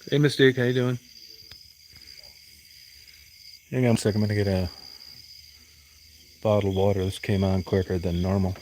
Hey, Mystique, how you doing? Hang on a second, I'm gonna get a bottle of water. This came on quicker than normal.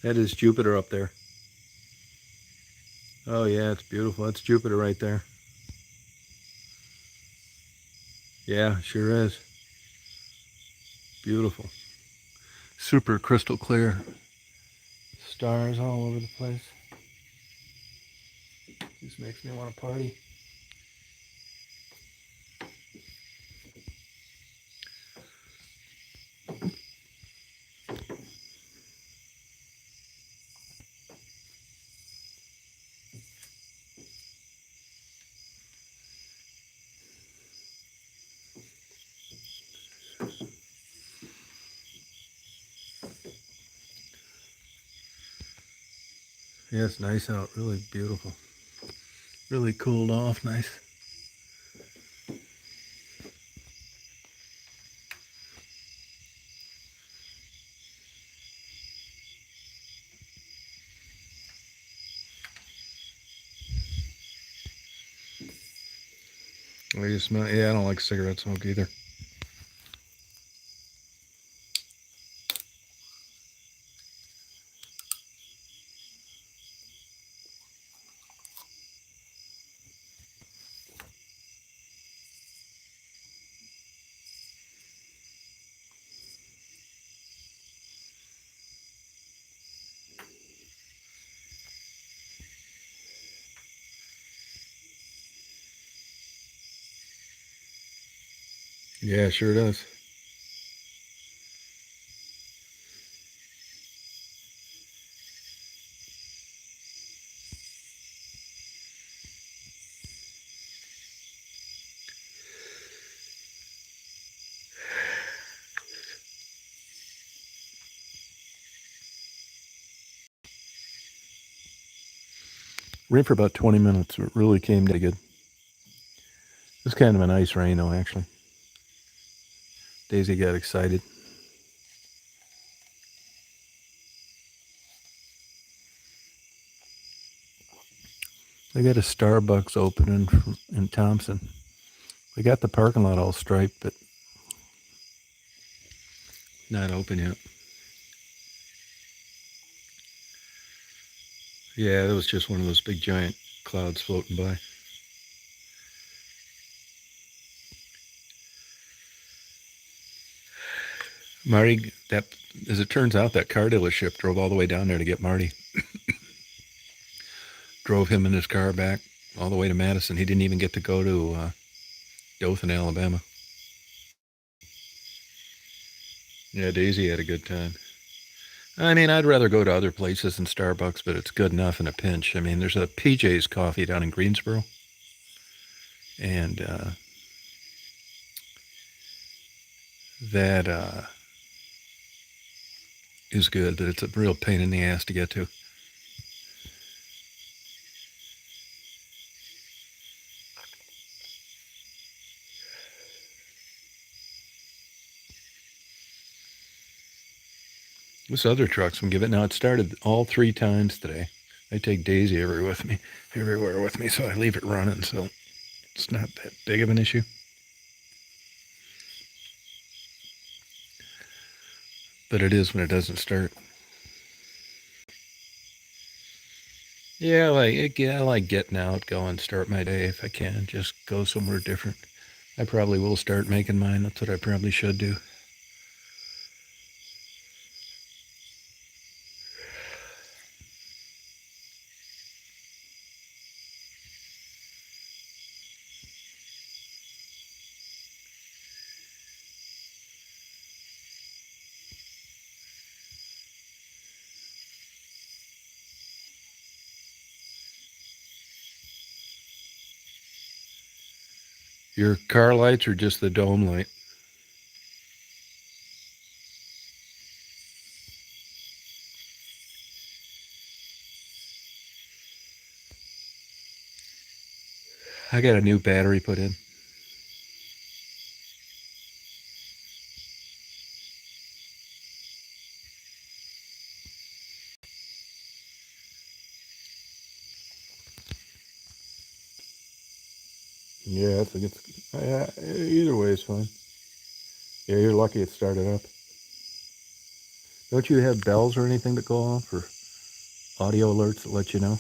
That is Jupiter up there. Oh yeah, it's beautiful. That's Jupiter right there. Yeah, sure is. Beautiful. Super crystal clear. Stars all over the place. Just makes me want to party. Yeah, it's nice out. Really beautiful. Really cooled off. Nice. Oh, you smell? Yeah, I don't like cigarette smoke either. Yeah, sure does. Rained for about 20 minutes. It really came down good. It was kind of a nice rain, though, actually. Daisy got excited. They got a Starbucks opening in Thompson. They got the parking lot all striped, but not open yet. Yeah, that was just one of those big giant clouds floating by. Marty, as it turns out, that car dealership drove all the way down there to get Marty. drove him in his car back all the way to Madison. He didn't even get to go to Dothan, Alabama. Yeah, Daisy had a good time. I mean, I'd rather go to other places than Starbucks, but it's good enough in a pinch. I mean, there's a PJ's Coffee down in Greensboro, and that is good, but it's a real pain in the ass to get to. This other truck's been giving. Now it started all 3 times today. I take Daisy everywhere with me, so I leave it running, so it's not that big of an issue. But it is when it doesn't start. Yeah, I like getting out, going, start my day if I can, just go somewhere different. I probably will start making mine. That's what I probably should do. Your car lights or just the dome light? I got a new battery put in. Yeah, I think it's either way is fine. Yeah, you're lucky it started up. Don't you have bells or anything that go off or audio alerts that let you know?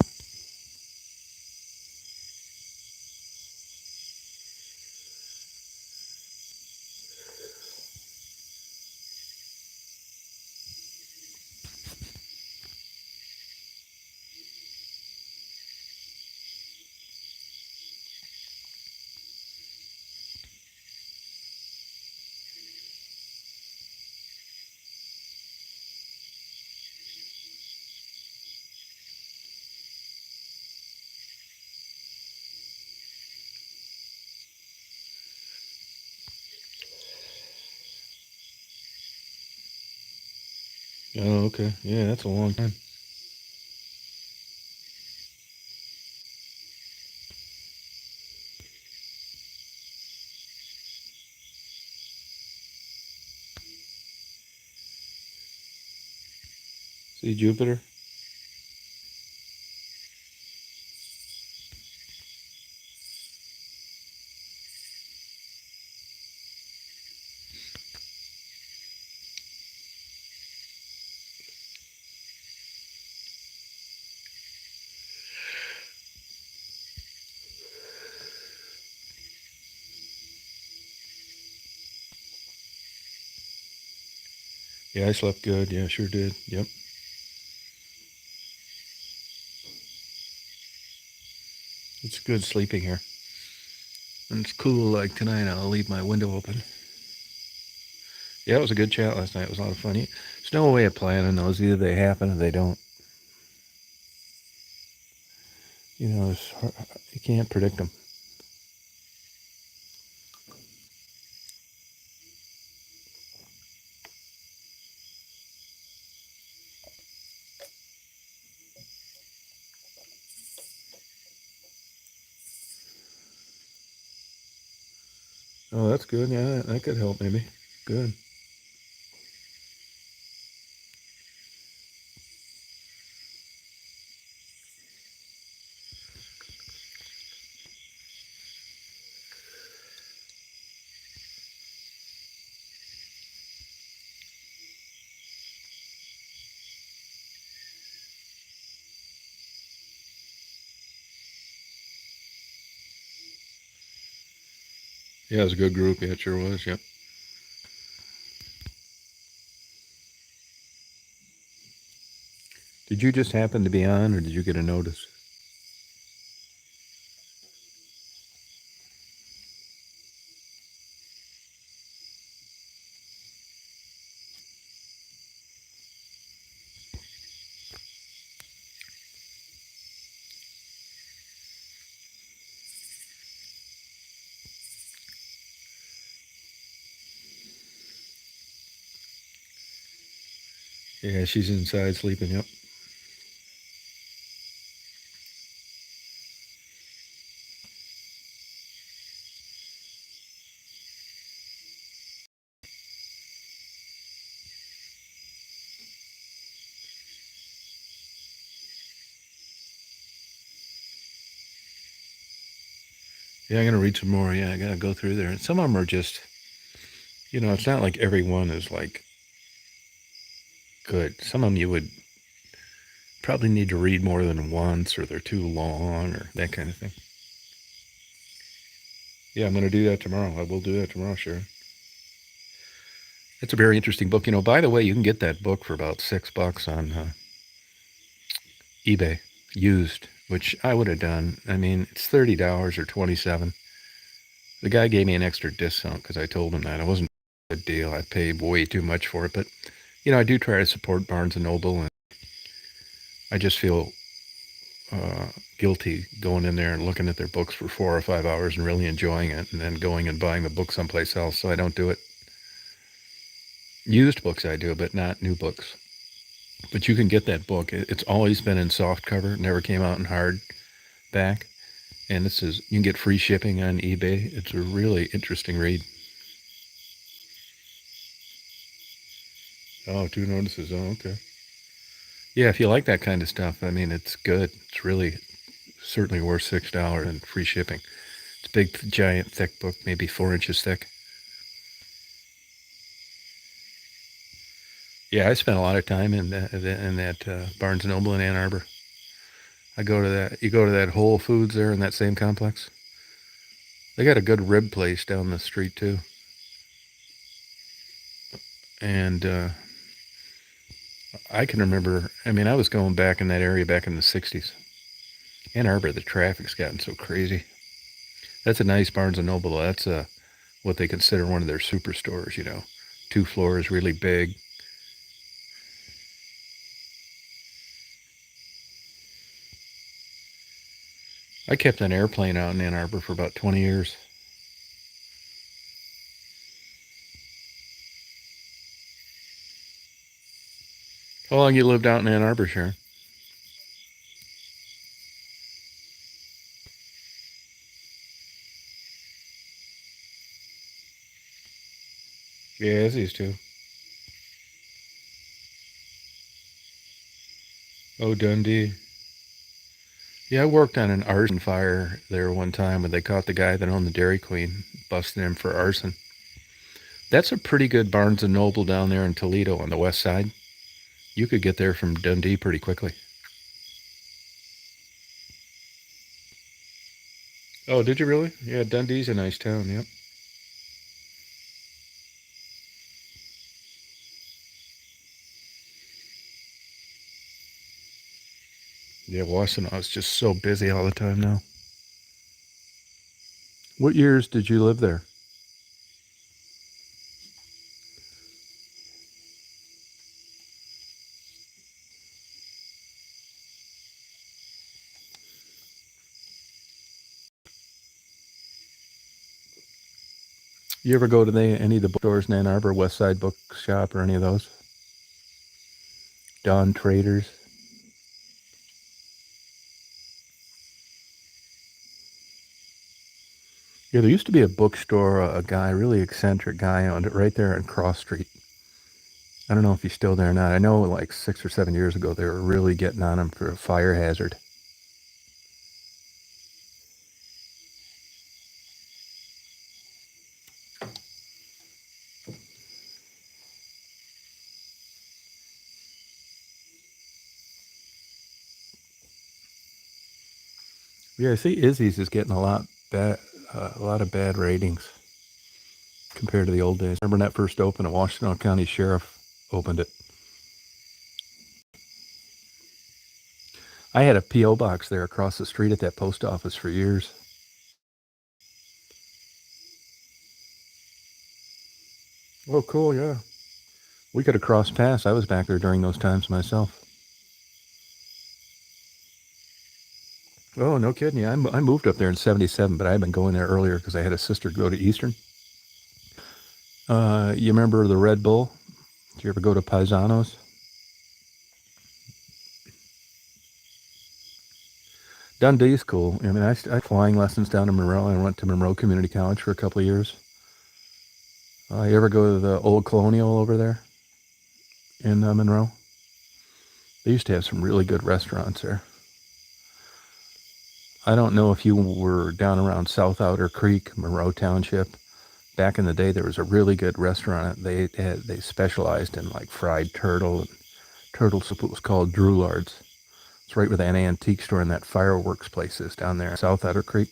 Oh, okay. Yeah, that's a long time. See Jupiter? Yeah, I slept good. Yeah, sure did. Yep. It's good sleeping here. And it's cool like tonight. I'll leave my window open. Yeah, it was a good chat last night. It was a lot of fun. There's no way of planning those. Either they happen or they don't. You know, you can't predict them. Oh, that's good. Yeah, that could help maybe. Good. Yeah, it was a good group. Yeah, it sure was. Yep. Did you just happen to be on, or did you get a notice? Yeah, she's inside sleeping, yep. Yeah, I'm going to read some more. Yeah, I got to go through there. And some of them are just, it's not like every one is like good. Some of them you would probably need to read more than once, or they're too long, or that kind of thing. Yeah, I'm going to do that tomorrow. I will do that tomorrow, sure. It's a very interesting book. By the way, you can get that book for about $6 on eBay, used, which I would have done. I mean, it's $30 or $27. The guy gave me an extra discount because I told him that. It wasn't a good deal. I paid way too much for it. But, I do try to support Barnes & Noble, and I just feel guilty going in there and looking at their books for 4 or 5 hours and really enjoying it, and then going and buying the book someplace else. So I don't do it. Used books I do, but not new books. But you can get that book. It's always been in soft cover. It never came out in hardback. And this is, you can get free shipping on eBay. It's a really interesting read. Oh, 2 notices. Oh, okay. Yeah, if you like that kind of stuff, I mean, it's good. It's really certainly worth $6 and free shipping. It's a big, giant, thick book, maybe 4 inches thick. Yeah, I spent a lot of time in that Barnes & Noble in Ann Arbor. I go to that. You go to that Whole Foods there in that same complex. They got a good rib place down the street too. And I can remember. I mean, I was going back in that area back in the '60s. Ann Arbor, the traffic's gotten so crazy. That's a nice Barnes & Noble. That's what they consider one of their superstores. 2 floors, really big. I kept an airplane out in Ann Arbor for about 20 years. How long you lived out in Ann Arbor, Sharon? Yeah, these two. Oh, Dundee. Yeah, I worked on an arson fire there one time when they caught the guy that owned the Dairy Queen, busting him for arson. That's a pretty good Barnes & Noble down there in Toledo on the west side. You could get there from Dundee pretty quickly. Oh, did you really? Yeah, Dundee's a nice town, yep. Yeah, Washtenaw is just so busy all the time now. What years did you live there? You ever go to any of the bookstores in Ann Arbor, West Side Bookshop, or any of those? Don Traders? Yeah, there used to be a bookstore, a guy, really eccentric guy, owned it right there on Cross Street. I don't know if he's still there or not. I know like 6 or 7 years ago they were really getting on him for a fire hazard. Yeah, I see Izzy's is getting a lot of bad ratings compared to the old days. Remember when that first opened, a Washington County Sheriff opened it. I had a P.O. box there across the street at that post office for years. Oh, cool, yeah. We could have crossed paths. I was back there during those times myself. Oh, no kidding. Yeah, I moved up there in '77, but I had been going there earlier because I had a sister go to Eastern. You remember the Red Bull? Did you ever go to Paisanos? Dundee's cool. I mean, I flying lessons down to Monroe. I went to Monroe Community College for a couple of years. You ever go to the old Colonial over there in Monroe? They used to have some really good restaurants there. I don't know if you were down around South Outer Creek, Monroe Township. Back in the day, there was a really good restaurant. They specialized in like fried turtle and turtle soup. It was called Droulard's. It's right where that antique store and that fireworks place is down there, South Outer Creek.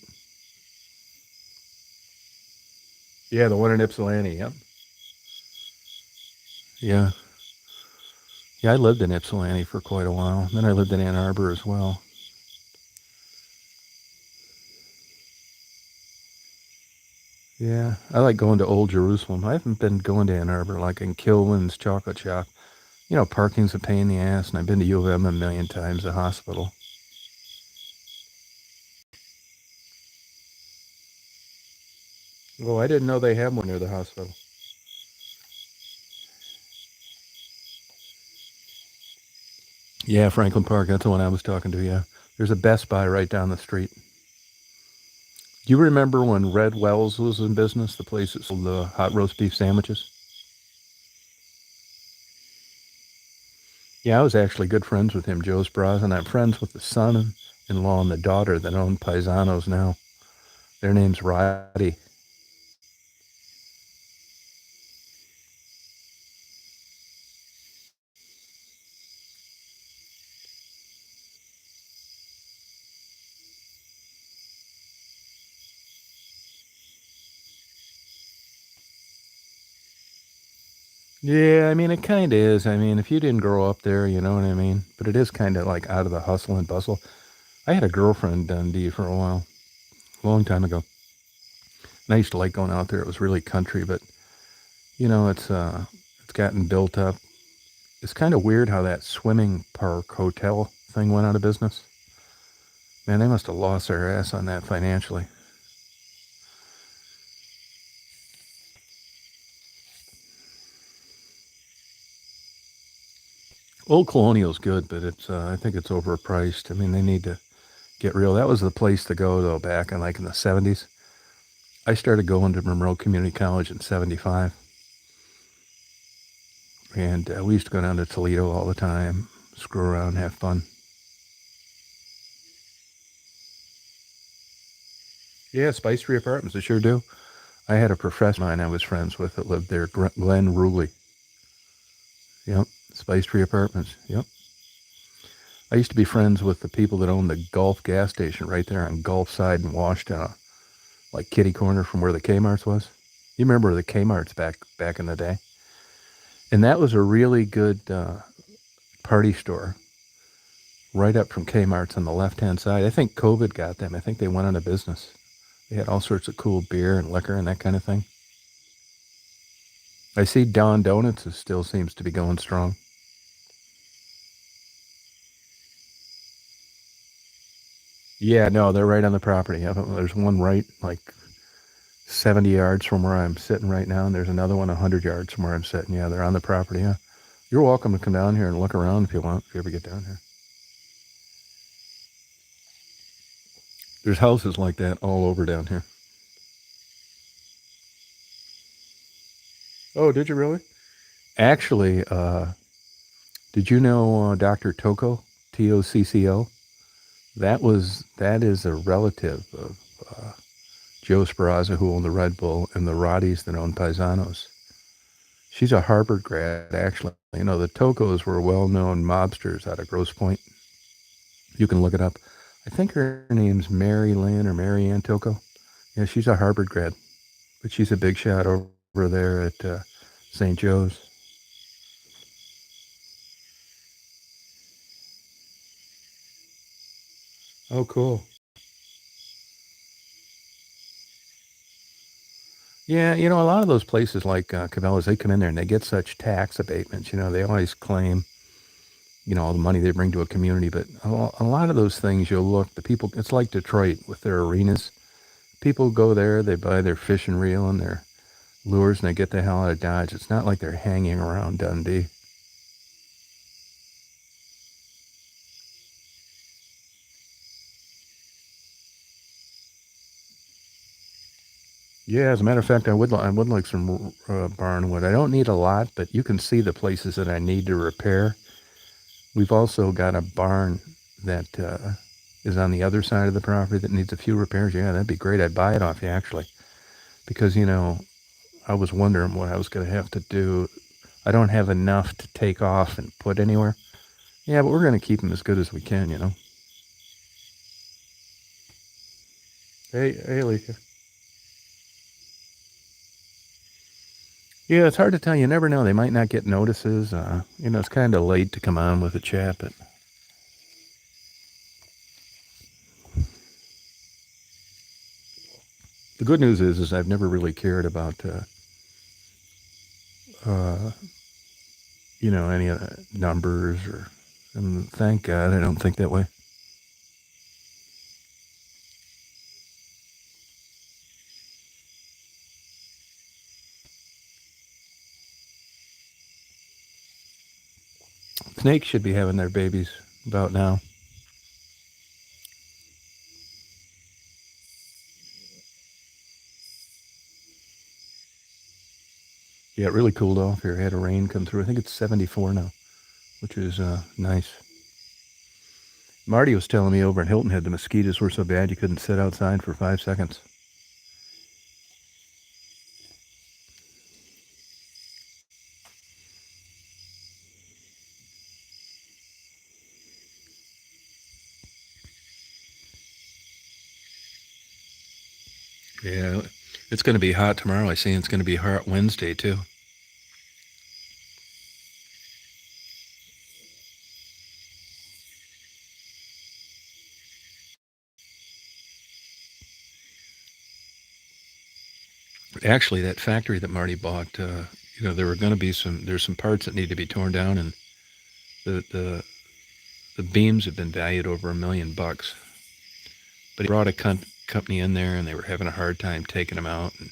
Yeah, the one in Ypsilanti. Yep. Yeah. Yeah, I lived in Ypsilanti for quite a while. Then I lived in Ann Arbor as well. Yeah, I like going to Old Jerusalem. I haven't been going to Ann Arbor, like in Kilwin's Chocolate Shop. You know, parking's a pain in the ass, and I've been to U of M a million times, the hospital. Well, I didn't know they had one near the hospital. Yeah, Franklin Park, that's the one I was talking to, yeah. There's a Best Buy right down the street. Do you remember when Red Wells was in business, the place that sold the hot roast beef sandwiches? Yeah, I was actually good friends with him, Joe's Bras, and I'm friends with the son-in-law and the daughter that own Paisanos now. Their name's Roddy. Yeah, I mean, it kind of is. I mean, if you didn't grow up there, you know what I mean? But it is kind of like out of the hustle and bustle. I had a girlfriend in Dundee for a while, a long time ago. And I used to like going out there. It was really country, but you know, it's gotten built up. It's kind of weird how that swimming park hotel thing went out of business. Man, they must have lost their ass on that financially. Old Colonial's good, but it's I think it's overpriced. I mean, they need to get real. That was the place to go though back in like in the 70s. I started going to Monroe Community College in 75. And we used to go down to Toledo all the time, screw around, have fun. Yeah, Spice Tree Apartments, they sure do. I had a professor of mine I was friends with that lived there, Glenn Ruley. Yep, Spice Tree Apartments. Yep. I used to be friends with the people that owned the Gulf gas station right there on Gulf side in Washington, like kitty corner from where the Kmart's was. You remember the Kmart's back in the day? And that was a really good party store right up from Kmart's on the left-hand side. I think COVID got them. I think they went out of business. They had all sorts of cool beer and liquor and that kind of thing. I see Don Donuts still seems to be going strong. Yeah, no, they're right on the property. There's one right like 70 yards from where I'm sitting right now, and there's another one 100 yards from where I'm sitting. Yeah, they're on the property. Yeah. You're welcome to come down here and look around if you want, if you ever get down here. There's houses like that all over down here. Oh, did you really? Actually, did you know Dr. Tocco, Tocco? That is a relative of Joe Sperazza, who owned the Red Bull, and the Roddies that owned Paisanos. She's a Harvard grad, actually. You know, the Tocos were well-known mobsters out of Grosse Pointe. You can look it up. I think her name's Mary Lynn or Mary Ann Tocco. Yeah, she's a Harvard grad, but she's a big shot over there at St. Joe's. Oh, cool. Yeah, you know, a lot of those places like Cabela's, they come in there and they get such tax abatements. You know, they always claim, you know, all the money they bring to a community. But a lot of those things, you'll look, the people, it's like Detroit with their arenas. People go there, they buy their fishing reel and their lures, and they get the hell out of Dodge. It's not like they're hanging around Dundee. Yeah, as a matter of fact, I would like some barn wood. I don't need a lot, but you can see the places that I need to repair. We've also got a barn that is on the other side of the property that needs a few repairs. Yeah, that'd be great. I'd buy it off you, actually, because, I was wondering what I was going to have to do. I don't have enough to take off and put anywhere. Yeah, but we're going to keep them as good as we can. Hey, Lisa. Yeah, it's hard to tell. You never know. They might not get notices. It's kind of late to come on with a chat, but the good news is I've never really cared about, uh, any numbers and thank God I don't think that way. Snakes should be having their babies about now. Yeah, it really cooled off here. Had a rain come through. I think it's 74 now, which is nice. Marty was telling me over in Hilton Head the mosquitoes were so bad you couldn't sit outside for 5 seconds. Yeah, it's going to be hot tomorrow. I see it's going to be hot Wednesday too. Actually, that factory that Marty bought, there were going to be there's some parts that need to be torn down, and the beams have been valued over $1 million. But he brought a company in there, and they were having a hard time taking them out. And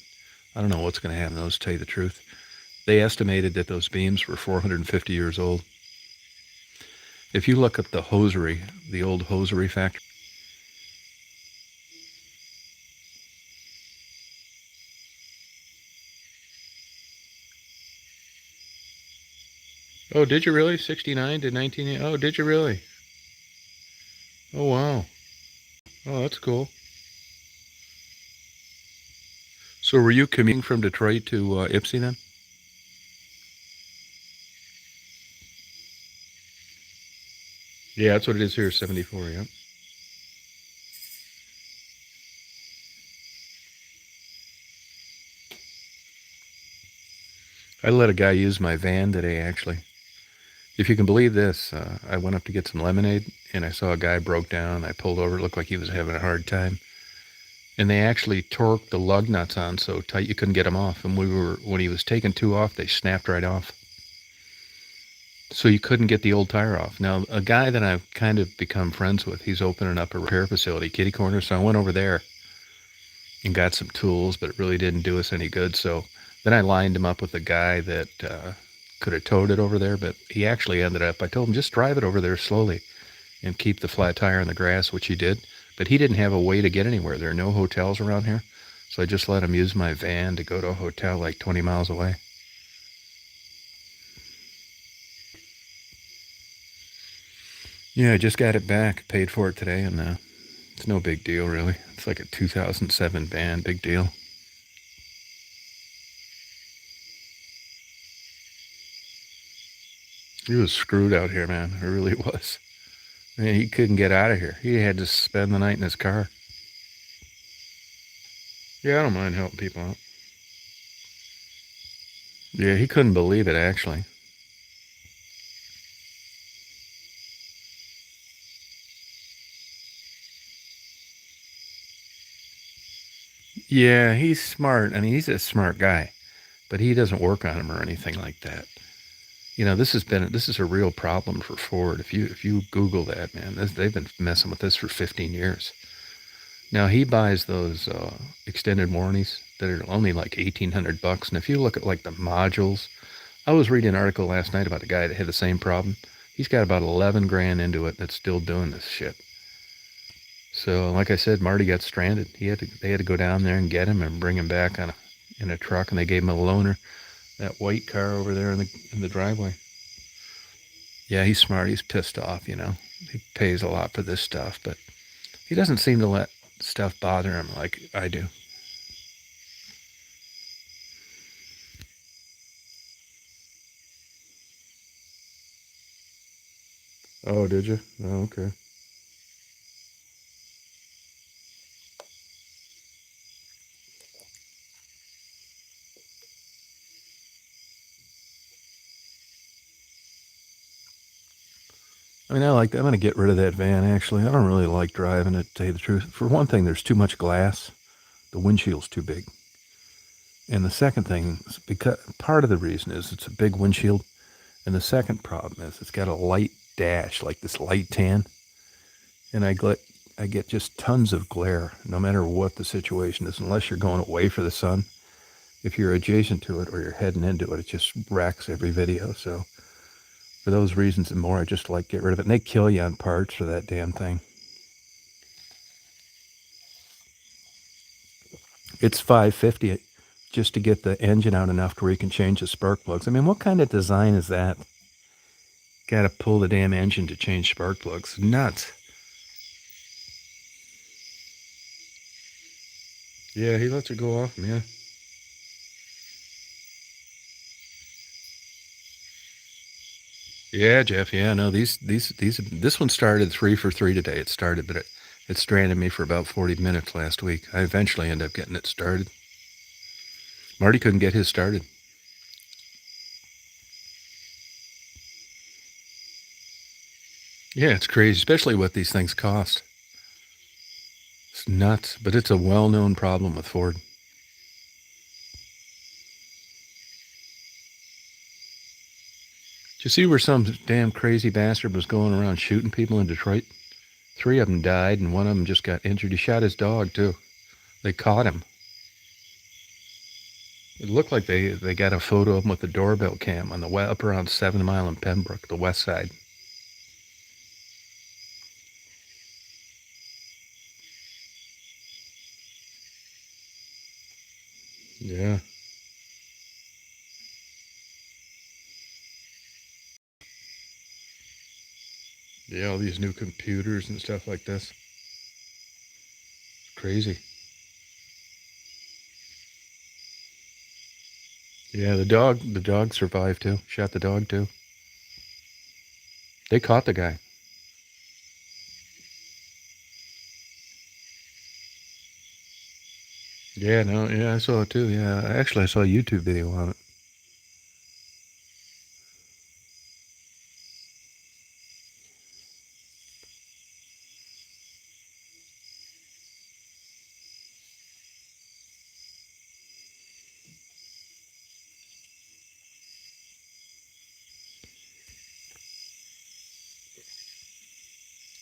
I don't know what's going to happen to those, to tell you the truth. They estimated that those beams were 450 years old. If you look up the hosiery, the old hosiery factory. Oh, did you really? 69 to 19. Oh, did you really? Oh, wow. Oh, that's cool. So were you commuting from Detroit to Ypsi then? Yeah, that's what it is here, 74, yeah. I let a guy use my van today, actually. If you can believe this, I went up to get some lemonade, and I saw a guy broke down. I pulled over. It looked like he was having a hard time. And they actually torqued the lug nuts on so tight you couldn't get them off. And when he was taking two off, they snapped right off. So you couldn't get the old tire off. Now, a guy that I've kind of become friends with, he's opening up a repair facility, kitty corner. So I went over there and got some tools, but it really didn't do us any good. So then I lined him up with a guy that could have towed it over there, but he actually ended up, I told him, just drive it over there slowly and keep the flat tire in the grass, which he did. But he didn't have a way to get anywhere. There are no hotels around here. So I just let him use my van to go to a hotel like 20 miles away. Yeah, I just got it back, paid for it today, and it's no big deal, really. It's like a 2007 van, big deal. He was screwed out here, man. It really was. Man, he couldn't get out of here. He had to spend the night in his car. Yeah, I don't mind helping people out. Yeah, he couldn't believe it, actually. Yeah, he's smart. I mean, he's a smart guy, but he doesn't work on him or anything like that. This is a real problem for Ford. If you Google that, man, they've been messing with this for 15 years. Now he buys those extended warranties that are only like $1,800, and if you look at like the modules, I was reading an article last night about a guy that had the same problem. He's got about 11 grand into it that's still doing this shit. So, like I said, Marty got stranded. They had to go down there and get him and bring him back in a truck, and they gave him a loaner, that white car over there in the driveway. Yeah, he's smart. He's pissed off. He pays a lot for this stuff, but he doesn't seem to let stuff bother him like I do. Oh, did you? Oh, okay. I mean, I'm going to get rid of that van, actually. I don't really like driving it, to tell you the truth. For one thing, there's too much glass. The windshield's too big. And the second thing is because part of the reason is it's a big windshield. And the second problem is it's got a light dash, like this light tan. And I get just tons of glare, no matter what the situation is, unless you're going away for the sun. If you're adjacent to it or you're heading into it, it just wrecks every video. So for those reasons and more, I just like get rid of it. And they kill you on parts for that damn thing. It's $550 just to get the engine out enough to where you can change the spark plugs. I mean, what kind of design is that? Got to pull the damn engine to change spark plugs. Nuts. Yeah, he lets it go off, man. Yeah, Jeff. Yeah, no, this one started 3 for 3 today. It started, but it stranded me for about 40 minutes last week. I eventually ended up getting it started. Marty couldn't get his started. Yeah, it's crazy, especially what these things cost. It's nuts, but it's a well-known problem with Ford. Did you see where some damn crazy bastard was going around shooting people in Detroit? 3 of them died, and one of them just got injured. He shot his dog, too. They caught him. It looked like they got a photo of him with the doorbell cam on the up around 7 Mile in Pembroke, the west side. Yeah. Yeah, all these new computers and stuff like this. Crazy. Yeah, the dog survived too. Shot the dog too. They caught the guy. Yeah, no, yeah, I saw it too. Yeah, actually, I saw a YouTube video on it.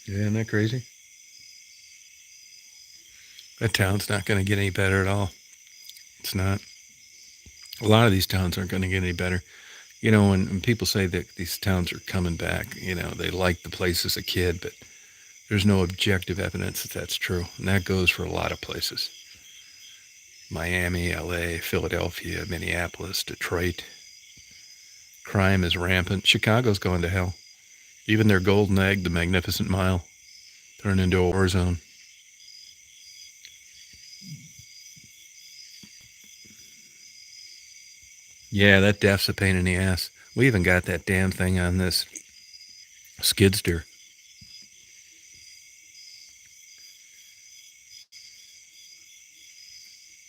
Yeah, isn't that crazy? That town's not going to get any better at all. It's not. A lot of these towns aren't going to get any better. When people say that these towns are coming back, they like the place as a kid, but there's no objective evidence that that's true. And that goes for a lot of places. Miami, LA, Philadelphia, Minneapolis, Detroit. Crime is rampant. Chicago's going to hell. Even their golden egg, the Magnificent Mile, turned into a war zone. Yeah, that death's a pain in the ass. We even got that damn thing on this skid steer.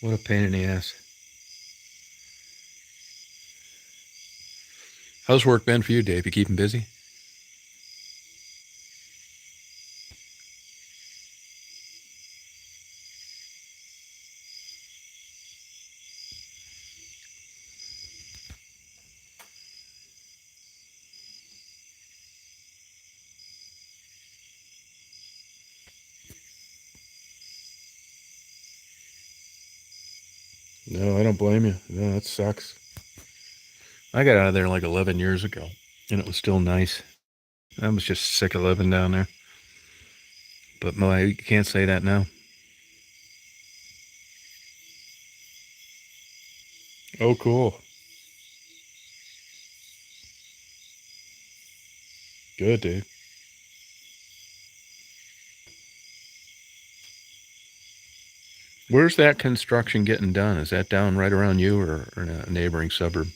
What a pain in the ass. How's work been for you, Dave? You keeping busy? No, I don't blame you. No, that sucks. I got out of there like 11 years ago, and it was still nice. I was just sick of living down there. but you can't say that now. Oh, cool. Good, dude. Where's that construction getting done? Is that down right around you or in a neighboring suburb?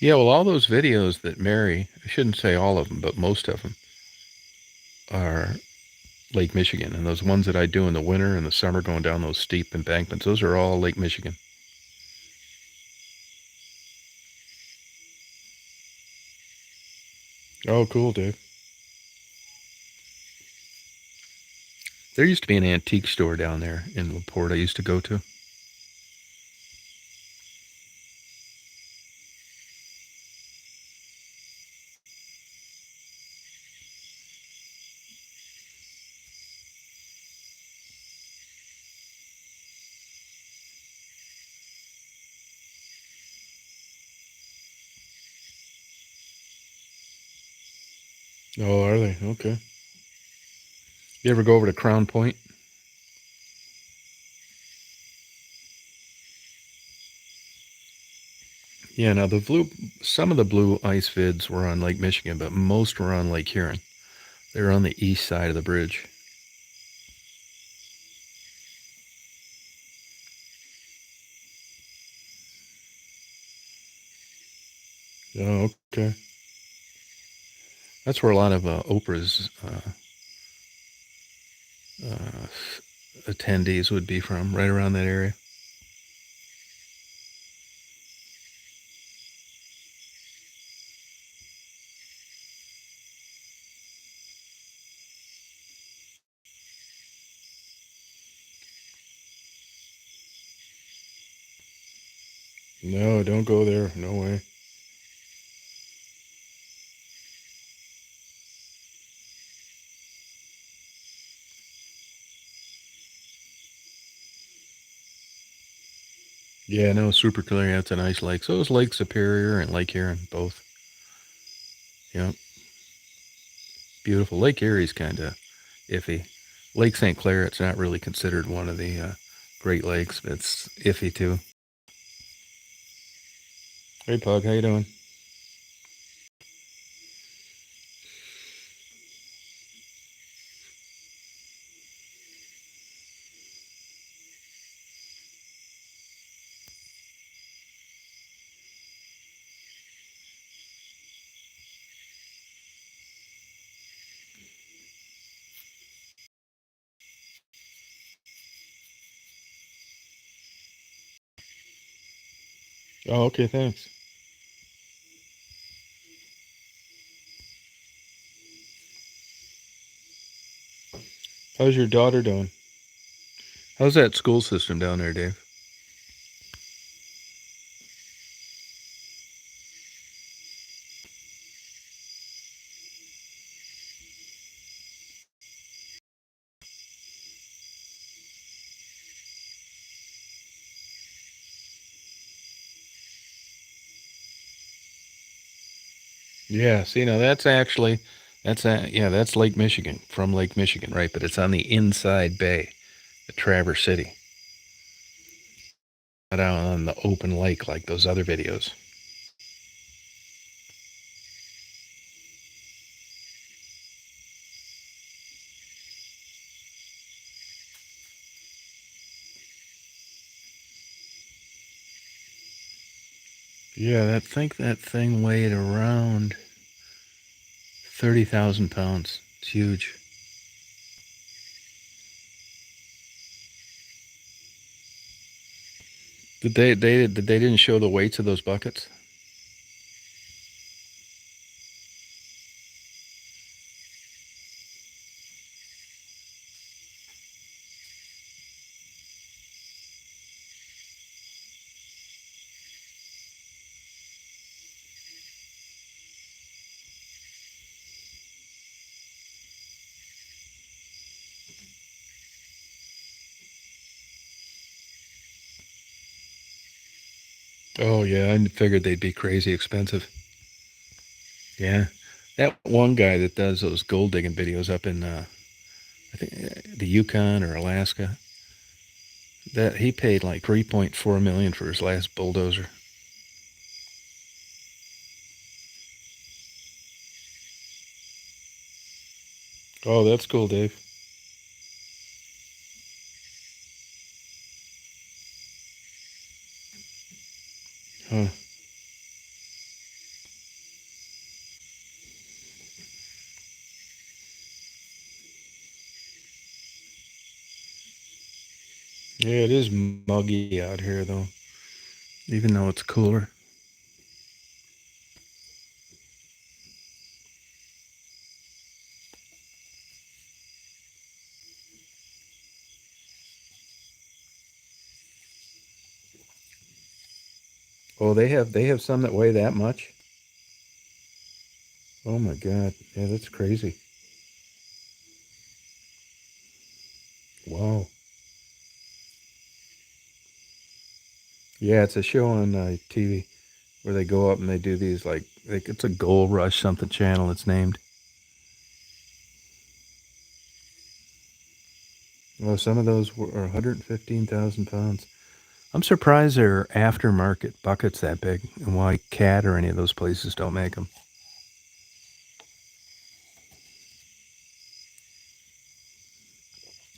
Yeah, well, all those videos that Mary, I shouldn't say all of them, but most of them are Lake Michigan. And those ones that I do in the winter and the summer going down those steep embankments, those are all Lake Michigan. Oh, cool, dude. There used to be an antique store down there in LaPorte I used to go to. Oh, are they? Okay. You ever go over to Crown Point? Yeah, now some of the blue ice vids were on Lake Michigan, but most were on Lake Huron. They were on the east side of the bridge. Oh, okay. That's where a lot of Oprah's uh, attendees would be from, right around that area. No, don't go there. No way. Yeah, no, super clear. That's a nice lake. So is Lake Superior and Lake Huron, both. Yeah, beautiful. Lake Erie's kind of iffy. Lake St. Clair, it's not really considered one of the Great Lakes, but it's iffy too. Hey, Pug, how you doing? Oh, okay, thanks. How's your daughter doing? How's that school system down there, Dave? Yeah, see, now that's Lake Michigan, from Lake Michigan, right? But it's on the inside bay, at Traverse City, not out on the open lake like those other videos. Yeah, I think that thing weighed around 30,000 pounds. It's huge. They didn't show the weights of those buckets? Oh yeah, I figured they'd be crazy expensive. Yeah, that one guy that does those gold digging videos up in I think the Yukon or Alaska, that he paid like 3.4 million for his last bulldozer. Oh, that's cool, Dave. Huh. Yeah, it is muggy out here though, even though it's cooler. Oh, they have some that weigh that much. Oh my God, yeah, that's crazy. Wow. Yeah, it's a show on TV where they go up and they do these like it's a Gold Rush something channel. It's named. Well, some of those are 115,000 pounds. I'm surprised they're aftermarket buckets that big, and why Cat or any of those places don't make them.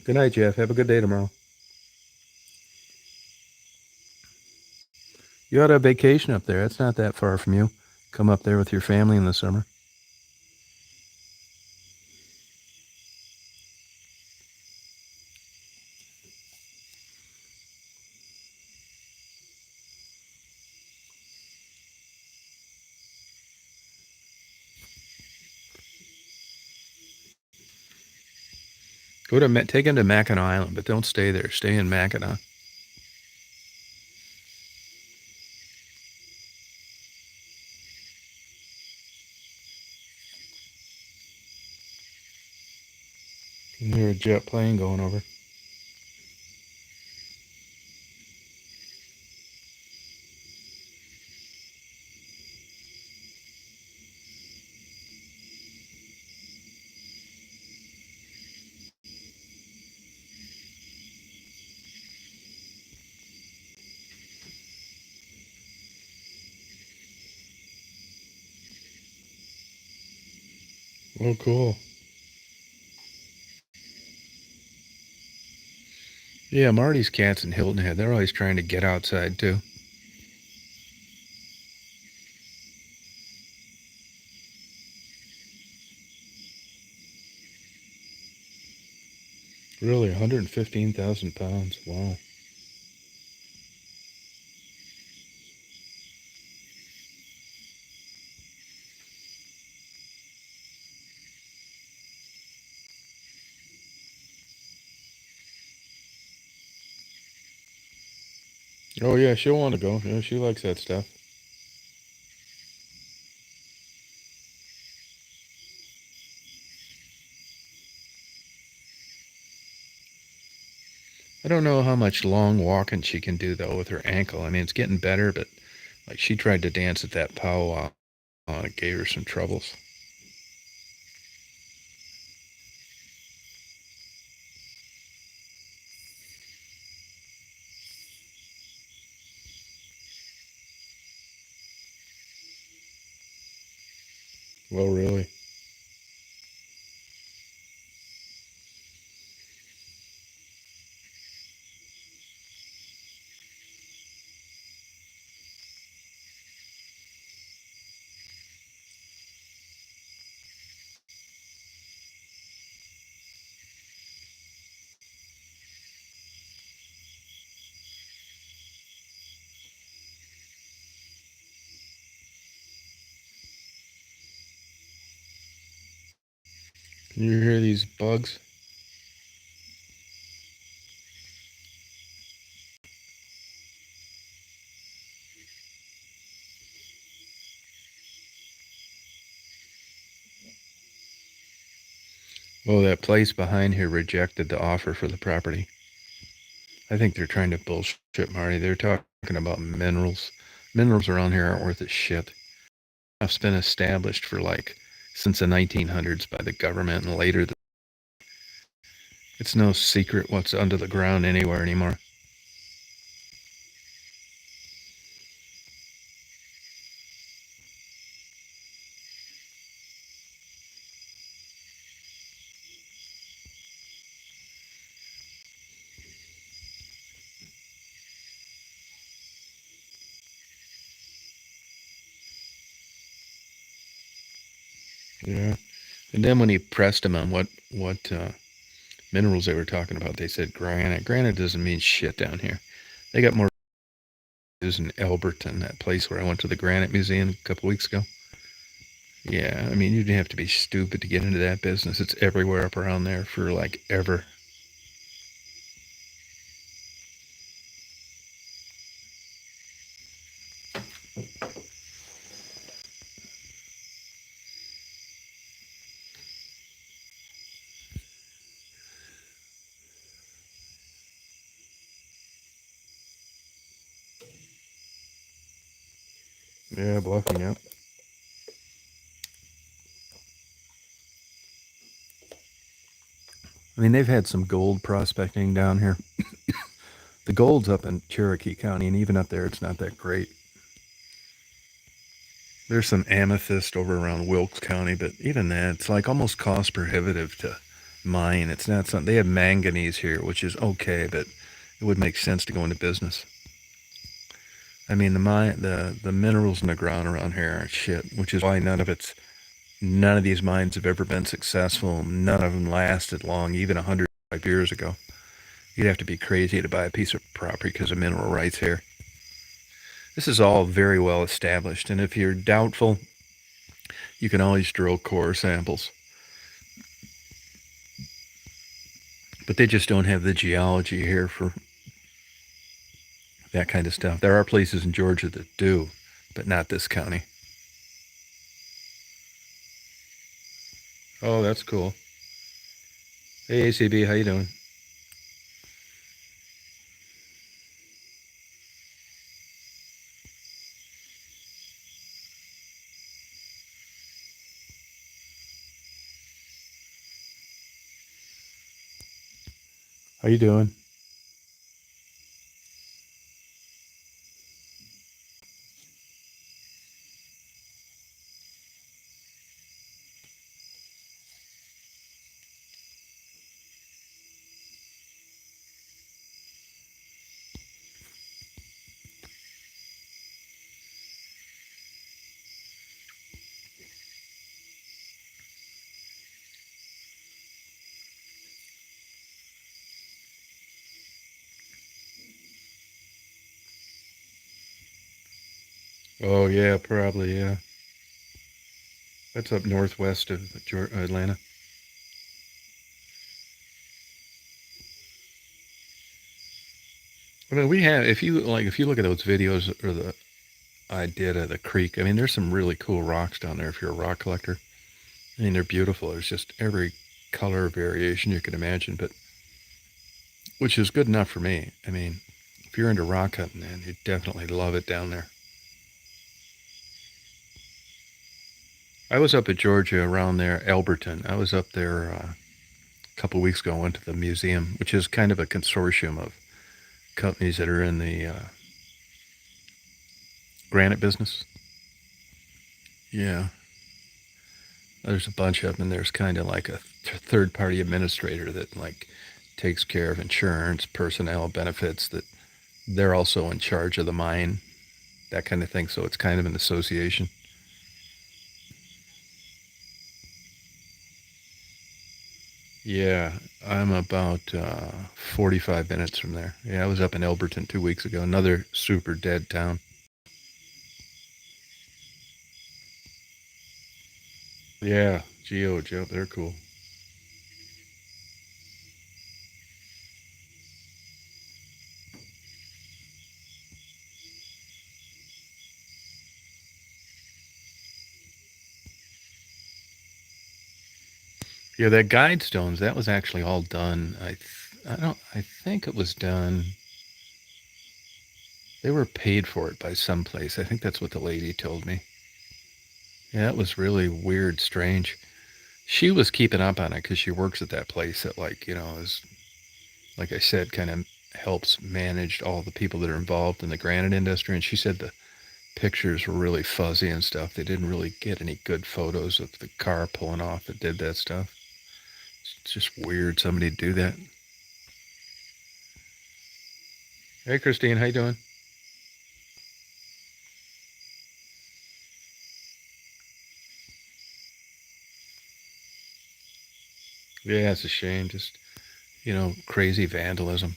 Good night, Jeff. Have a good day tomorrow. You ought to vacation up there. It's not that far from you. Come up there with your family in the summer. Take him to Mackinac Island, but don't stay there. Stay in Mackinac. You can hear a jet plane going over. Oh, cool. Yeah, Marty's cats in Hilton Head. They're always trying to get outside too. Really, 115,000 pounds. Wow. Oh yeah, she'll want to go. Yeah, she likes that stuff. I don't know how much long walking she can do though with her ankle. I mean, it's getting better, but like she tried to dance at that powwow. It gave her some troubles. Well, really. Can you hear these bugs? Oh, that place behind here rejected the offer for the property. I think they're trying to bullshit Marty. They're talking about minerals. Minerals around here aren't worth a shit. Stuff's been established for like since the 1900s by the government, and later it's no secret what's under the ground anywhere anymore. Yeah. And then when he pressed him on what minerals they were talking about, they said granite. Granite doesn't mean shit down here. They got more in Alberton, that place where I went to the Granite Museum a couple weeks ago. Yeah, I mean, you'd have to be stupid to get into that business. It's everywhere up around there for like ever. Yeah, bluffing out. I mean, they've had some gold prospecting down here. The gold's up in Cherokee County, and even up there, it's not that great. There's some amethyst over around Wilkes County, but even that, it's like almost cost prohibitive to mine. It's not something. They have manganese here, which is okay, but it would make sense to go into business. I mean, the minerals in the ground around here are shit, which is why none of these mines have ever been successful. None of them lasted long, even 105 years ago. You'd have to be crazy to buy a piece of property because of mineral rights here. This is all very well established, and if you're doubtful, you can always drill core samples. But they just don't have the geology here for that kind of stuff. There are places in Georgia that do, but not this county. Oh, that's cool. Hey, ACB, how you doing? How you doing? Oh yeah, probably yeah. That's up northwest of Atlanta. I mean, we have if you look at those videos or the I did at the creek. I mean, there's some really cool rocks down there if you're a rock collector. I mean, they're beautiful. There's just every color variation you can imagine, but which is good enough for me. I mean, if you're into rock hunting, man, you definitely love it down there. I was up at Georgia around there, Alberton. I was up there a couple of weeks ago. I went to the museum, which is kind of a consortium of companies that are in the granite business. Yeah, there's a bunch of them, and there's kind of like a third party administrator that like takes care of insurance, personnel, benefits. That they're also in charge of the mine, that kind of thing. So it's kind of an association. Yeah, I'm about 45 minutes from there. Yeah, I was up in Elberton 2 weeks ago. Another super dead town. Yeah, Joe, they're cool. Yeah, that guide stones, that was actually all done. I think it was done. They were paid for it by some place. I think that's what the lady told me. Yeah, it was really weird, strange. She was keeping up on it because she works at that place that, like, is, like I said, kind of helps manage all the people that are involved in the granite industry. And she said the pictures were really fuzzy and stuff. They didn't really get any good photos of the car pulling off that did that stuff. It's just weird somebody do that. Hey, Christine, how you doing? Yeah, it's a shame. Just, crazy vandalism.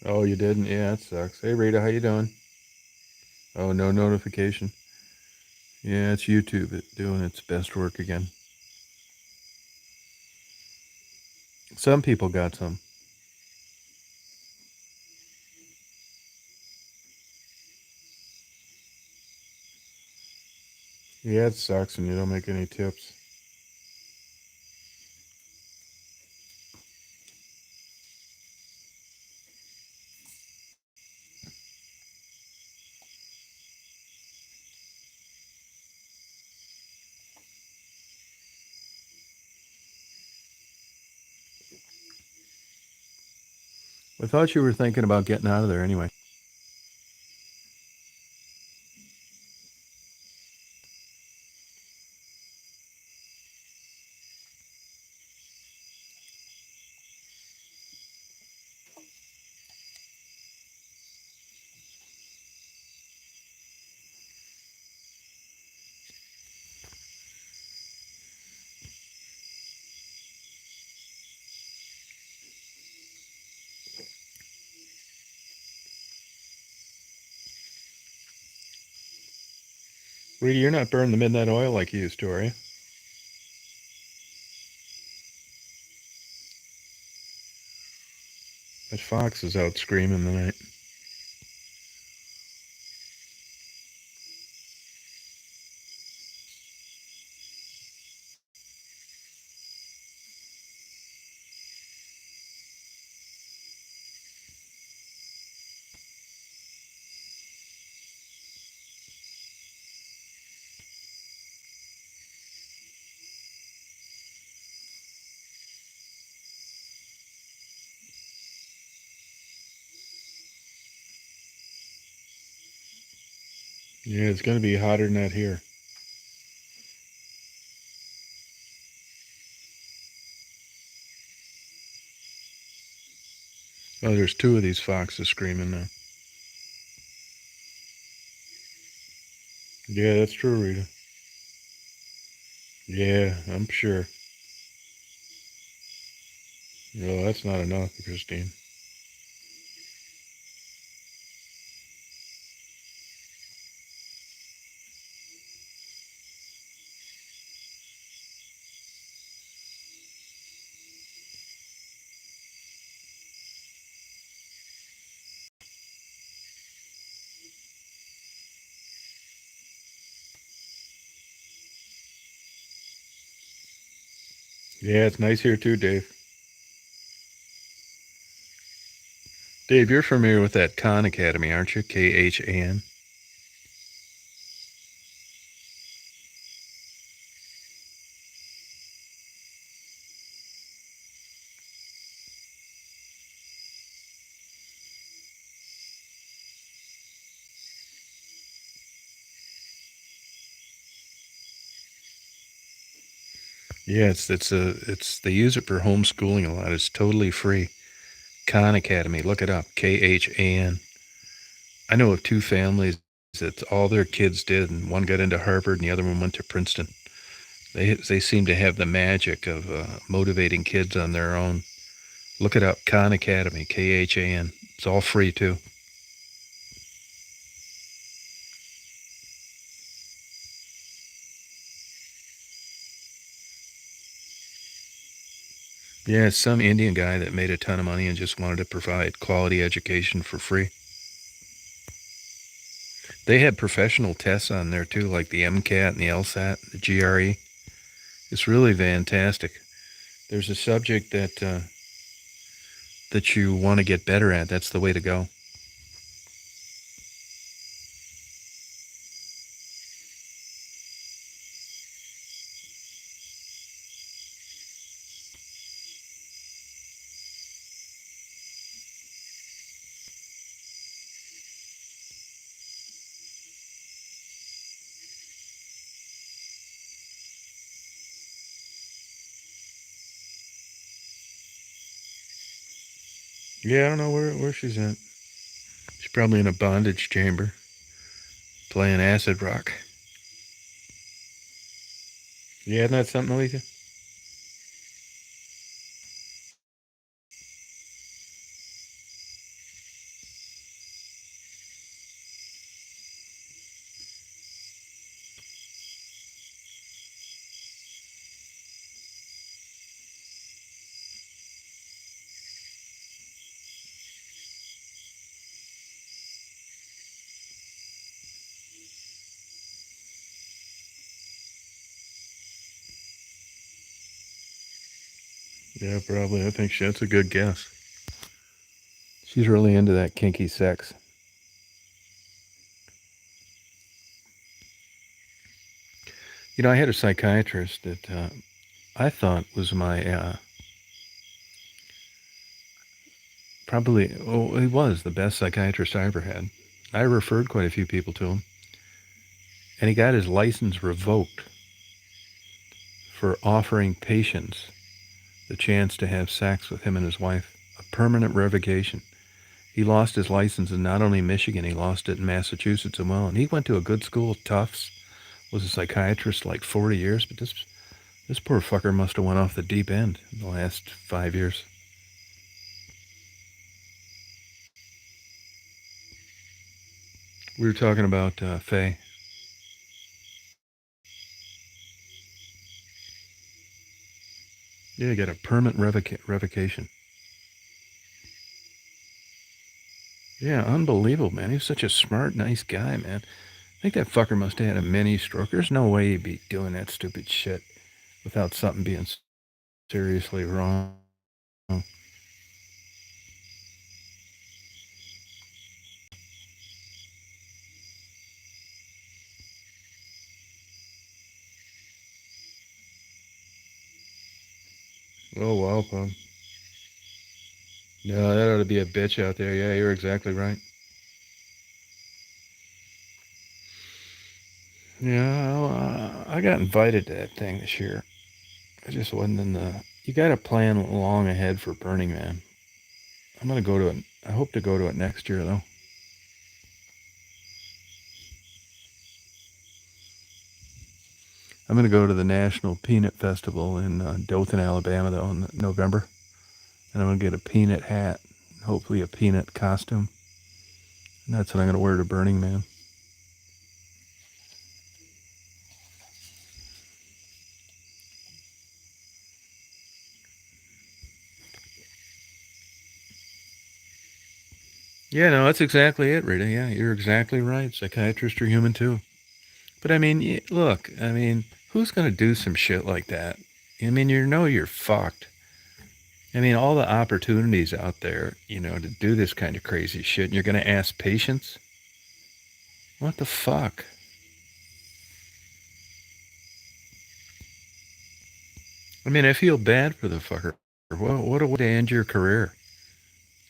Oh, you didn't? Yeah, it sucks. Hey, Rita, how you doing? Oh, no notification. Yeah, it's YouTube doing its best work again. Some people got some. Yeah, it sucks and you don't make any tips. I thought you were thinking about getting out of there anyway. Rita, you're not burning the midnight oil like you used to, are you? That fox is out screaming tonight. Yeah, it's going to be hotter than that here. Oh, there's two of these foxes screaming now. Yeah, that's true, Rita. Yeah, I'm sure. No, that's not enough, Christine. Yeah, it's nice here too, Dave. Dave, you're familiar with that Khan Academy, aren't you? Khan. Yeah, it's they use it for homeschooling a lot. It's totally free. Khan Academy, look it up. Khan. I know of two families that all their kids did, and one got into Harvard, and the other one went to Princeton. They seem to have the magic of motivating kids on their own. Look it up, Khan Academy, Khan. It's all free too. Yeah, some Indian guy that made a ton of money and just wanted to provide quality education for free. They had professional tests on there too, like the MCAT and the LSAT, the GRE. It's really fantastic. There's a subject that you want to get better at. That's the way to go. Yeah, I don't know where she's at. She's probably in a bondage chamber playing acid rock. Yeah, isn't that something, Alicia? Yeah, probably. I think that's a good guess. She's really into that kinky sex. You know, I had a psychiatrist that I thought was my probably, oh, he was the best psychiatrist I ever had. I referred quite a few people to him, and he got his license revoked for offering patients the chance to have sex with him and his wife. A permanent revocation. He lost his license in not only Michigan, he lost it in Massachusetts as well. And he went to a good school, Tufts, was a psychiatrist like 40 years, but this poor fucker must have went off the deep end in the last 5 years. We were talking about Faye. Yeah, he got a permanent revocation. Yeah, unbelievable, man. He was such a smart, nice guy, man. I think that fucker must have had a mini stroke. There's no way he'd be doing that stupid shit without something being seriously wrong. Oh, wow, pub. No, that ought to be a bitch out there. Yeah, you're exactly right. Yeah, well, I got invited to that thing this year. I just wasn't in the. You got to plan long ahead for Burning Man. I'm gonna go to it. I hope to go to it next year, though. I'm gonna go to the National Peanut Festival in Dothan, Alabama, though, in November, and I'm gonna get a peanut hat, hopefully a peanut costume, and that's what I'm gonna wear to Burning Man. Yeah, no, that's exactly it, Rita. Yeah, you're exactly right. Psychiatrists are human too. But I mean, look, I mean, who's gonna do some shit like that? I mean, you're fucked. I mean, all the opportunities out there, to do this kind of crazy shit, and you're gonna ask patients? What the fuck? I mean, I feel bad for the fucker. What a way to end your career.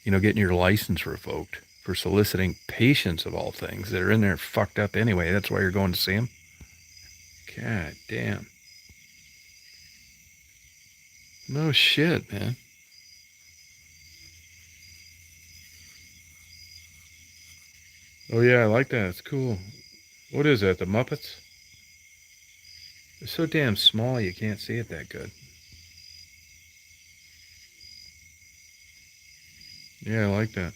Getting your license revoked for soliciting patients of all things that are in there fucked up anyway. That's why you're going to see them. God damn. No shit, man. Oh yeah, I like that. It's cool. What is that? The Muppets? It's so damn small you can't see it that good. Yeah, I like that.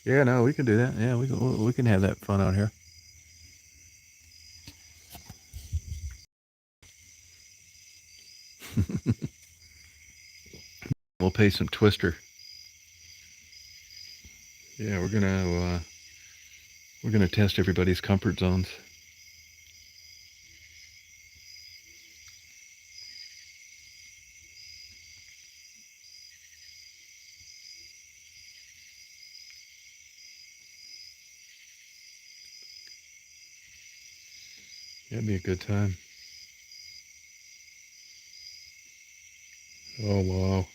Yeah, no, we can do that. Yeah, we can have that fun out here. We'll pay some Twister. Yeah, we're gonna test everybody's comfort zones. That'd be a good time. Oh wow.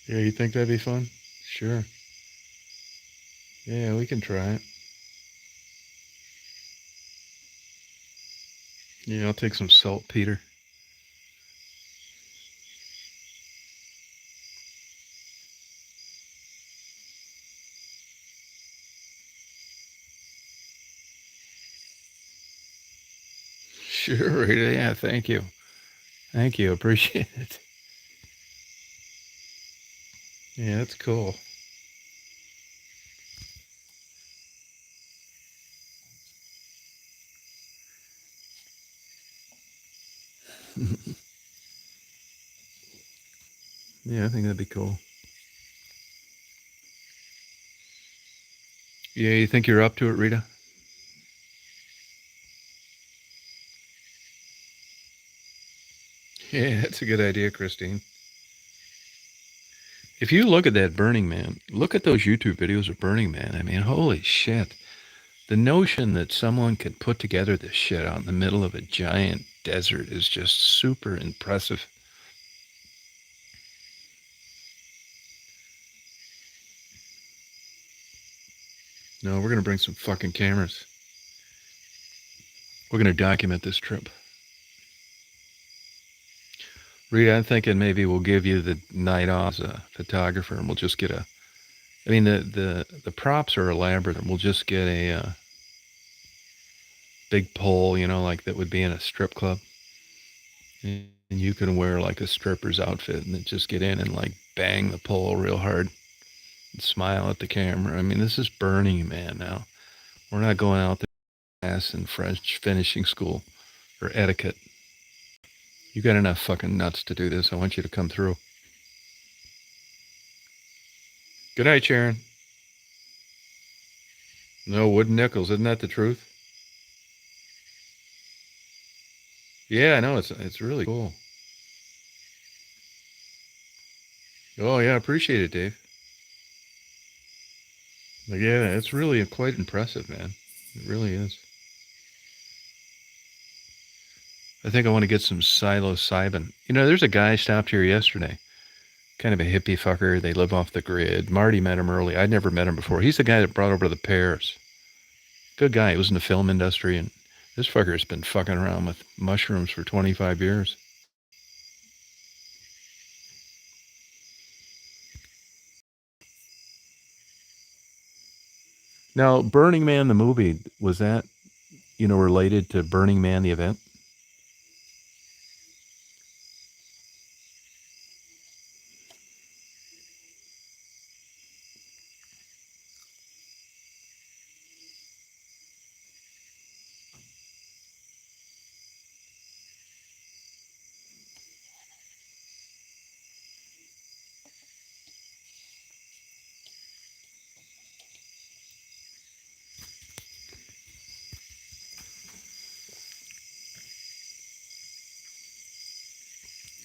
Yeah, you think that'd be fun? Sure. Yeah, we can try it. Yeah, I'll take some saltpeter. Sure. Yeah, thank you. Thank you. Appreciate it. Yeah, that's cool. Yeah, I think that'd be cool. Yeah, you think you're up to it, Rita? Yeah, that's a good idea, Christine. If you look at that Burning Man, look at those YouTube videos of Burning Man. I mean, holy shit. The notion that someone could put together this shit out in the middle of a giant desert is just super impressive. No, we're going to bring some fucking cameras. We're going to document this trip. Rita, I'm thinking maybe we'll give you the night off as a photographer and we'll just get a. I mean, the props are elaborate. And we'll just get a big pole, you know, like that would be in a strip club. And you can wear like a stripper's outfit and then just get in and like bang the pole real hard and smile at the camera. I mean, this is Burning Man now. We're not going out there ass in French finishing school or etiquette. You got enough fucking nuts to do this. I want you to come through. Good night, Sharon. No wooden nickels. Isn't that the truth? Yeah, I know. It's really cool. Oh yeah, I appreciate it, Dave. Like, yeah, it's really quite impressive, man. It really is. I think I want to get some psilocybin. You know, there's a guy stopped here yesterday. Kind of a hippie fucker. They live off the grid. Marty met him early. I'd never met him before. He's the guy that brought over the pears. Good guy. He was in the film industry, and this fucker's been fucking around with mushrooms for 25 years. Now, Burning Man, the movie, was that, you know, related to Burning Man, the event?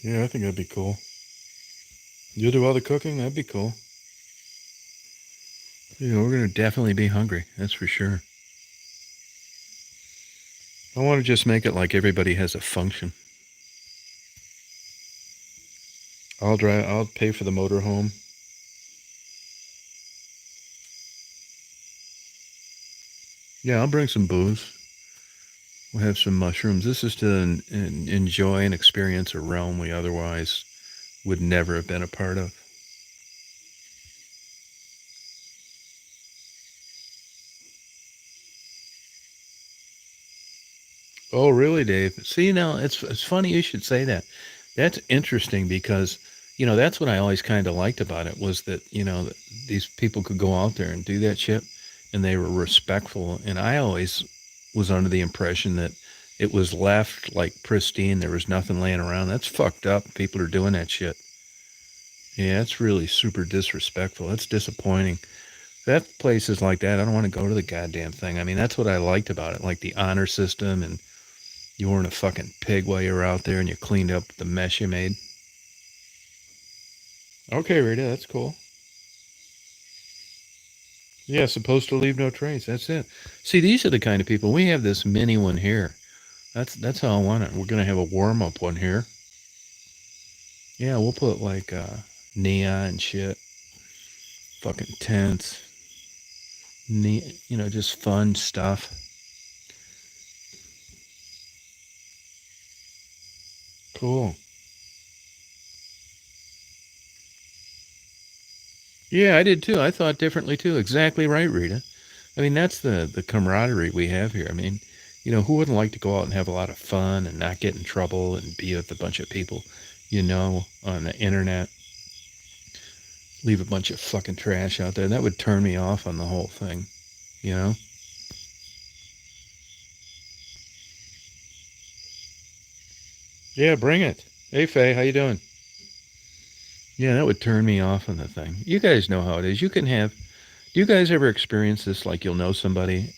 Yeah, I think that'd be cool. You'll do all the cooking? That'd be cool. You know, we're going to definitely be hungry. That's for sure. I want to just make it like everybody has a function. I'll drive. I'll pay for the motorhome. Yeah, I'll bring some booze. We'll have some mushrooms. This is to enjoy and experience a realm we otherwise would never have been a part of. Oh, really, Dave? See, now it's funny you should say that. That's interesting because that's what I always kind of liked about it was that that these people could go out there and do that shit, and they were respectful. And I always was under the impression that it was left like pristine. There was nothing laying around. That's fucked up. People are doing that shit. Yeah, it's really super disrespectful. That's disappointing. That place is like that. I don't want to go to the goddamn thing. I mean, that's what I liked about it, like the honor system, and you weren't a fucking pig while you were out there, and you cleaned up the mess you made. Okay, Rita, that's cool. Yeah, supposed to leave no trace. That's it. See, these are the kind of people. We have this mini one here. That's how I want it. We're gonna have a warm up one here. Yeah, we'll put like neon shit, fucking tents, just fun stuff. Cool. Yeah, I did too. I thought differently too. Exactly right, Rita. I mean, that's the camaraderie we have here. I mean, who wouldn't like to go out and have a lot of fun and not get in trouble and be with a bunch of people, on the internet, leave a bunch of fucking trash out there. That would turn me off on the whole thing, you know? Yeah, bring it. Hey, Faye, how you doing? Yeah, that would turn me off on the thing. You guys know how it is. Do you guys ever experience this? Like you'll know somebody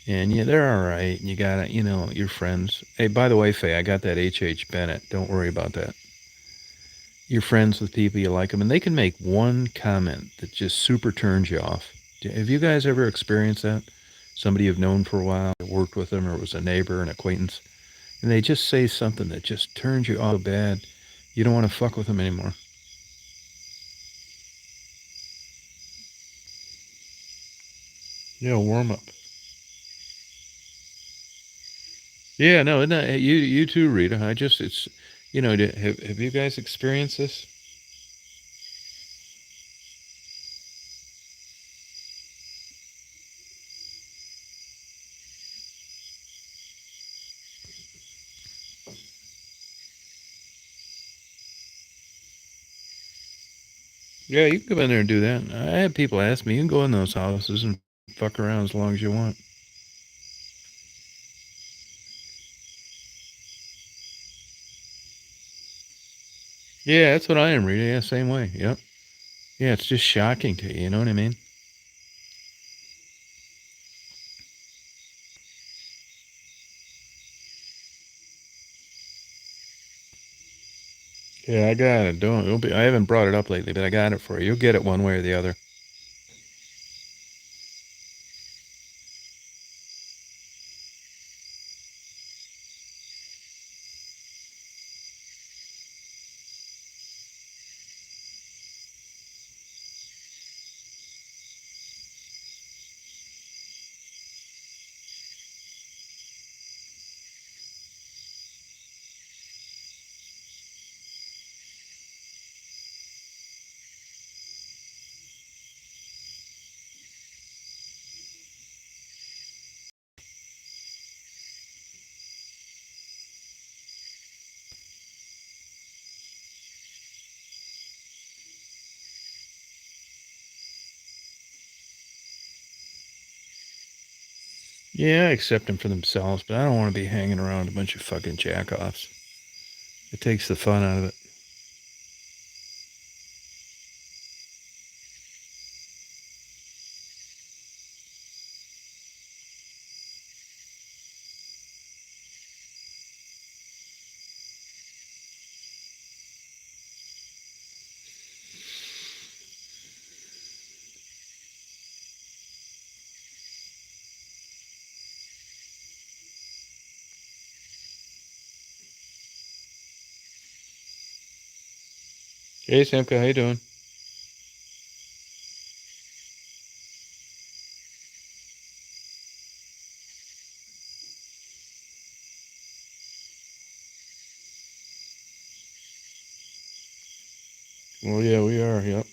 and yeah, they're all right. And you got it, your friends. Hey, by the way, Faye, I got that H Bennett. Don't worry about that. You're friends with people, you like them, and they can make one comment that just super turns you off. Have you guys ever experienced that? Somebody you've known for a while, worked with them, or was a neighbor, an acquaintance, and they just say something that just turns you off so bad, you don't want to fuck with them anymore. Yeah, warm up. Yeah, no, no, you too, Rita. It's, have you guys experienced this? Yeah, you can come in there and do that. I have people ask me, you can go in those houses and fuck around as long as you want. Yeah, that's what I am, Rita. Yeah, same way. Yep. Yeah, it's just shocking to you. You know what I mean? Yeah, I got it. Don't be. I haven't brought it up lately, but I got it for you. You'll get it one way or the other. Yeah, I accept them for themselves, but I don't want to be hanging around a bunch of fucking jackoffs. It takes the fun out of it. Hey, Samka, how you doing? Well, yeah, we are. Yep.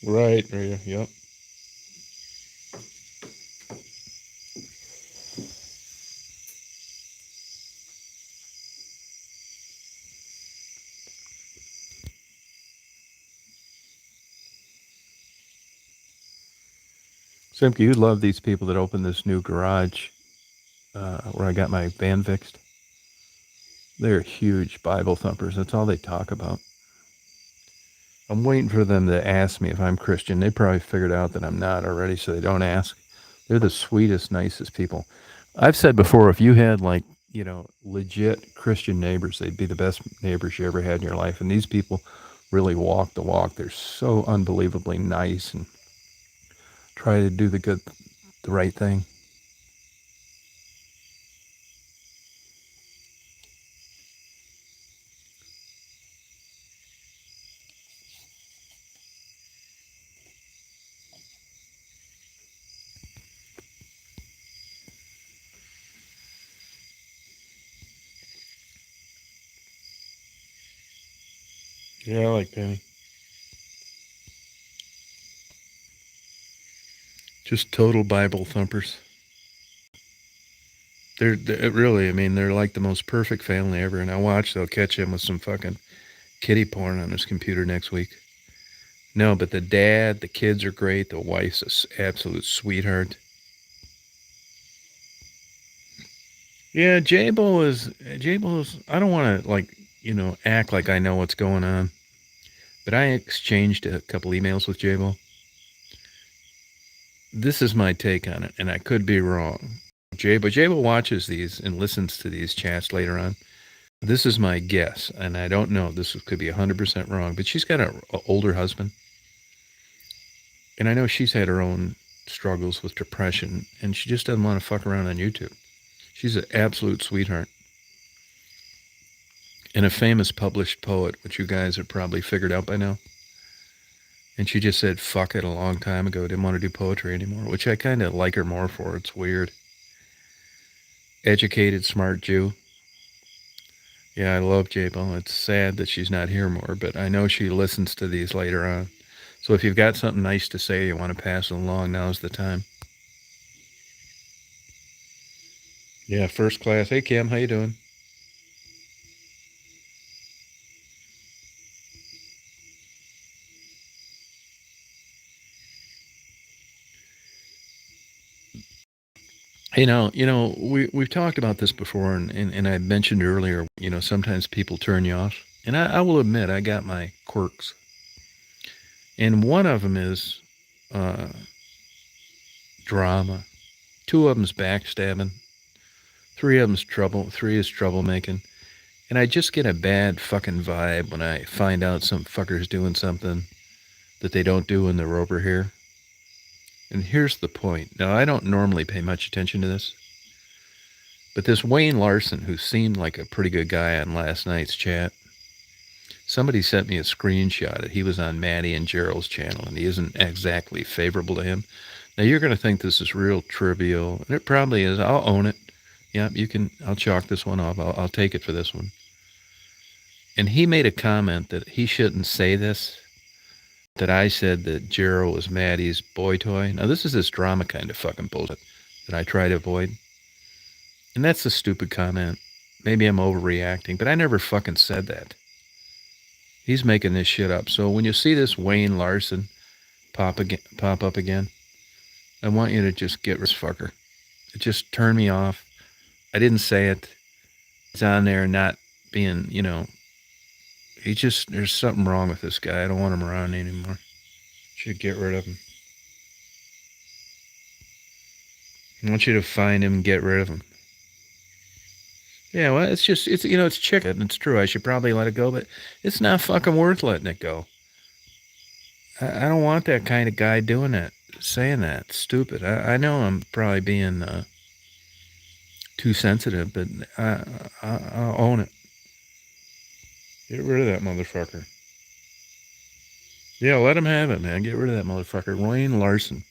Right. Yep. Simke, you love these people that open this new garage where I got my van fixed. They're huge Bible thumpers. That's all they talk about. I'm waiting for them to ask me if I'm Christian. They probably figured out that I'm not already, so they don't ask. They're the sweetest, nicest people. I've said before, if you had like, legit Christian neighbors, they'd be the best neighbors you ever had in your life. And these people really walk the walk. They're so unbelievably nice and try to do the right thing. Yeah, I like Penny. Just total Bible thumpers. They're really, I mean, they're like the most perfect family ever. And I watch they'll catch him with some fucking kitty porn on his computer next week. No, but the dad, the kids are great. The wife's an absolute sweetheart. Yeah, Jabo is. I don't want to act like I know what's going on, but I exchanged a couple emails with Jabo. This is my take on it, and I could be wrong. Jabo watches these and listens to these chats later on. This is my guess, and I don't know. This could be 100% wrong, but she's got an older husband, and I know she's had her own struggles with depression, and she just doesn't want to fuck around on YouTube. She's an absolute sweetheart. And a famous published poet, which you guys have probably figured out by now. And she just said fuck it a long time ago. Didn't want to do poetry anymore, which I kind of like her more for. It's weird. Educated, smart Jew. Yeah, I love J-Bo. It's sad that she's not here more, but I know she listens to these later on. So if you've got something nice to say, you want to pass it along, now's the time. Yeah, first class. Hey, Kim, how you doing? We've talked about this before, and I mentioned earlier, sometimes people turn you off. And I will admit, I got my quirks. And one of them is uh, drama. Two of them's backstabbing. Three of them's trouble. Three is troublemaking. And I just get a bad fucking vibe when I find out some fucker's doing something that they don't do when they're over here. And here's the point. Now, I don't normally pay much attention to this, but this Wayne Larson, who seemed like a pretty good guy on last night's chat, somebody sent me a screenshot that he was on Maddie and Gerald's channel, and he isn't exactly favorable to him. Now, you're going to think this is real trivial, and it probably is. I'll own it. Yeah, you can. I'll chalk this one off. I'll take it for this one. And he made a comment that he shouldn't say this, that I said that Gerald was Maddie's boy toy. Now, this is this drama kind of fucking bullshit that I try to avoid. And that's a stupid comment. Maybe I'm overreacting, but I never fucking said that. He's making this shit up. So when you see this Wayne Larson pop up again, I want you to just get rid of this fucker. It just turned me off. I didn't say it. He's on there not being, there's something wrong with this guy. I don't want him around anymore. Should get rid of him. I want you to find him and get rid of him. Yeah, well, it's chicken. It's true. I should probably let it go, but it's not fucking worth letting it go. I don't want that kind of guy doing that, saying that. Stupid. I know I'm probably being too sensitive, but I'll own it. Get rid of that motherfucker. Yeah, let him have it, man. Get rid of that motherfucker. Wayne Larson.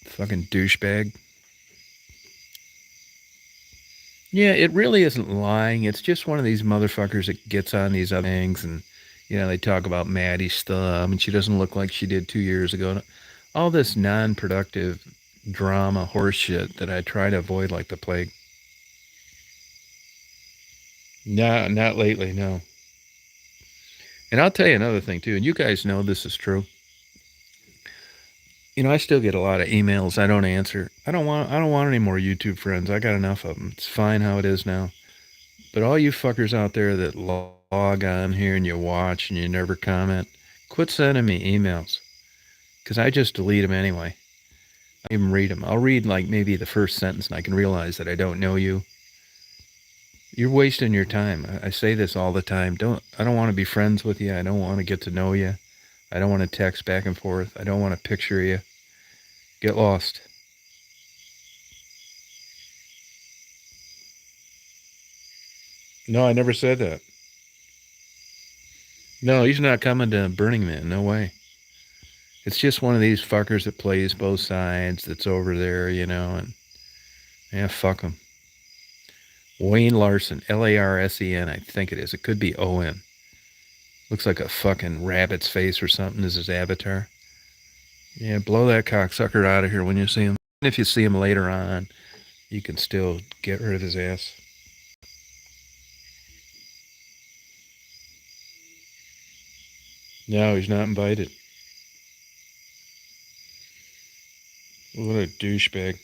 Fucking douchebag. Yeah, it really isn't lying. It's just one of these motherfuckers that gets on these other things and, they talk about Maddie stuff and she doesn't look like she did 2 years ago. All this non productive drama horse shit that I try to avoid like the plague. No, not lately, no. And I'll tell you another thing too, and you guys know this is true. I still get a lot of emails I don't answer. I don't want any more YouTube friends. I got enough of them. It's fine how it is now. But all you fuckers out there that log on here and you watch and you never comment, quit sending me emails. Because I just delete them anyway. I don't even read them. I'll read like maybe the first sentence and I can realize that I don't know you. You're wasting your time. I say this all the time. I don't want to be friends with you. I don't want to get to know you. I don't want to text back and forth. I don't want to picture you. Get lost. No, I never said that. No, he's not coming to Burning Man. No way. It's just one of these fuckers that plays both sides that's over there, and yeah, fuck him. Wayne Larson, Larsen, I think it is. It could be On. Looks like a fucking rabbit's face or something is his avatar. Yeah, blow that cocksucker out of here when you see him. If you see him later on, you can still get rid of his ass. No, he's not invited. What a douchebag.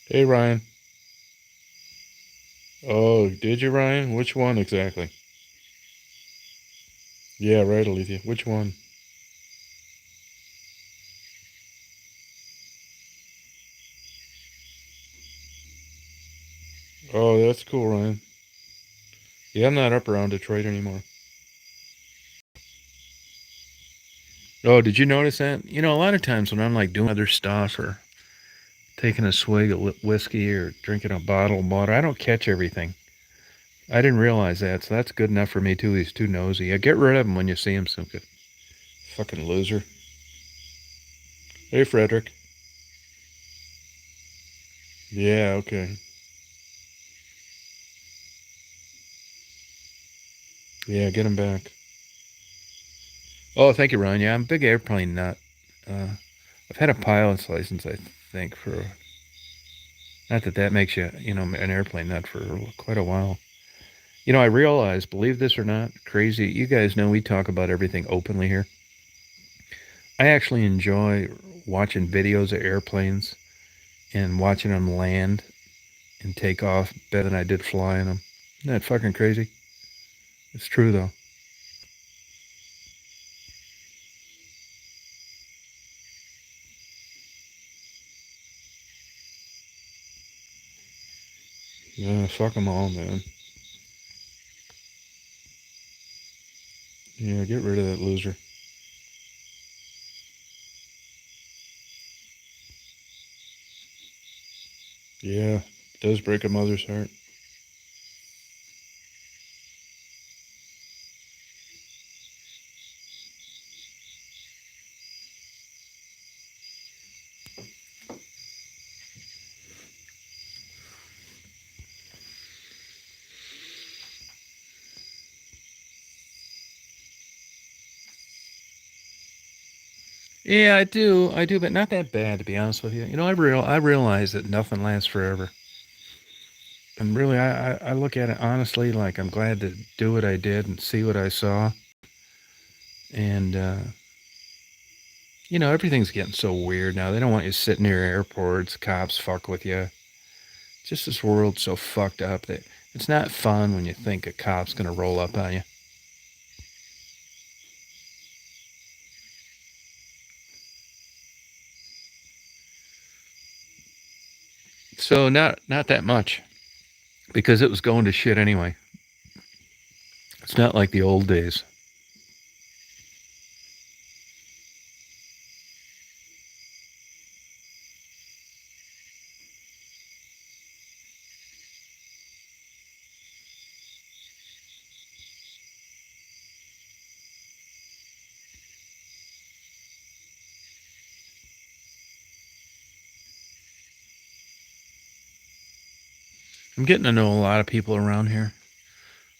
Hey, Ryan. Oh, did you, Ryan? Which one exactly? Yeah, right, Olivia. Which one? Oh, that's cool, Ryan. Yeah, I'm not up around Detroit anymore. Oh, did you notice that? A lot of times when I'm like doing other stuff or taking a swig of whiskey or drinking a bottle of water, I don't catch everything. I didn't realize that, so that's good enough for me too. He's too nosy. Yeah, get rid of him when you see him, Simka. Fucking loser. Hey, Frederick. Yeah, okay. Yeah, get him back. Oh, thank you, Ron. Yeah, I'm a big airplane nut. Uh, I've had a pilot's license, I think, for not that makes you, an airplane nut for quite a while. I realize, believe this or not, crazy. You guys know we talk about everything openly here. I actually enjoy watching videos of airplanes and watching them land and take off better than I did flying them. Isn't that fucking crazy? It's true though. Yeah, fuck them all, man. Yeah, get rid of that loser. Yeah, it does break a mother's heart. Yeah, I do, but not that bad to be honest with you. I realize that nothing lasts forever, and really, I look at it honestly. Like I'm glad to do what I did and see what I saw, and everything's getting so weird now. They don't want you sitting near airports. Cops fuck with you. Just this world's so fucked up that it's not fun when you think a cop's gonna roll up on you. So not that much. because it was going to shit anyway. It's not like the old days. I'm getting to know a lot of people around here,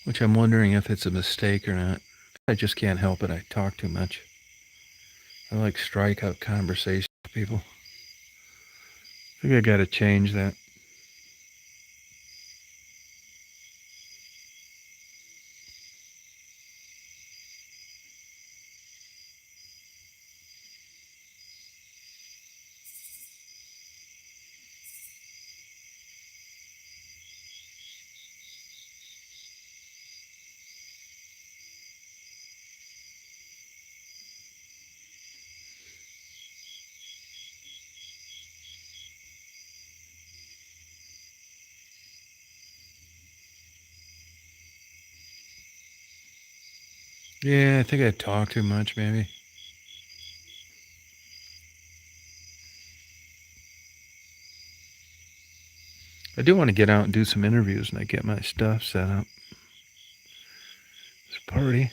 which I'm wondering if it's a mistake or not. I just can't help it. I talk too much. I like strike out conversations with people. I think I got to change that. Yeah, I think I talk too much, maybe. I do want to get out and do some interviews and I get my stuff set up. It's a party.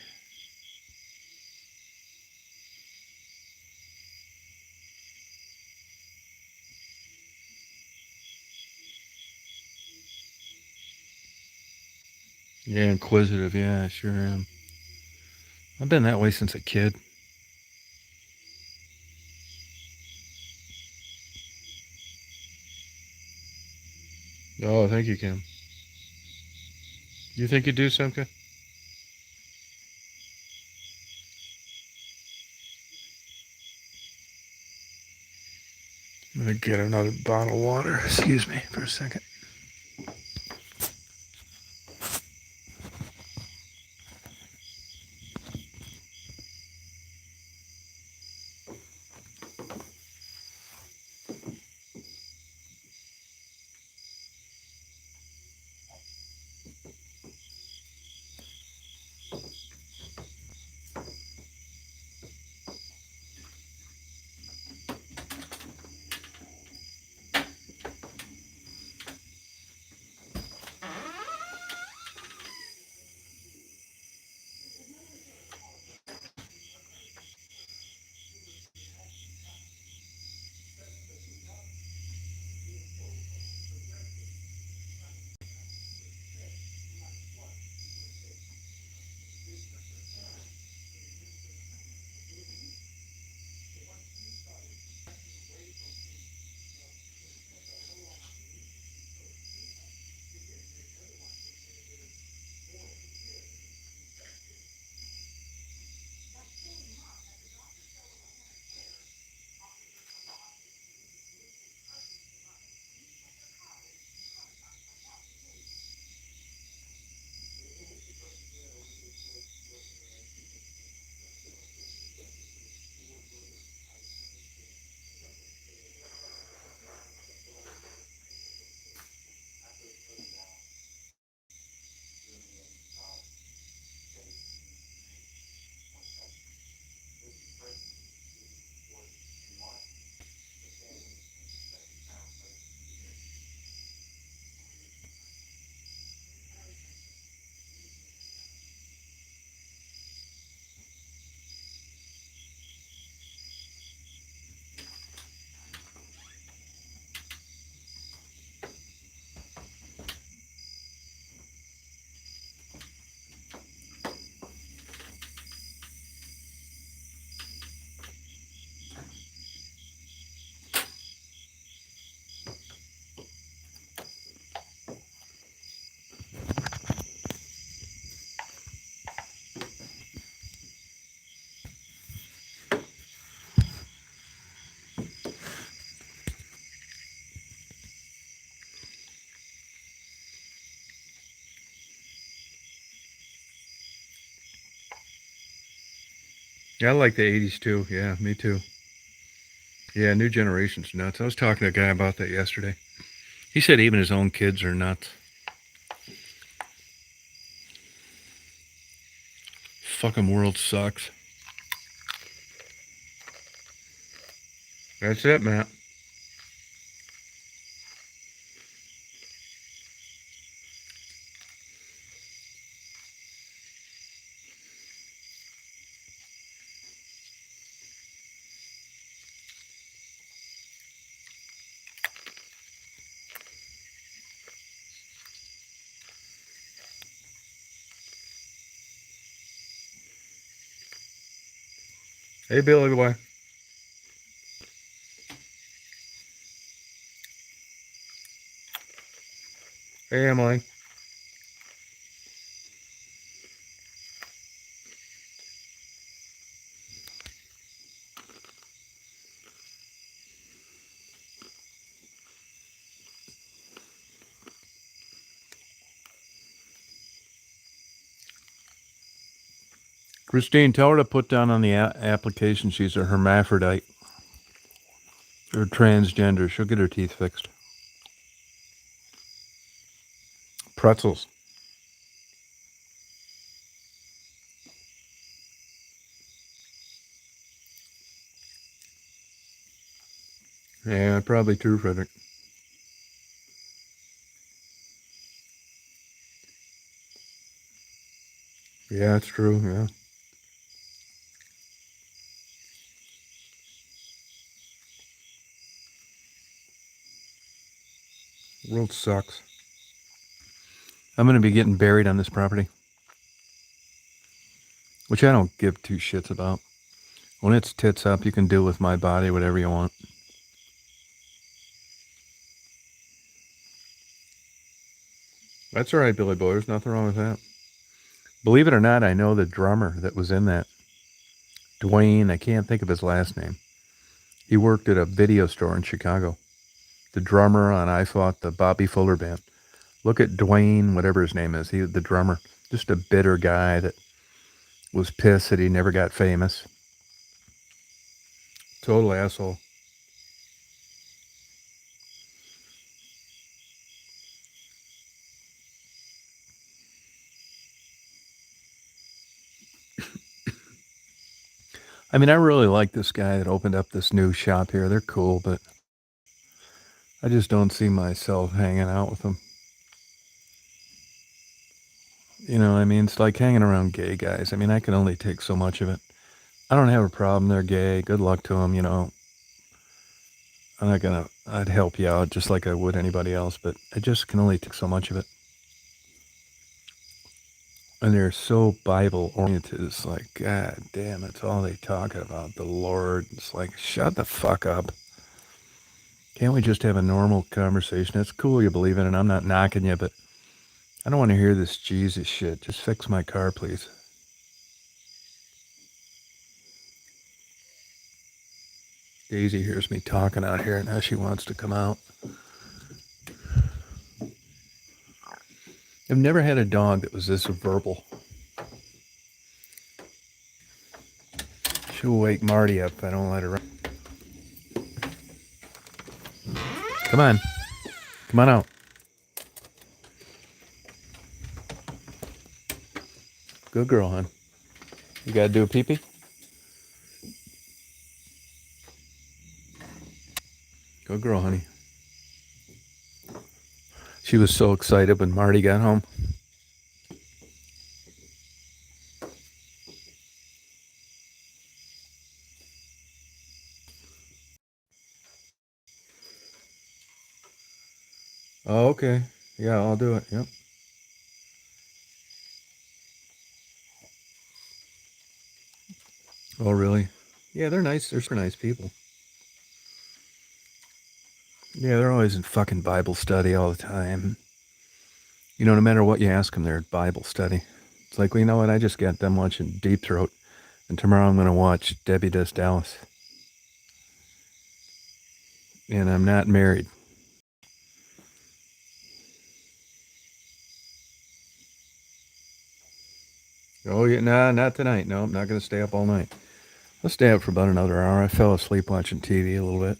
Yeah, inquisitive. Yeah, I sure am. I've been that way since a kid. Oh, thank you, Kim. You think you do, Simka? I'm gonna get another bottle of water. Excuse me for a second. Yeah, I like the 80s too. Yeah, me too. Yeah, new generation's nuts. I was talking to a guy about that yesterday. He said even his own kids are nuts. fucking world sucks. That's it, Matt. Hey, Billy boy. Hey, Emily. Christine, tell her to put down on the application she's a hermaphrodite or transgender. She'll get her teeth fixed. Pretzels. Yeah, probably true, Frederick. Yeah, it's true, yeah. The world sucks. I'm going to be getting buried on this property, which I don't give two shits about. When it's tits up, you can do with my body whatever you want. That's all right, Billy Boy. There's nothing wrong with that. Believe it or not, I know the drummer that was in that. Dwayne, I can't think of his last name. He worked at a video store in Chicago. The drummer on I Fought, the Bobby Fuller band. Look at Dwayne, whatever his name is. He the drummer. Just a bitter guy that was pissed that he never got famous. Total asshole. I mean, I really like this guy that opened up this new shop here. They're cool, but I just don't see myself hanging out with them. You know, I mean, it's like hanging around gay guys. I mean, I can only take so much of it. I don't have a problem. They're gay. Good luck to them, you know. I'm not gonna, I'd help you out just like I would anybody else, but I just can only take so much of it. And they're so Bible oriented. It's like, God damn, it's all they talk about, the Lord. It's like, shut the fuck up. Can't we just have a normal conversation? It's cool you believe in it. I'm not knocking you, but I don't want to hear this Jesus shit. Just fix my car, please. Daisy hears me talking out here, and now she wants to come out. I've never had a dog that was this verbal. She'll wake Marty up if I don't let her run. Come on. Come on out. Good girl, hon. You gotta do a pee-pee? Good girl, honey. She was so excited when Marty got home. Oh, okay. Yeah, I'll do it. Yep. Oh, really? Yeah, they're nice. They're super nice people. Yeah, they're always in fucking Bible study all the time. You know, no matter what you ask them, they're at Bible study. It's like, well, you know what? I just got them watching Deep Throat, and tomorrow I'm going to watch Debbie Does Dallas. And I'm not married. Oh, yeah, nah, not tonight. No, I'm not going to stay up all night. I'll stay up for about another hour. I fell asleep watching TV a little bit.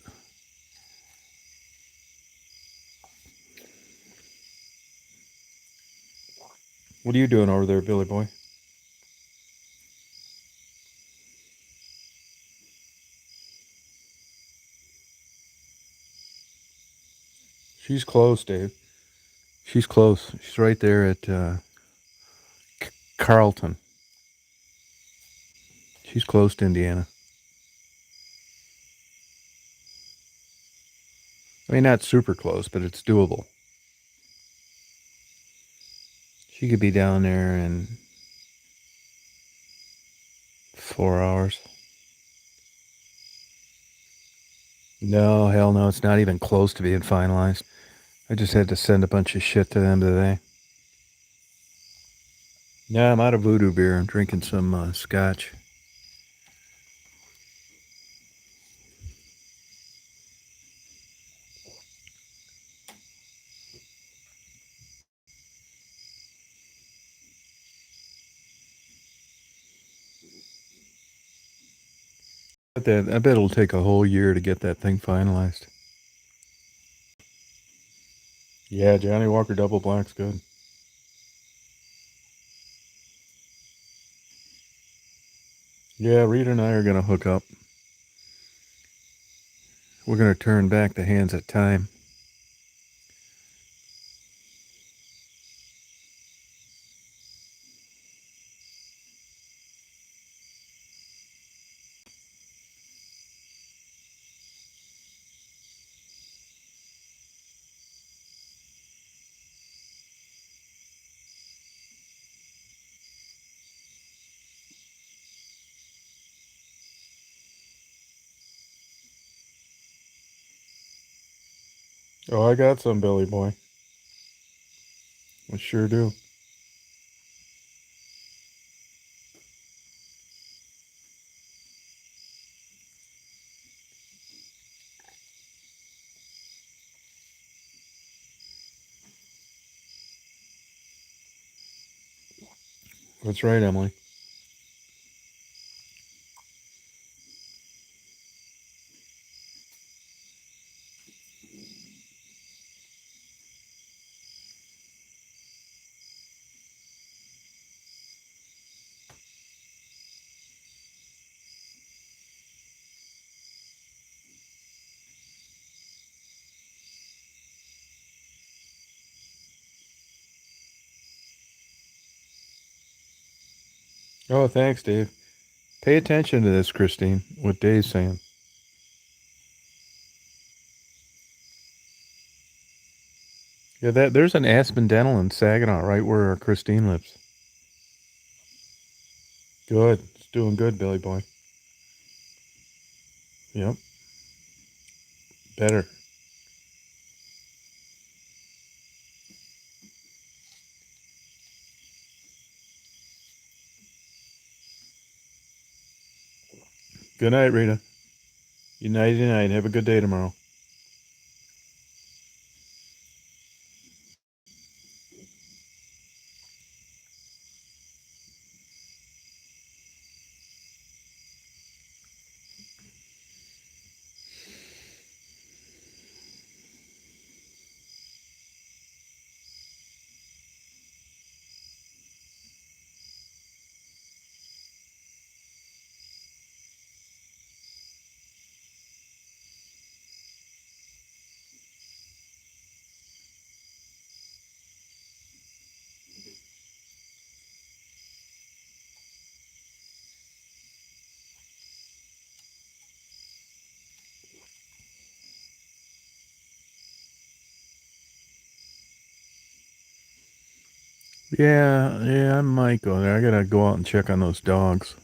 What are you doing over there, Billy boy? She's close, Dave. She's close. She's right there at Carlton. She's close to Indiana. I mean, not super close, but it's doable. She could be down there in 4 hours. No, hell no. It's not even close to being finalized. I just had to send a bunch of shit to them today. Yeah, I'm out of voodoo beer. I'm drinking some Scotch. I bet it'll take a whole year to get that thing finalized. Yeah, Johnny Walker Double Black's good. Yeah, Rita and I are going to hook up. We're going to turn back the hands of time. Oh, I got some, Billy Boy. I sure do. That's right, Emily. Oh, thanks, Dave. Pay attention to this, Christine, what Dave's saying. Yeah, there's an Aspen Dental in Saginaw right where Christine lives. Good. It's doing good, Billy Boy. Yep. Better. Good night, Rita. United night. Have a good day tomorrow. Yeah, I might go there. I gotta go out and check on those dogs.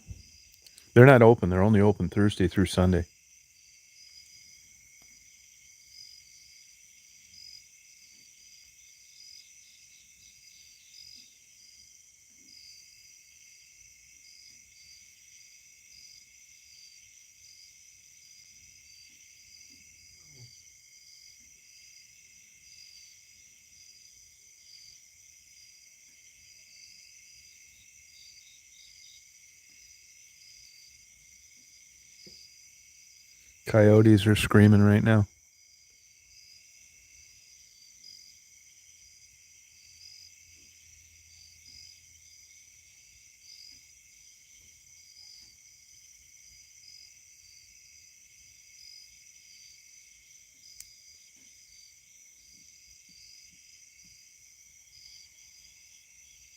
They're not open. They're only open Thursday through Sunday. Coyotes are screaming right now.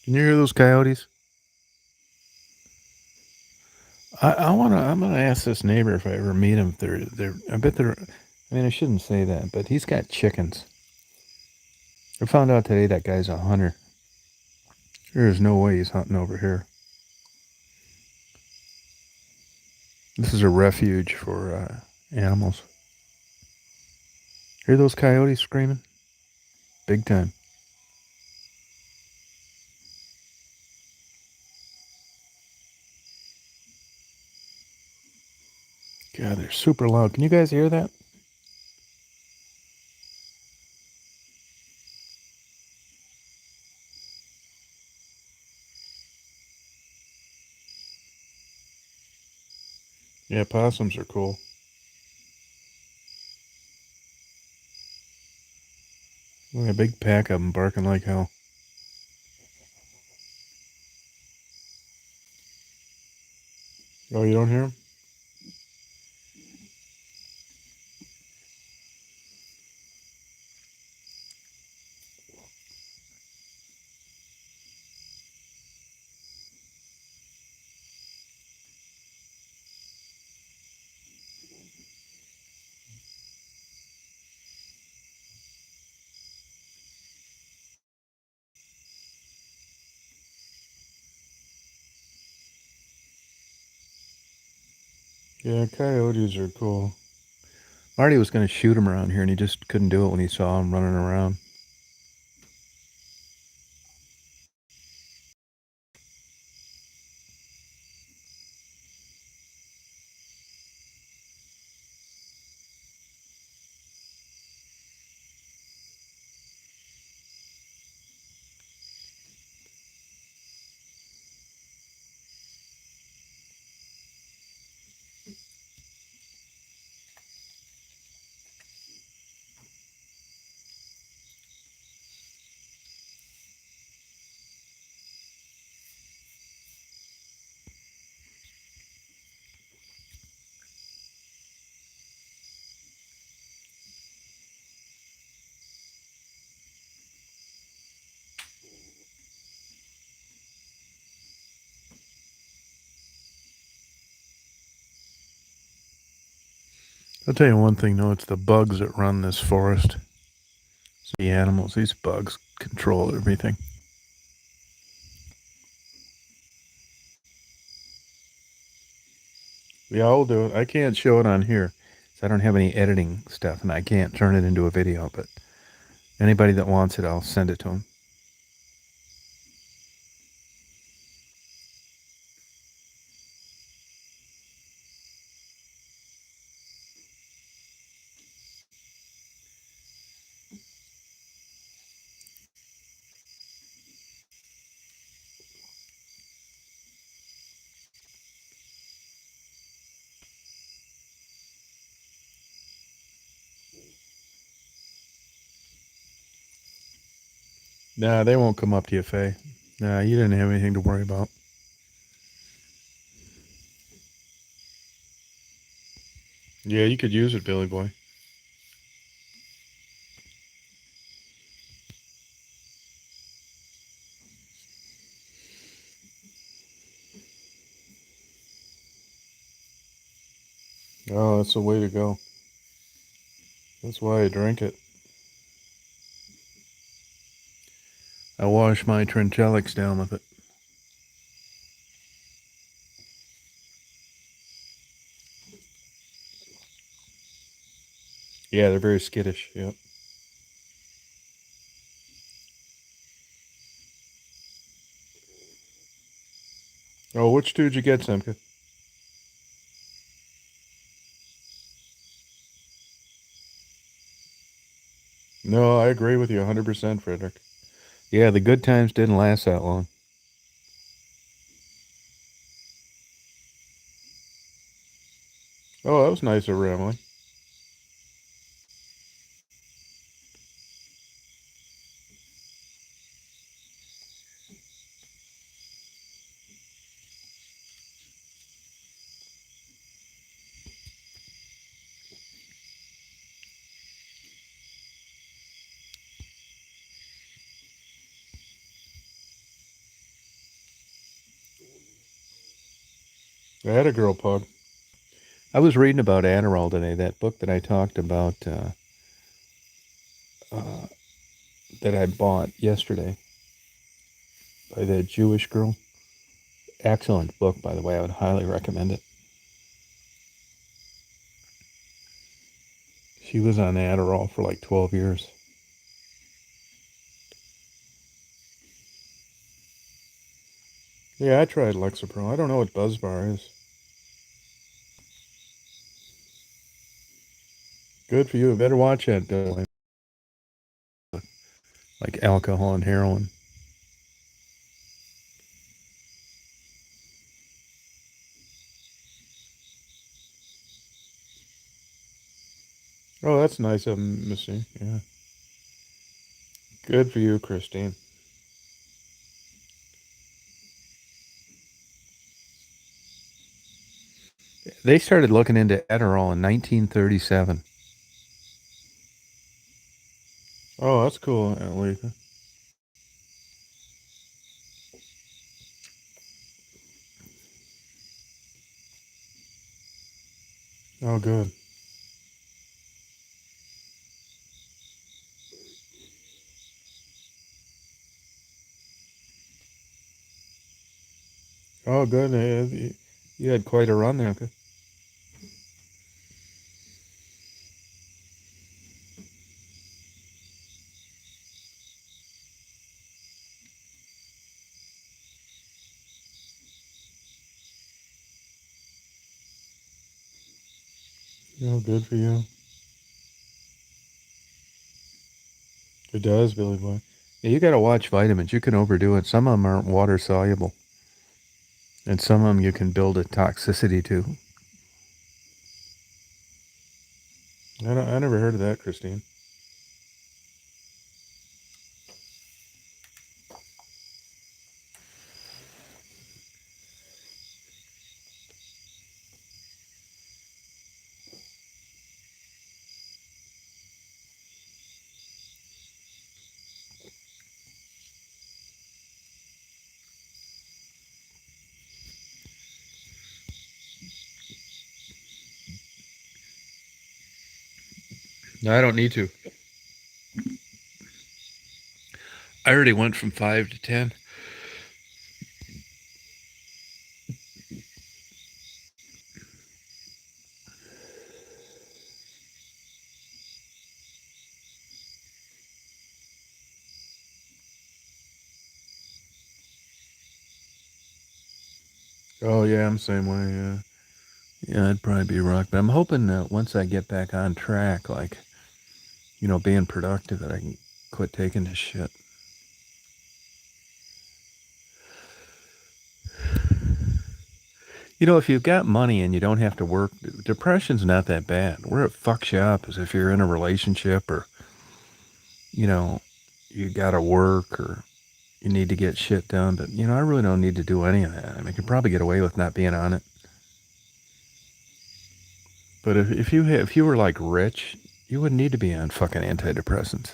Can you hear those coyotes? I'm gonna ask this neighbor if I ever meet him. I bet they're. I mean, I shouldn't say that, but he's got chickens. I found out today that guy's a hunter. There's no way he's hunting over here. This is a refuge for animals. Hear those coyotes screaming? Big time. God, they're super loud. Can you guys hear that? Yeah, possums are cool. Look, a big pack of them barking like hell. Oh, you don't hear them? Yeah, coyotes are cool. Marty was going to shoot him around here, and he just couldn't do it when he saw him running around. I'll tell you one thing, though. It's the bugs that run this forest. It's the animals. These bugs control everything. Yeah, I'll do it. I can't show it on here. So I don't have any editing stuff, and I can't turn it into a video. But anybody that wants it, I'll send it to them. Nah, they won't come up to you, Faye. Nah, you didn't have anything to worry about. Yeah, you could use it, Billy Boy. Oh, that's the way to go. That's why I drink it. I wash my Trintellix down with it. Yeah, they're very skittish. Yep. Oh, which two did you get, Simka? No, I agree with you 100%, Frederick. Yeah, the good times didn't last that long. Oh, that was nice of Emily. I had a girl pug. I was reading about Adderall today, that book that I talked about uh, that I bought yesterday by the Jewish girl. Excellent book, by the way. I would highly recommend it. She was on Adderall for like 12 years. Yeah, I tried Lexapro. I don't know what Buzzbar is. Good for you. Better watch that, though. Like alcohol and heroin. Oh, that's nice of Missy. Yeah. Good for you, Christine. They started looking into Adderall in 1937. Oh, that's cool, Alika. Oh, good. Oh, good. You had quite a run there. Okay. Oh, good for you. It does, Billy Boy. Yeah, you got to watch vitamins. You can overdo it. Some of them aren't water soluble, and some of them you can build a toxicity to. I never heard of that, Christine. No, I don't need to. I already went from 5 to 10. Oh yeah, I'm the same way. Yeah, yeah, I'd probably be rocked. But I'm hoping that once I get back on track, like being productive, that I can quit taking this shit. If you've got money and you don't have to work, depression's not that bad. Where it fucks you up is if you're in a relationship or, you know, you got to work or you need to get shit done. But, I really don't need to do any of that. I mean, I could probably get away with not being on it. But if you were like rich, you wouldn't need to be on fucking antidepressants.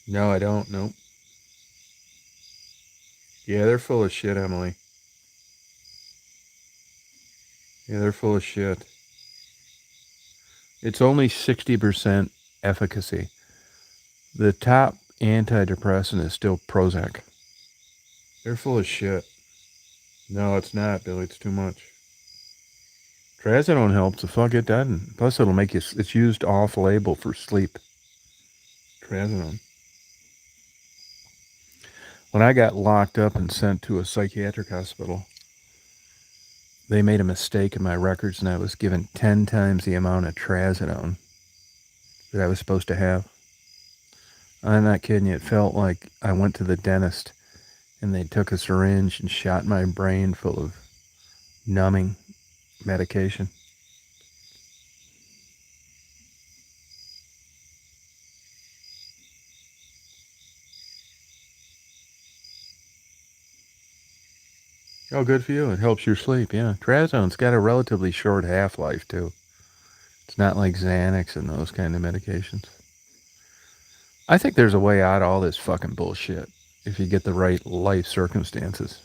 No, I don't. Nope. Yeah, they're full of shit, Emily. Yeah, they're full of shit. It's only 60% efficacy. The top antidepressant is still Prozac. They're full of shit. No, it's not, Billy. It's too much. Trazodone helps. The fuck it doesn't. Plus, it'll make you. It's used off-label for sleep. Trazodone. When I got locked up and sent to a psychiatric hospital, they made a mistake in my records, and I was given 10 times the amount of trazodone that I was supposed to have. I'm not kidding you. It felt like I went to the dentist and they took a syringe and shot my brain full of numbing medication. Oh, good for you. It helps your sleep. Yeah. Trazone's got a relatively short half-life, too. It's not like Xanax and those kind of medications. I think there's a way out of all this fucking bullshit if you get the right life circumstances.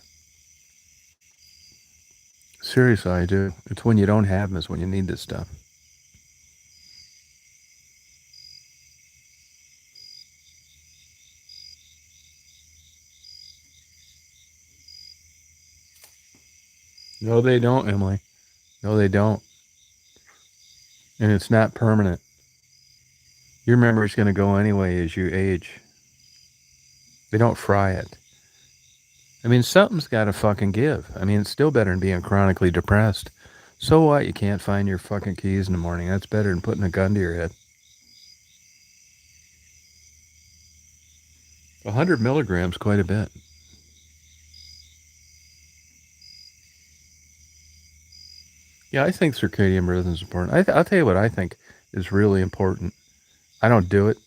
Seriously, I do. It's when you don't have them is when you need this stuff. No, they don't, Emily. No, they don't. And it's not permanent. Your memory's going to go anyway as you age. They don't fry it. I mean, something's got to fucking give. I mean, it's still better than being chronically depressed. So what? You can't find your fucking keys in the morning. That's better than putting a gun to your head. 100 milligrams, quite a bit. Yeah, I think circadian rhythm is important. I'll tell you what I think is really important. I don't do it,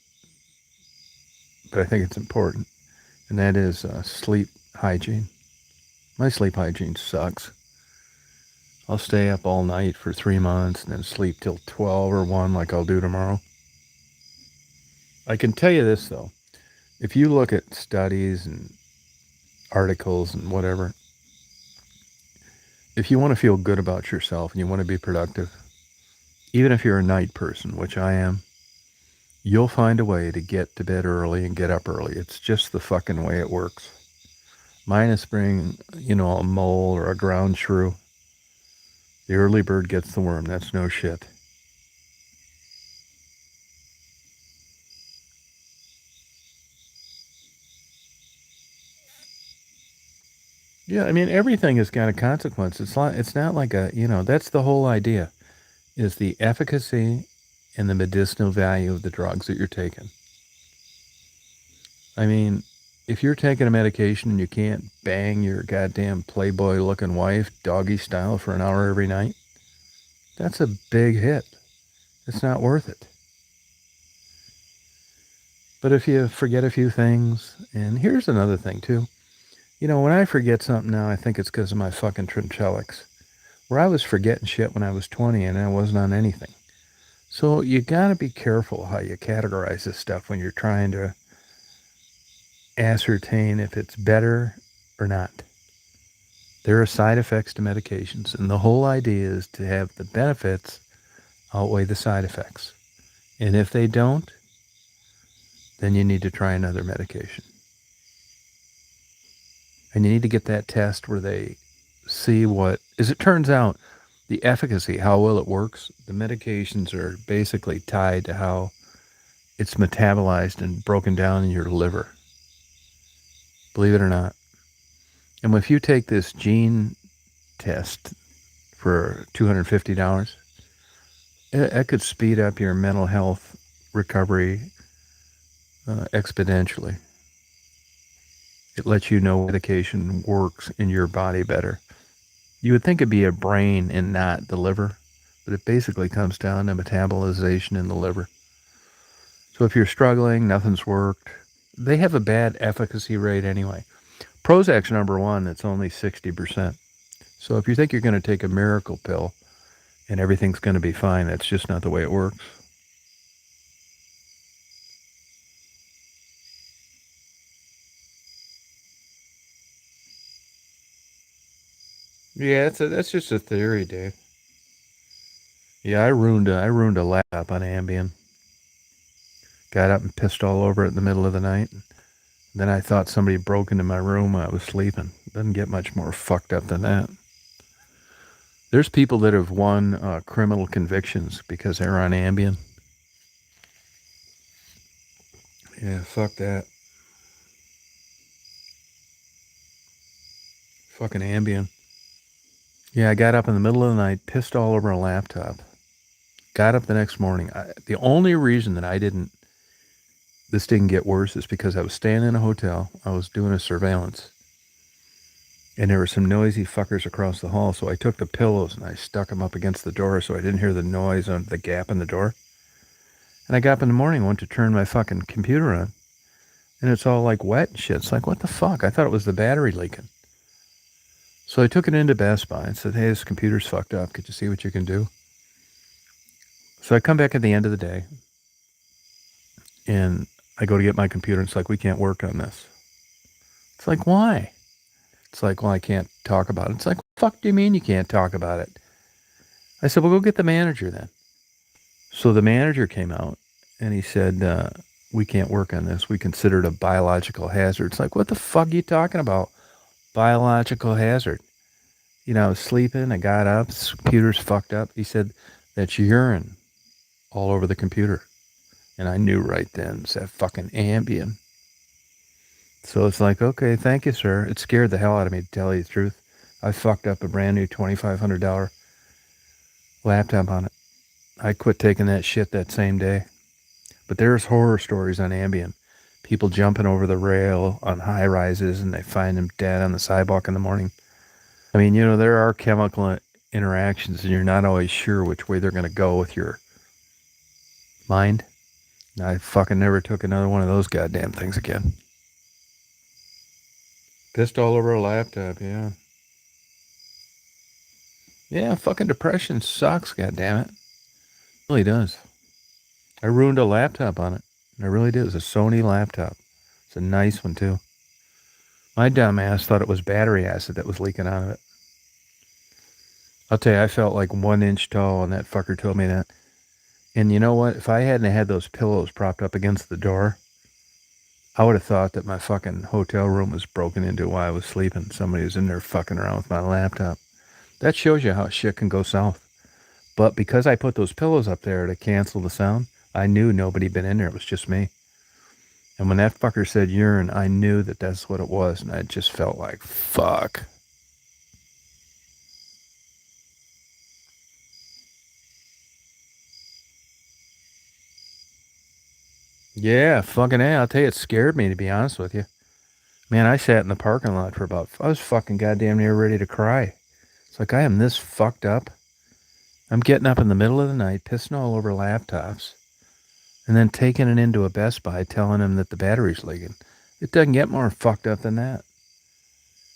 but I think it's important, and that is sleep hygiene. My sleep hygiene sucks. I'll stay up all night for 3 months and then sleep till 12 or 1 like I'll do tomorrow. I can tell you this, though. If you look at studies and articles and whatever, if you want to feel good about yourself and you want to be productive, even if you're a night person, which I am, you'll find a way to get to bed early and get up early. It's just the fucking way it works. Minus being, a mole or a ground shrew. The early bird gets the worm. That's no shit. Yeah, I mean, everything has got a consequence. It's not like that's the whole idea, is the efficacy and the medicinal value of the drugs that you're taking. I mean, if you're taking a medication and you can't bang your goddamn Playboy-looking wife doggy style for an hour every night, that's a big hit. It's not worth it. But if you forget a few things, and here's another thing too. When I forget something now, I think it's because of my fucking trinchelics. Where I was forgetting shit when I was 20 and I wasn't on anything. So you gotta be careful how you categorize this stuff when you're trying to ascertain if it's better or not. There are side effects to medications, and the whole idea is to have the benefits outweigh the side effects. And if they don't, then you need to try another medication. And you need to get that test where they see as it turns out, the efficacy, how well it works, the medications are basically tied to how it's metabolized and broken down in your liver. Believe it or not. And if you take this gene test for $250, it could speed up your mental health recovery exponentially. It lets you know medication works in your body better. You would think it'd be a brain and not the liver, but it basically comes down to metabolization in the liver. So if you're struggling, nothing's worked, they have a bad efficacy rate anyway. Prozac's number one, it's only 60%. So if you think you're going to take a miracle pill and everything's going to be fine, that's just not the way it works. Yeah, that's just a theory, Dave. Yeah, I ruined a laptop on Ambien. Got up and pissed all over it in the middle of the night. Then I thought somebody broke into my room while I was sleeping. Doesn't get much more fucked up than that. There's people that have won criminal convictions because they're on Ambien. Yeah, fuck that. Fucking Ambien. Yeah, I got up in the middle of the night, pissed all over a laptop. Got up the next morning. The only reason that this didn't get worse is because I was staying in a hotel. I was doing a surveillance. And there were some noisy fuckers across the hall, so I took the pillows and I stuck them up against the door so I didn't hear the noise on the gap in the door. And I got up in the morning, went to turn my fucking computer on, and it's all like wet and shit. It's like, what the fuck? I thought it was the battery leaking. So I took it into Best Buy and said, hey, this computer's fucked up. Could you see what you can do? So I come back at the end of the day, and I go to get my computer, and it's like, we can't work on this. It's like, why? It's like, well, I can't talk about it. It's like, Fuck do you mean you can't talk about it? I said, well, go get the manager then. So the manager came out and he said, we can't work on this. We consider it a biological hazard. It's like, what the fuck are you talking about? Biological hazard. You know, I was sleeping. I got up. The computer's fucked up. He said, that's urine all over the computer. And I knew right then, it's that fucking Ambien. So it's like, okay, thank you, sir. It scared the hell out of me, to tell you the truth. I fucked up a brand new $2,500 laptop on it. I quit taking that shit that same day. But there's horror stories on Ambien. People jumping over the rail on high rises and they find them dead on the sidewalk in the morning. I mean, you know, there are chemical interactions and you're not always sure which way they're going to go with your mind. I fucking never took another one of those goddamn things again. Pissed all over a laptop, yeah. Yeah, fucking depression sucks, goddammit. It really does. I ruined a laptop on it. I really did. It was a Sony laptop. It's a nice one, too. My dumb ass thought it was battery acid that was leaking out of it. I'll tell you, I felt like 1 inch tall when that fucker told me that. And you know what? If I hadn't had those pillows propped up against the door, I would have thought that my fucking hotel room was broken into while I was sleeping. Somebody was in there fucking around with my laptop. That shows you how shit can go south. But because I put those pillows up there to cancel the sound, I knew nobody had been in there. It was just me. And when that fucker said urine, I knew that that's what it was. And I just felt like, fuck. Yeah, fucking A. I'll tell you, it scared me, to be honest with you. Man, I sat in the parking lot for I was fucking goddamn near ready to cry. It's like, I am this fucked up. I'm getting up in the middle of the night, pissing all over laptops, and then taking it into a Best Buy, telling him that the battery's leaking. It doesn't get more fucked up than that.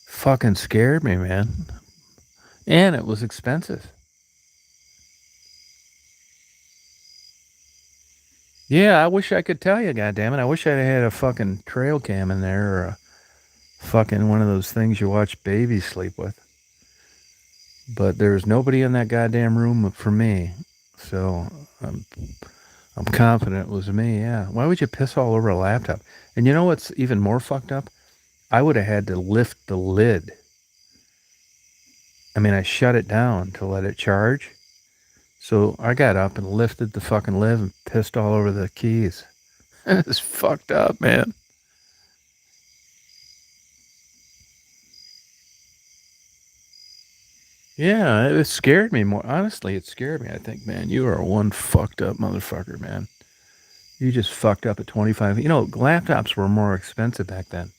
Fucking scared me, man. And it was expensive. Yeah, I wish I could tell you, goddammit. I wish I'd had a fucking trail cam in there or a fucking one of those things you watch babies sleep with. But there was nobody in that goddamn room for me. So I'm confident it was me, yeah. Why would you piss all over a laptop? And you know what's even more fucked up? I would have had to lift the lid. I mean, I shut it down to let it charge. So I got up and lifted the fucking lid and pissed all over the keys. It's fucked up, man. Yeah, it scared me more. Honestly, it scared me. I think, man, you are one fucked up motherfucker, man. You just fucked up at 25. You know, laptops were more expensive back then.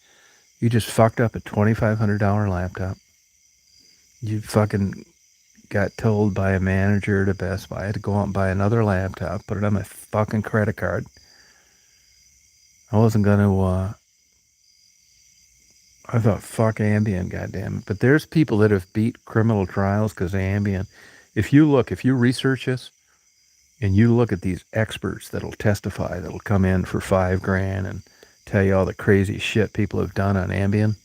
You just fucked up a $2,500 laptop. You fucking got told by a manager to Best Buy to go out and buy another laptop, put it on my fucking credit card. I wasn't gonna, I thought, fuck Ambien, goddamn it. But there's people that have beat criminal trials because of Ambien. If you research this, and you look at these experts that'll testify, that'll come in for $5,000 and tell you all the crazy shit people have done on Ambien.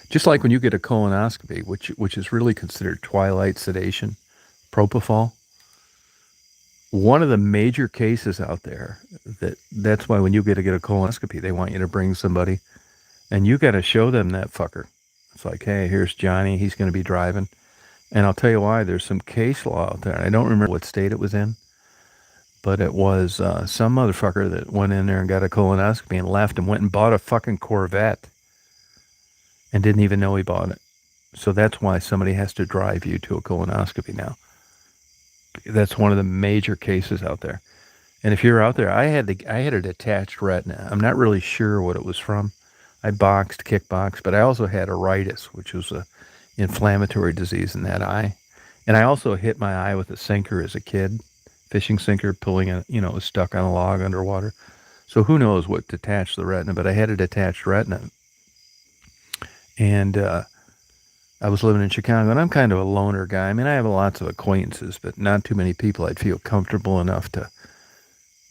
Just like when you get a colonoscopy, which is really considered twilight sedation, propofol. One of the major cases out there that's why when you get a colonoscopy, they want you to bring somebody, and you got to show them that fucker. It's like, hey, here's Johnny. He's going to be driving. And I'll tell you why. There's some case law out there. I don't remember what state it was in, but it was some motherfucker that went in there and got a colonoscopy and left and went and bought a fucking Corvette and didn't even know he bought it. So that's why somebody has to drive you to a colonoscopy now. That's one of the major cases out there. And if you're out there, I had a detached retina. I'm not really sure what it was from. I kickboxed, but I also had iritis, which was a inflammatory disease in that eye. And I also hit my eye with a sinker as a kid, fishing sinker, pulling it, it was stuck on a log underwater. So who knows what detached the retina, but I had a detached retina. And I was living in Chicago, and I'm kind of a loner guy. I mean, I have lots of acquaintances, but not too many people I'd feel comfortable enough to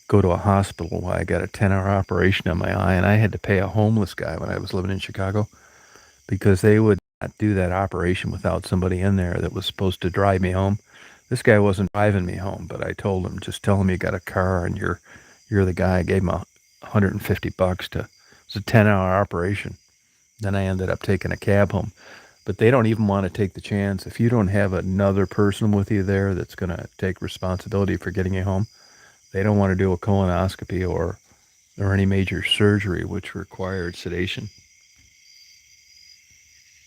go to a hospital while I got a 10-hour operation on my eye. And I had to pay a homeless guy when I was living in Chicago because they would do that operation without somebody in there that was supposed to drive me home. This guy wasn't driving me home, but I told him, just tell him you got a car and you're the guy. I gave him $150 to, it was a 10-hour operation. Then I ended up taking a cab home. But they don't even want to take the chance. If you don't have another person with you there that's going to take responsibility for getting you home, they don't want to do a colonoscopy or any major surgery which required sedation.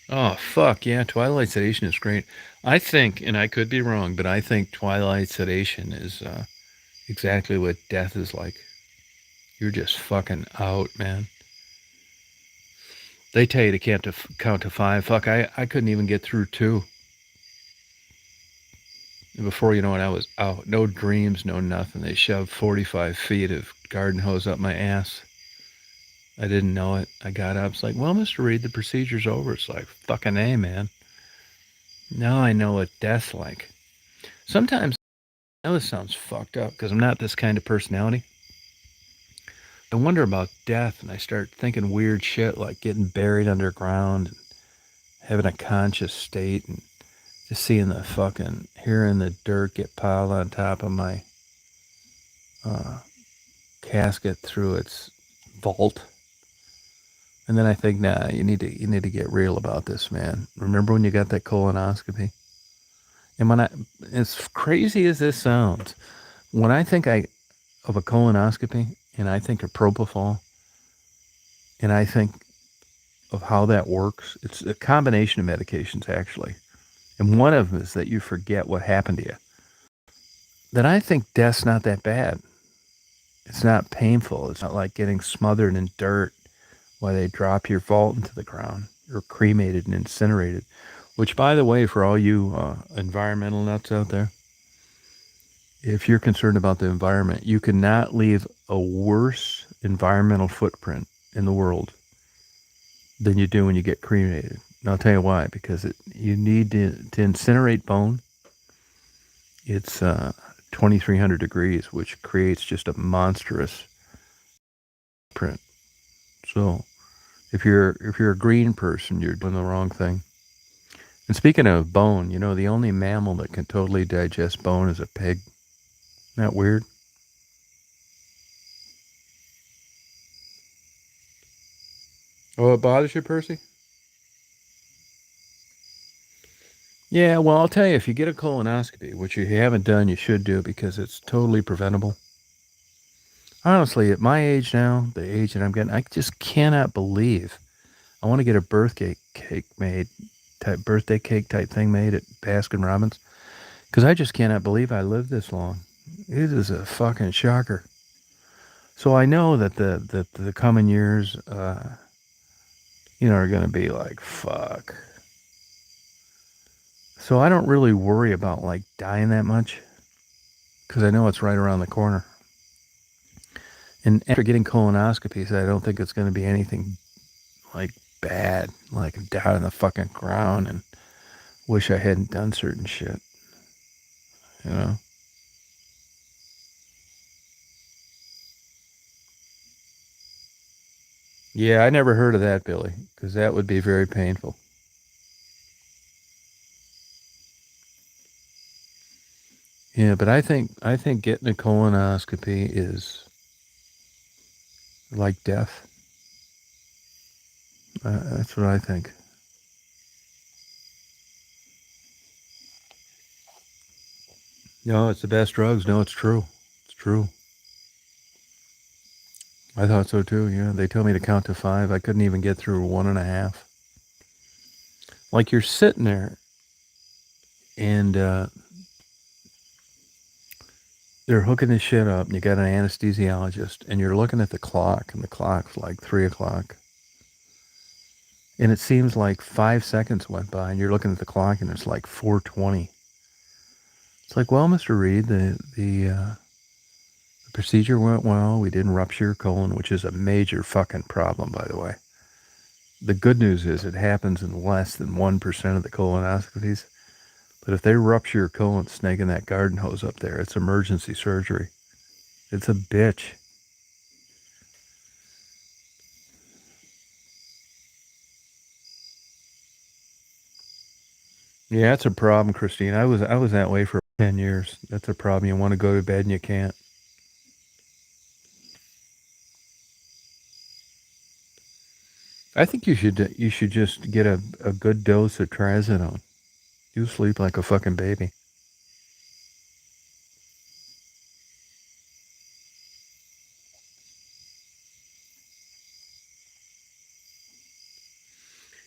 Oh, fuck, yeah, twilight sedation is great. I think, and I could be wrong, but I think twilight sedation is exactly what death is like. You're just fucking out, man. They tell you to count to five. Fuck, I couldn't even get through two. And before you know it, I was out. No dreams, no nothing. They shoved 45 feet of garden hose up my ass. I didn't know it. I got up. It's like, well, Mr. Reed, the procedure's over. It's like, fucking A, man. Now I know what death's like. Sometimes, I know this sounds fucked up because I'm not this kind of personality. I wonder about death and I start thinking weird shit like getting buried underground and having a conscious state and just seeing the fucking, hearing the dirt get piled on top of my casket through its vault. And then I think, nah, you need to get real about this, man. Remember when you got that colonoscopy? And when as crazy as this sounds, when I think of a colonoscopy and I think of propofol and I think of how that works, it's a combination of medications actually. And one of them is that you forget what happened to you. Then I think death's not that bad. It's not painful. It's not like getting smothered in dirt while they drop your vault into the ground. You're cremated and incinerated. Which, by the way, for all you environmental nuts out there, if you're concerned about the environment, you cannot leave a worse environmental footprint in the world than you do when you get cremated. And I'll tell you why. Because you need to incinerate bone. It's 2,300 degrees, which creates just a monstrous print. So if you're a green person, you're doing the wrong thing. And speaking of bone, you know, the only mammal that can totally digest bone is a pig. Isn't that weird? Oh, it bothers you, Percy? Yeah, well, I'll tell you, if you get a colonoscopy, which you haven't done, you should do because it's totally preventable. Honestly, at my age now, the age that I'm getting, I just cannot believe. I want to get a birthday cake type thing made at Baskin Robbins because I just cannot believe I lived this long. It is a fucking shocker. So I know that the coming years, are going to be like fuck. So I don't really worry about like dying that much because I know it's right around the corner. And after getting colonoscopies, I don't think it's going to be anything like bad, like down in the fucking ground and wish I hadn't done certain shit, you know? Yeah, I never heard of that, Billy, because that would be very painful. Yeah, but I think getting a colonoscopy is like death. That's what I think. No, it's the best drugs. No, it's true. It's true. I thought so too. Yeah, they told me to count to five. I couldn't even get through one and a half. Like you're sitting there, and they're hooking this shit up, and you got an anesthesiologist, and you're looking at the clock, and the clock's like 3 o'clock, and it seems like 5 seconds went by, and you're looking at the clock, and it's like 4:20. It's like, well, Mr. Reed, the procedure went well. We didn't rupture your colon, which is a major fucking problem, by the way. The good news is it happens in less than 1% of the colonoscopies. But if they rupture your colon snaking that garden hose up there, it's emergency surgery. It's a bitch. Yeah, that's a problem, Christine. I was that way for 10 years. That's a problem. You want to go to bed and you can't. I think you should just get a good dose of trazodone. You sleep like a fucking baby.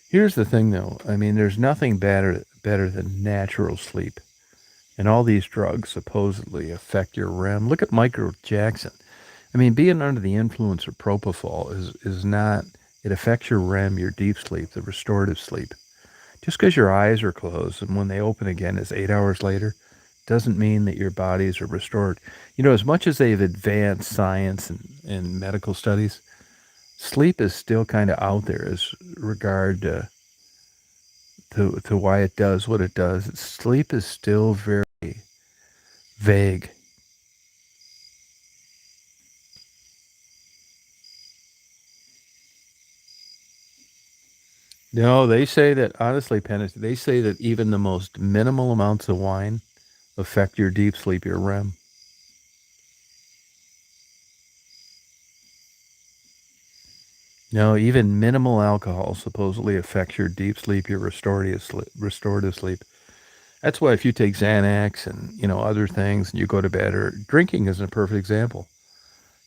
Here's the thing, though. I mean, there's nothing better than natural sleep, and all these drugs supposedly affect your REM. Look at Michael Jackson. I mean, being under the influence of propofol is not. It affects your REM, your deep sleep, the restorative sleep. Just because your eyes are closed and when they open again is 8 hours later, doesn't mean that your bodies are restored. You know, as much as they've advanced science and medical studies, sleep is still kind of out there as regard to why it does what it does. Sleep is still very vague. No, they say that honestly, Pennis, they say that even the most minimal amounts of wine affect your deep sleep, your REM. No, even minimal alcohol supposedly affects your deep sleep, your restorative sleep. That's why if you take Xanax and other things and you go to bed, or drinking is a perfect example.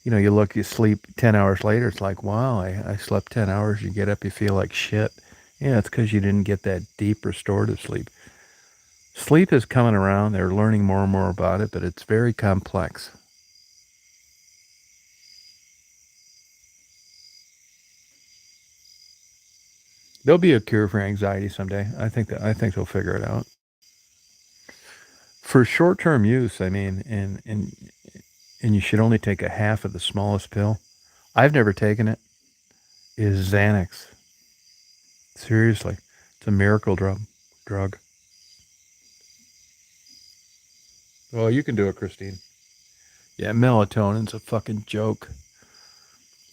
You sleep 10 hours later. It's like, wow, I slept 10 hours. You get up, you feel like shit. Yeah, it's because you didn't get that deep restorative sleep. Sleep is coming around. They're learning more and more about it, but it's very complex. There'll be a cure for anxiety someday. I think they'll figure it out. For short-term use, I mean, and you should only take a half of the smallest pill. I've never taken it. Is Xanax. Seriously, it's a miracle drug. Drug. Oh, you can do it, Christine. Yeah, melatonin's a fucking joke.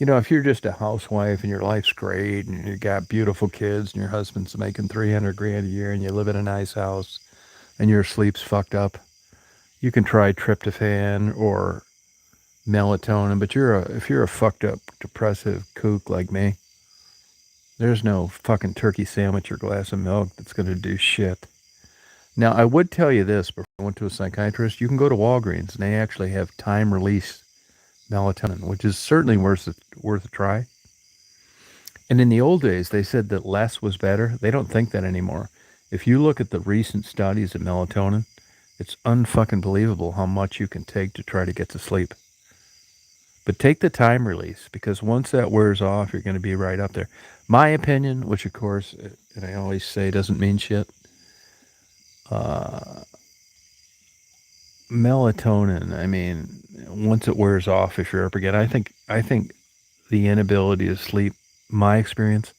If you're just a housewife and your life's great and you got beautiful kids and your husband's making 300 grand a year and you live in a nice house and your sleep's fucked up, you can try tryptophan or melatonin. But if you're a fucked up depressive kook like me, there's no fucking turkey sandwich or glass of milk that's going to do shit. Now, I would tell you this before I went to a psychiatrist. You can go to Walgreens and they actually have time release melatonin, which is certainly worth a try. And in the old days, they said that less was better. They don't think that anymore. If you look at the recent studies of melatonin, it's unfucking believable how much you can take to try to get to sleep. But take the time release because once that wears off, you're going to be right up there. My opinion, which of course, and I always say doesn't mean shit, uh, melatonin. I mean, once it wears off, if you're up again, I think the inability to sleep, my experience,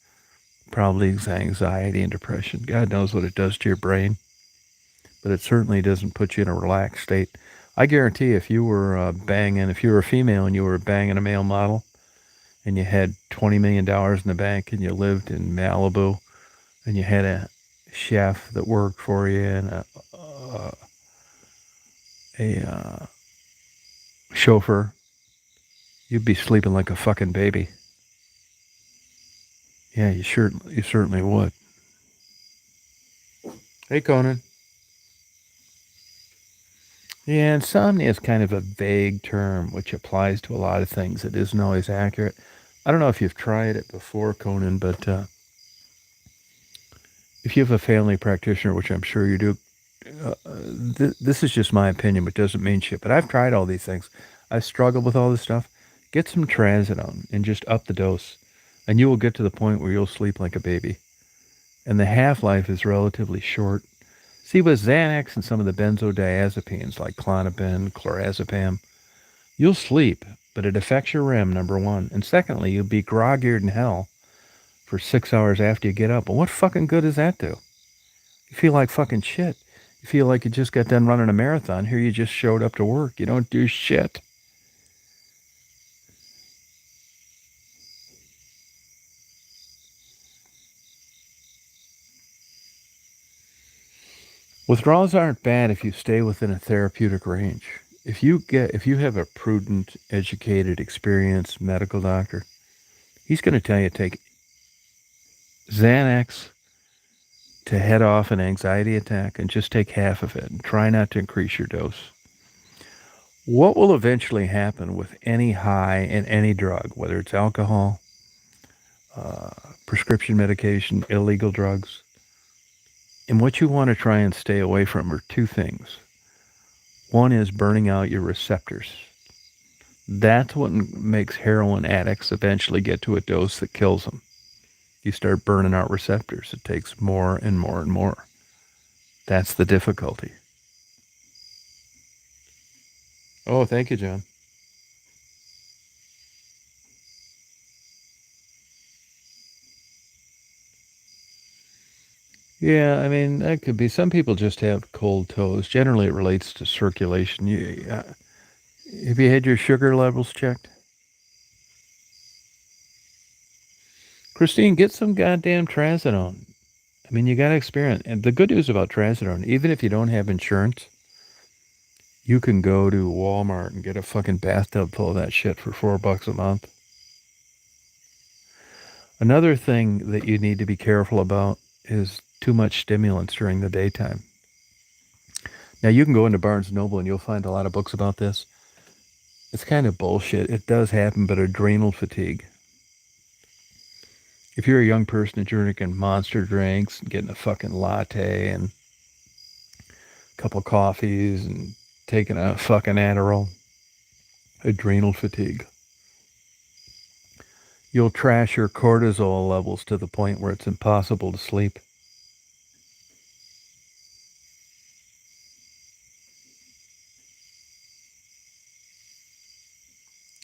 probably is anxiety and depression. God knows what it does to your brain, but it certainly doesn't put you in a relaxed state. I guarantee if you were a female and you were banging a male model and you had $20 million in the bank and you lived in Malibu and you had a chef that worked for you and a chauffeur, you'd be sleeping like a fucking baby. Yeah, you certainly would. Hey, Conan. Yeah, insomnia is kind of a vague term which applies to a lot of things. It isn't always accurate. I don't know if you've tried it before, Conan, but if you have a family practitioner, which I'm sure you do, this is just my opinion, but doesn't mean shit. But I've tried all these things. I've struggled with all this stuff. Get some trazodone and just up the dose, and you will get to the point where you'll sleep like a baby. And the half life is relatively short. See, with Xanax and some of the benzodiazepines like Klonopin, clorazepam, you'll sleep, but it affects your REM, number one. And secondly, you'll be grog-eared in hell for 6 hours after you get up. And what fucking good does that do? You feel like fucking shit. You feel like you just got done running a marathon. Here you just showed up to work. You don't do shit. Withdrawals aren't bad if you stay within a therapeutic range. If you have a prudent, educated, experienced medical doctor, he's going to tell you to take Xanax to head off an anxiety attack and just take half of it and try not to increase your dose. What will eventually happen with any high and any drug, whether it's alcohol, prescription medication, illegal drugs, and what you want to try and stay away from are two things. One is burning out your receptors. That's what makes heroin addicts eventually get to a dose that kills them. You start burning out receptors. It takes more and more and more. That's the difficulty. Oh, thank you, John. Yeah, I mean, that could be. Some people just have cold toes. Generally, it relates to circulation. Have you had your sugar levels checked? Christine, get some goddamn trazodone. I mean, you got to experiment. And the good news about trazodone, even if you don't have insurance, you can go to Walmart and get a fucking bathtub full of that shit for $4 a month. Another thing that you need to be careful about is too much stimulants during the daytime. Now, you can go into Barnes & Noble and you'll find a lot of books about this. It's kind of bullshit. It does happen, but adrenal fatigue. If you're a young person and you're drinking monster drinks and getting a fucking latte and a couple coffees and taking a fucking Adderall, adrenal fatigue. You'll trash your cortisol levels to the point where it's impossible to sleep.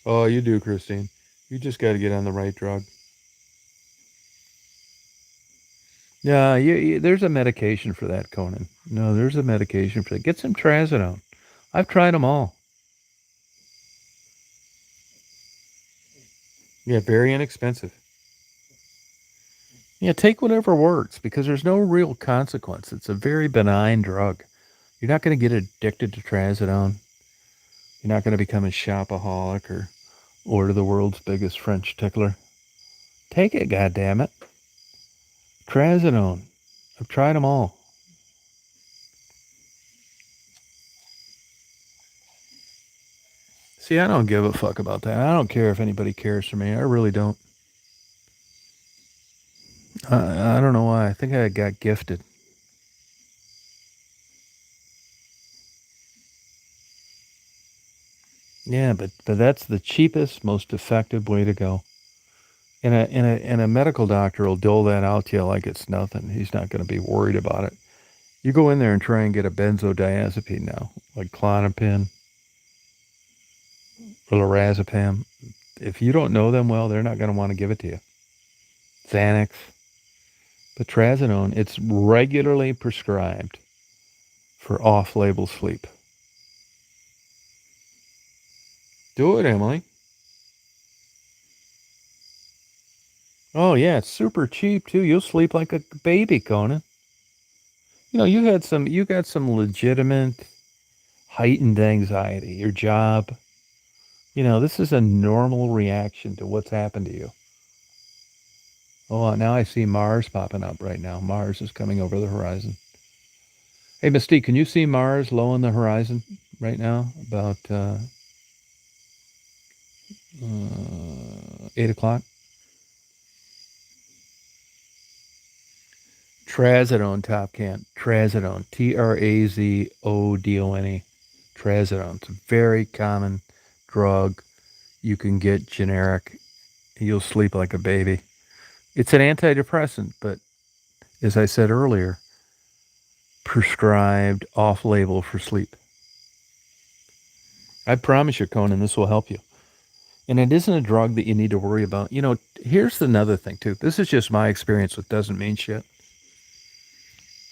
Oh, you do, Christine. You just got to get on the right drug. Yeah, there's a medication for that, Conan. No, there's a medication for that. Get some trazodone. I've tried them all. Yeah, very inexpensive. Yeah, take whatever works because there's no real consequence. It's a very benign drug. You're not going to get addicted to trazodone. You're not going to become a shopaholic or order the world's biggest French tickler. Take it, goddammit. Trazodone. I've tried them all. See, I don't give a fuck about that. I don't care if anybody cares for me. I really don't. I don't know why. I think I got gifted. Yeah, but that's the cheapest, most effective way to go. And a medical doctor will dole that out to you like it's nothing. He's not going to be worried about it. You go in there and try and get a benzodiazepine now, like Klonopin or lorazepam. If you don't know them well, they're not going to want to give it to you. Xanax, but trazodone, it's regularly prescribed for off-label sleep. Do it, Emily. Oh yeah, it's super cheap too. You'll sleep like a baby, Conan. You know, you got some legitimate heightened anxiety. Your job, this is a normal reaction to what's happened to you. Oh, now I see Mars popping up right now. Mars is coming over the horizon. Hey, Mystique, can you see Mars low on the horizon right now? About 8 o'clock? Trazodone, Top Can. Trazodone. Trazodone. Trazodone. It's a very common drug. You can get generic. You'll sleep like a baby. It's an antidepressant, but as I said earlier, prescribed off label for sleep. I promise you, Conan, this will help you. And it isn't a drug that you need to worry about. Here's another thing, too. This is just my experience, which doesn't mean shit.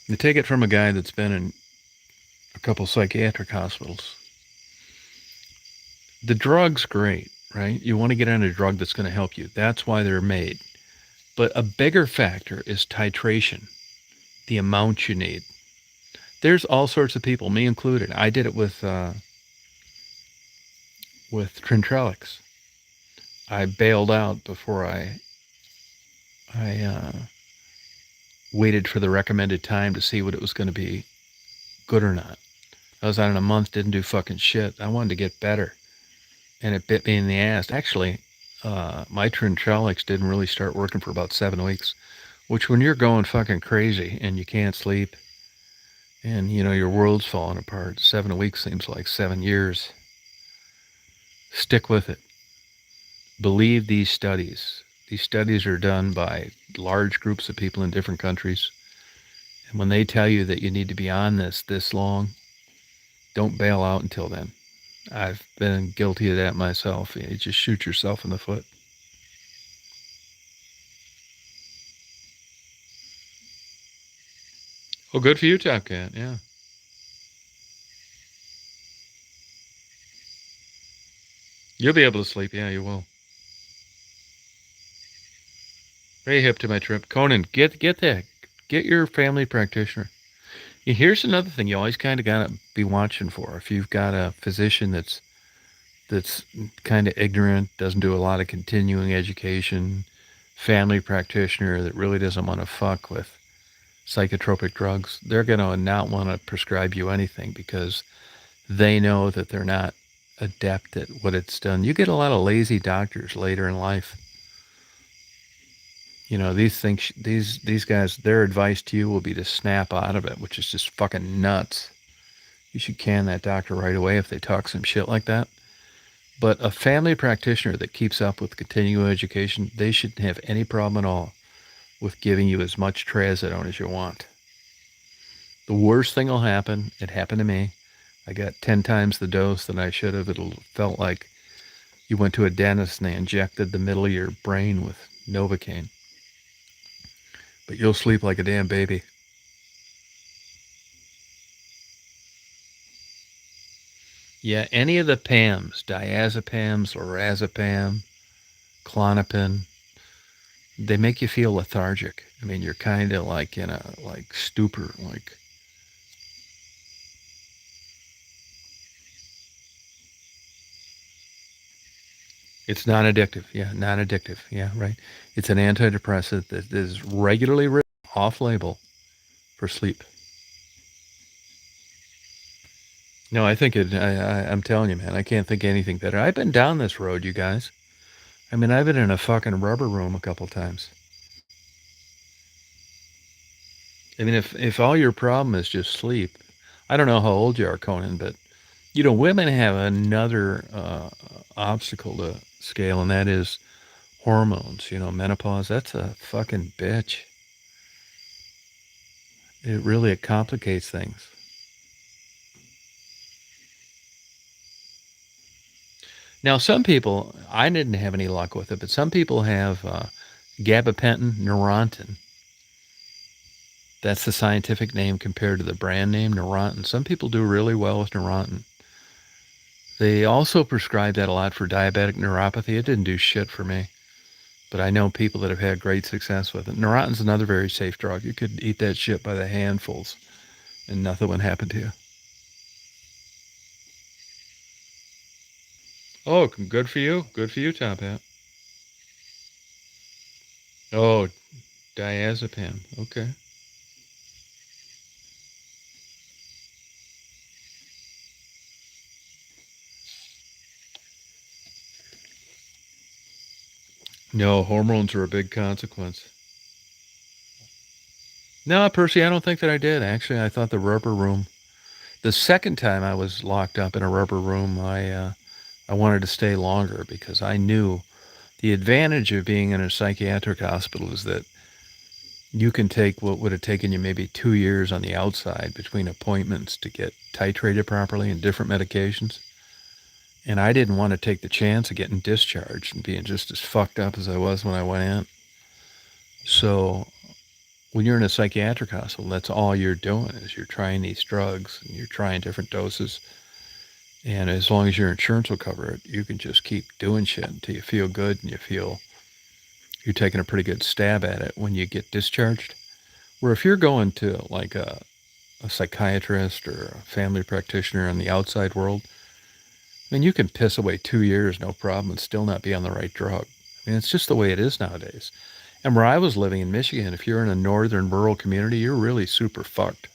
You take it from a guy that's been in a couple psychiatric hospitals. The drug's great, right? You want to get on a drug that's going to help you. That's why they're made. But a bigger factor is titration, the amount you need. There's all sorts of people, me included. I did it with Trintrellix. I bailed out before I waited for the recommended time to see what it was going to be good or not. I was on it a month, didn't do fucking shit. I wanted to get better, and it bit me in the ass. Actually, my Trintrellix didn't really start working for about 7 weeks, which when you're going fucking crazy and you can't sleep and, you know, your world's falling apart, 7 weeks seems like 7 years. Stick with it. Believe these studies. These studies are done by large groups of people in different countries. And when they tell you that you need to be on this long, don't bail out until then. I've been guilty of that myself. You just shoot yourself in the foot. Oh, good for you, Top Cat. Yeah. You'll be able to sleep. Yeah, you will. Very hip to my trip. Conan, get that. Get your family practitioner. Yeah, here's another thing you always kind of got to be watching for. If you've got a physician that's kind of ignorant, doesn't do a lot of continuing education, family practitioner that really doesn't want to fuck with psychotropic drugs, they're going to not want to prescribe you anything because they know that they're not adept at what it's done. You get a lot of lazy doctors later in life. You know, these guys, their advice to you will be to snap out of it, which is just fucking nuts. You should can that doctor right away if they talk some shit like that. But a family practitioner that keeps up with continuing education, they shouldn't have any problem at all with giving you as much trazodone as you want. The worst thing will happen, it happened to me. I got 10 times the dose that I should have. It felt like you went to a dentist and they injected the middle of your brain with Novocaine. But you'll sleep like a damn baby. Yeah, any of the PAMs, diazepams, lorazepam, Klonopin, they make you feel lethargic. I mean, you're kind of like in a like stupor, like. It's non-addictive. Yeah, non-addictive. Yeah, right. It's an antidepressant that is regularly written off-label for sleep. No, I think I'm telling you, man, I can't think of anything better. I've been down this road, you guys. I mean, I've been in a fucking rubber room a couple times. I mean, if all your problem is just sleep, I don't know how old you are, Conan, but you know, women have another obstacle to scale, and that is hormones. You know, menopause. That's a fucking bitch. It complicates things. Now, some people, I didn't have any luck with it, but some people have gabapentin, Neurontin. That's the scientific name compared to the brand name, Neurontin. Some people do really well with Neurontin. They also prescribe that a lot for diabetic neuropathy. It didn't do shit for me, but I know people that have had great success with it. Neurontin's another very safe drug. You could eat that shit by the handfuls and nothing would happen to you. Oh, good for you. Good for you, Top Hat. Oh, diazepam. Okay. No, hormones are a big consequence. No, Percy, I don't think that I did. Actually, I thought the rubber room. The second time I was locked up in a rubber room, I wanted to stay longer because I knew the advantage of being in a psychiatric hospital is that you can take what would have taken you maybe 2 years on the outside between appointments to get titrated properly and different medications. And I didn't want to take the chance of getting discharged and being just as fucked up as I was when I went in. So when you're in a psychiatric hospital, that's all you're doing is you're trying these drugs and you're trying different doses. And as long as your insurance will cover it, you can just keep doing shit until you feel good and you feel you're taking a pretty good stab at it when you get discharged. Where if you're going to like a a psychiatrist or a family practitioner in the outside world, I mean, you can piss away 2 years, no problem, and still not be on the right drug. I mean, it's just the way it is nowadays. And where I was living in Michigan, if you're in a northern rural community, you're really super fucked.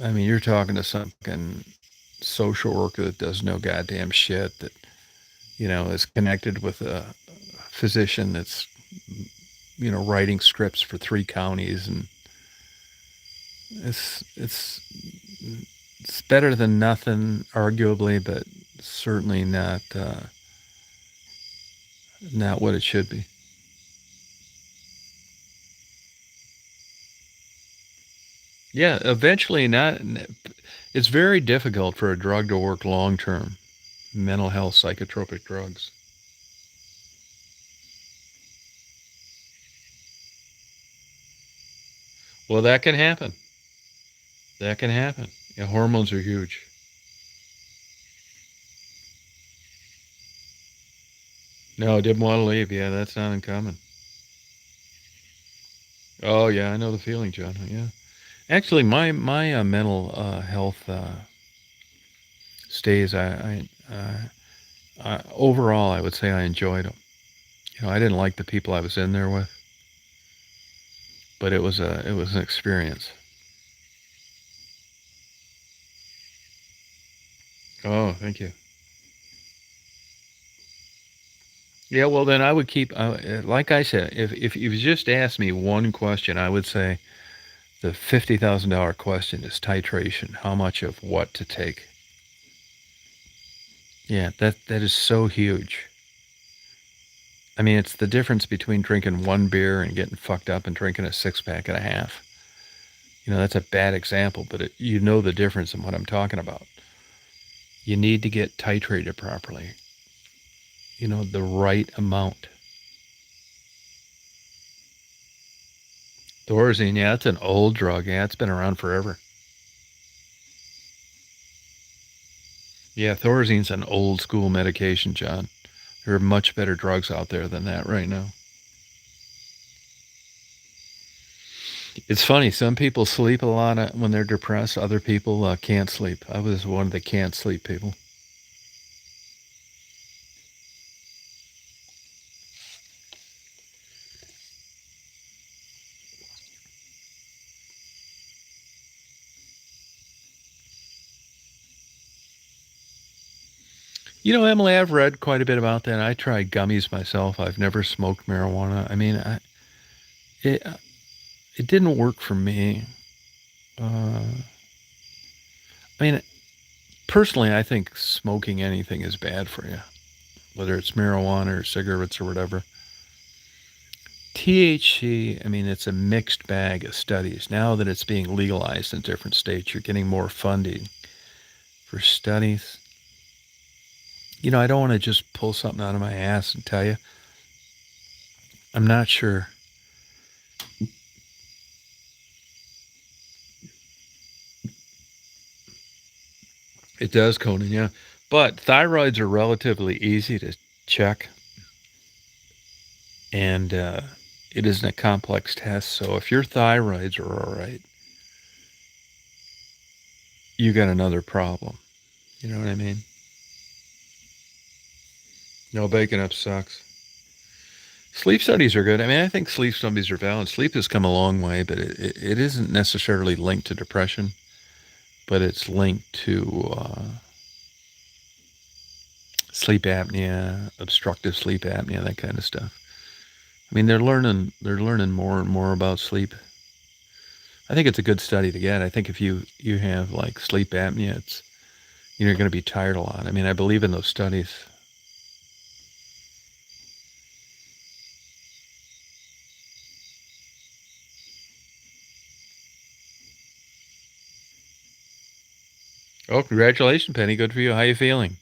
I mean, you're talking to some fucking social worker that does no goddamn shit, that, is connected with a physician that's, writing scripts for 3 counties, and it's it's better than nothing, arguably, but certainly not what it should be. Yeah, eventually not. It's very difficult for a drug to work long term. Mental health psychotropic drugs. Well, that can happen. That can happen. Yeah, hormones are huge. No, didn't want to leave. Yeah, that's not uncommon. Oh yeah, I know the feeling, John. Yeah, actually, my mental health stays. Overall, I would say I enjoyed them. I didn't like the people I was in there with, but it was an experience. Oh, thank you. Yeah, well then I would keep, like I said, if you just asked me one question, I would say the $50,000 question is titration. How much of what to take? Yeah, that is so huge. I mean, it's the difference between drinking one beer and getting fucked up and drinking a 6-pack and a half. That's a bad example, but you know the difference in what I'm talking about. You need to get titrated properly. The right amount. Thorazine, yeah, it's an old drug. Yeah, it's been around forever. Yeah, Thorazine's an old school medication, John. There are much better drugs out there than that right now. It's funny. Some people sleep a lot when they're depressed. Other people can't sleep. I was one of the can't sleep people. Emily, I've read quite a bit about that. I tried gummies myself. I've never smoked marijuana. I mean, it it didn't work for me. Uh, I mean, personally, I think smoking anything is bad for you, whether it's marijuana or cigarettes or whatever. THC, I mean, it's a mixed bag of studies. Now that it's being legalized in different states, you're getting more funding for studies. I don't want to just pull something out of my ass and tell you. I'm not sure. It does, Conan, yeah. But thyroids are relatively easy to check, and it isn't a complex test. So if your thyroids are all right, you got another problem. You know what I mean? No, baking up sucks. Sleep studies are good. I mean, I think sleep studies are valid. Sleep has come a long way, but it isn't necessarily linked to depression, but it's linked to sleep apnea, obstructive sleep apnea, that kind of stuff. I mean, they're learning more and more about sleep. I think it's a good study to get. I think if you have like sleep apnea, you're going to be tired a lot. I mean, I believe in those studies. Oh, congratulations, Penny. Good for you. How you feeling?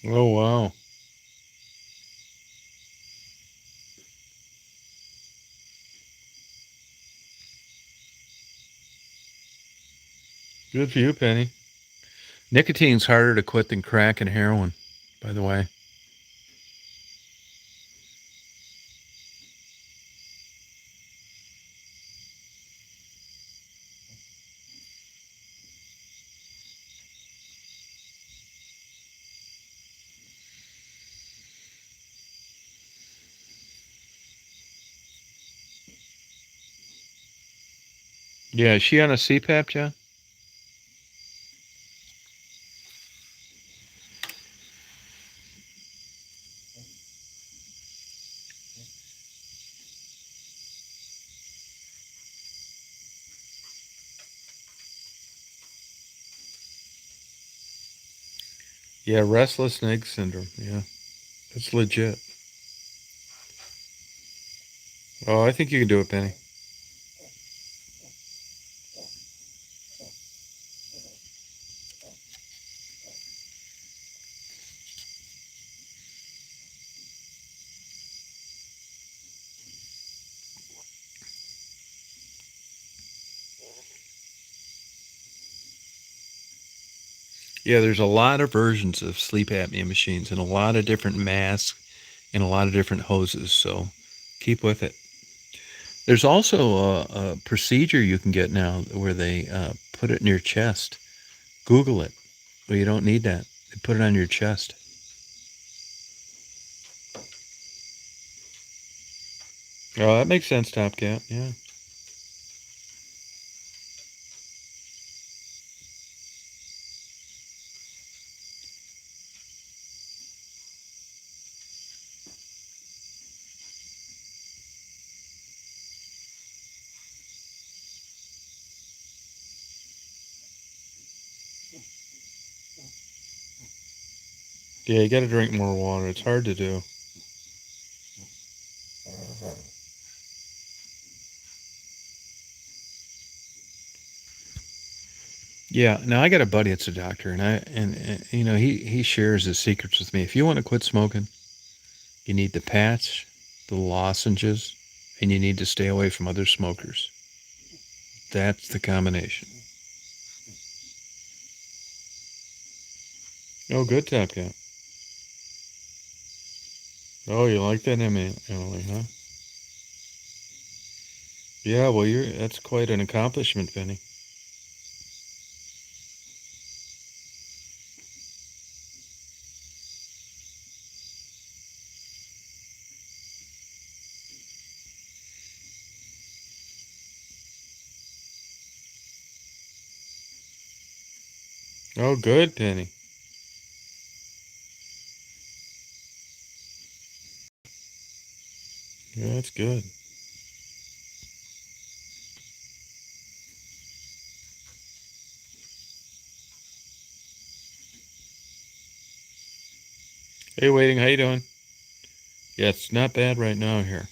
Oh, wow. Good for you, Penny. Nicotine's harder to quit than crack and heroin, by the way. Yeah, is she on a CPAP, John? Yeah, restless leg syndrome. Yeah, that's legit. Oh, I think you can do it, Penny. Yeah, there's a lot of versions of sleep apnea machines and a lot of different masks and a lot of different hoses. So keep with it. There's also a procedure you can get now where they put it in your chest. Google it. Well, you don't need that. They put it on your chest. Oh, that makes sense, Top Cat. Yeah. Yeah, you got to drink more water. It's hard to do. Yeah. Now I got a buddy that's a doctor, and you know he shares his secrets with me. If you want to quit smoking, you need the patch, the lozenges, and you need to stay away from other smokers. That's the combination. Oh, good, Top Cat. Oh, you like that, Emily, huh? Yeah, well, that's quite an accomplishment, Penny. Oh, good, Penny. Yeah, that's good. Hey, waiting, how you doing? Yeah, it's not bad right now here.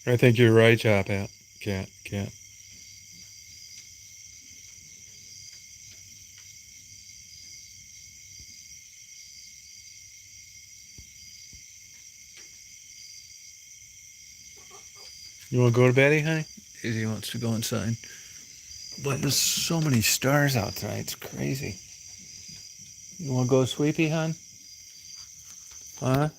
I think you're right, Top Cat. You want to go to bed, honey? Izzy wants to go inside. But there's so many stars out tonight. It's crazy. You want to go sleepy, hon? Huh?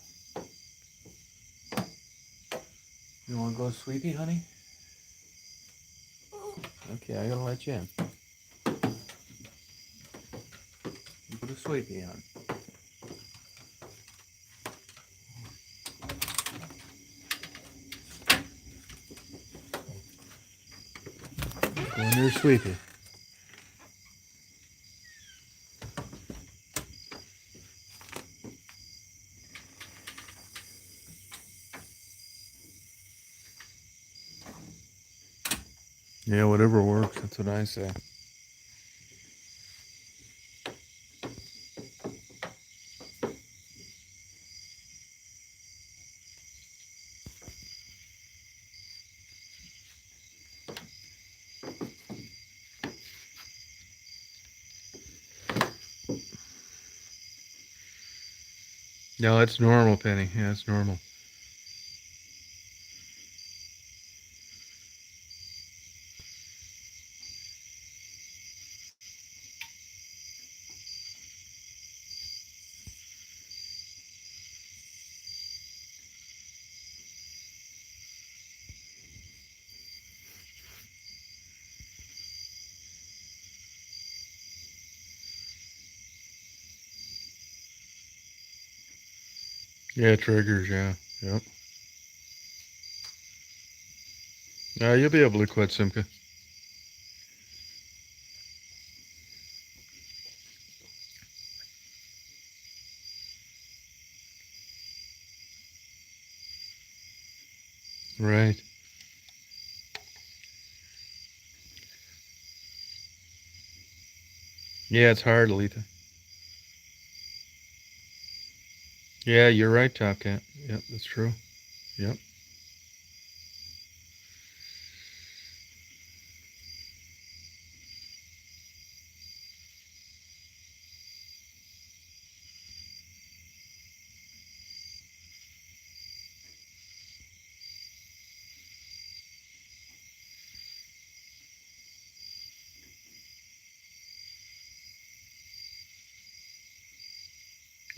You want to go sleepy, honey? Okay, I gotta let you in. You go to sleepy, hon. Go in there sleepy. Yeah, whatever works. That's what I say. No, it's normal, Penny. Yeah, it's normal. Yeah, triggers, yeah. Yep. You'll be able to quit, Simca. Right. Yeah, it's hard, Alita. Yeah, you're right, Top Cat. Yep, that's true. Yep.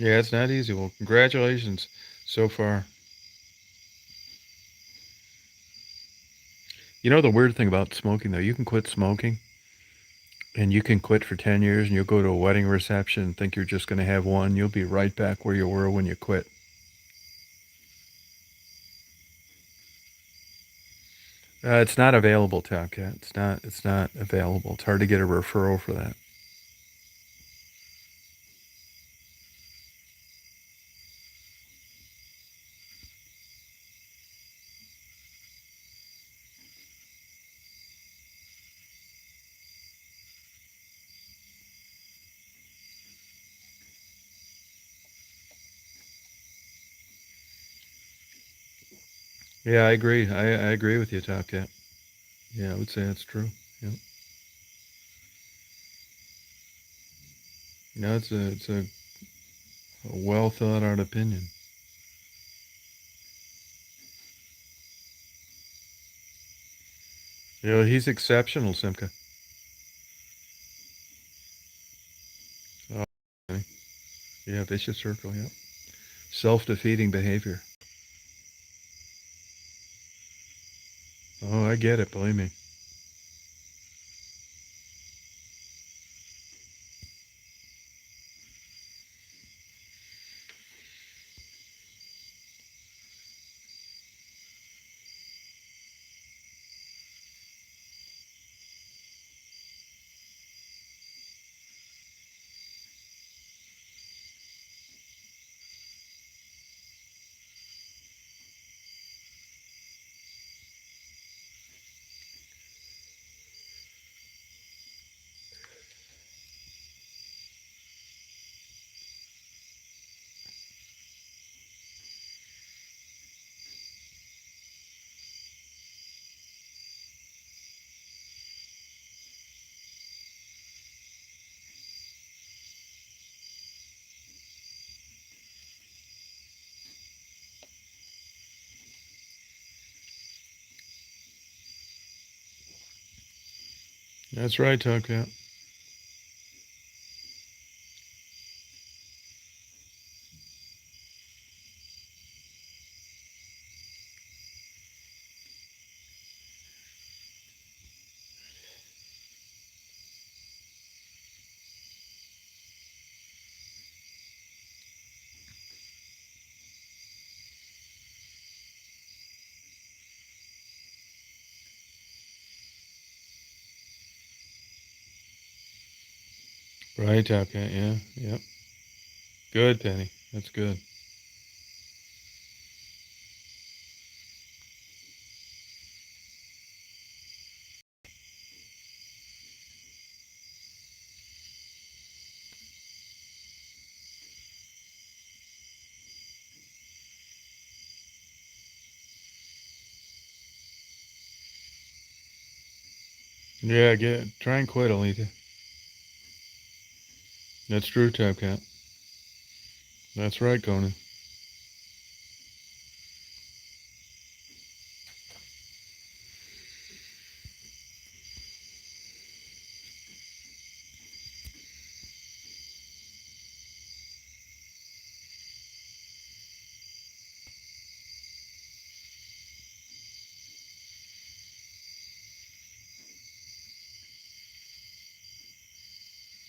Yeah, it's not easy. Well, congratulations so far. You know the weird thing about smoking, though? You can quit smoking and you can quit for 10 years and you'll go to a wedding reception and think you're just going to have one. You'll be right back where you were when you quit. It's not available, Top Cat. It's not available. It's hard to get a referral for that. Yeah, I agree. I agree with you, Top Cat. Yeah, I would say that's true. Yeah. No, it's a well thought out opinion. You know, he's exceptional, Simca. Oh, okay. Yeah, vicious circle. Yeah, self-defeating behavior. Oh, I get it. Believe me. That's right, Top Cat. Right, Top Cat. Yeah, yep. Good, Penny. That's good. Yeah, try and quit, Alita. That's true, Top Cat. That's right, Conan.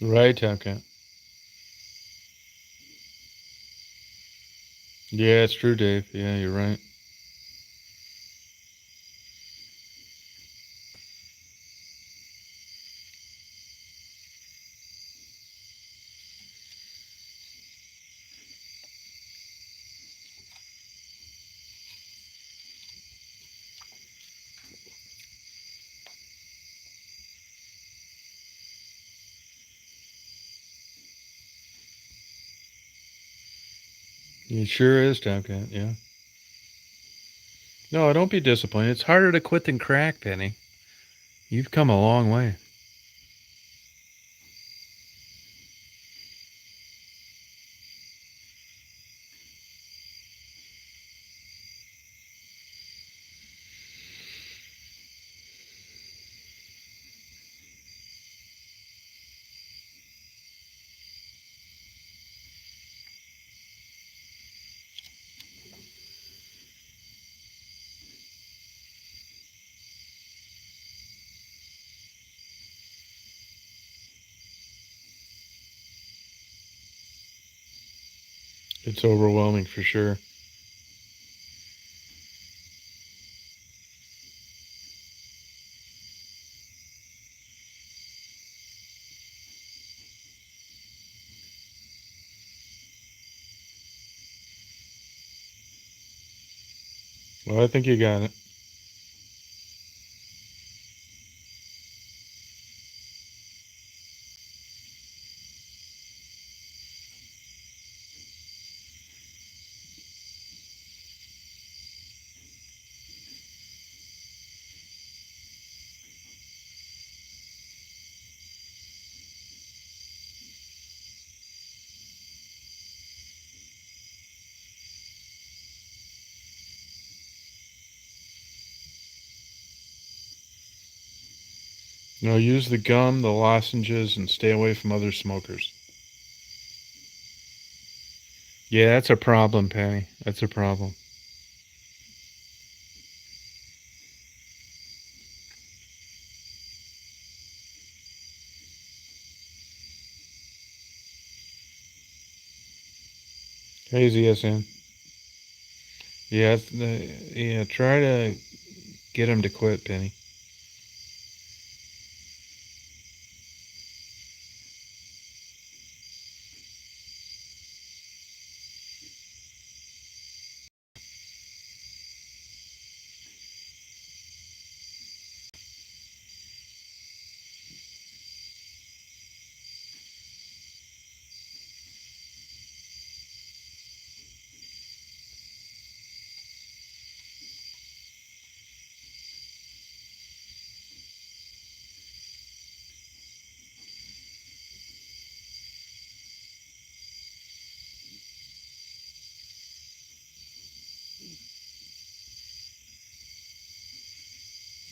Right, okay. Yeah, it's true, Dave. Yeah, you're right. It sure is, Tomcat, yeah. No, don't be disappointed. It's harder to quit than crack, Penny. You've come a long way. It's overwhelming for sure. Well, I think you got it. No, use the gum, the lozenges, and stay away from other smokers. Yeah, that's a problem, Penny. That's a problem. Hey, ZSN. Yeah, yeah. Try to get him to quit, Penny.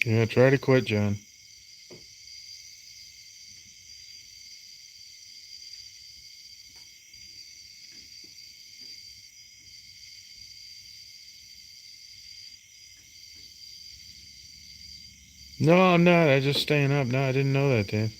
Yeah, try to quit, John. No, I'm not. I'm just staying up. No, I didn't know that, Dave.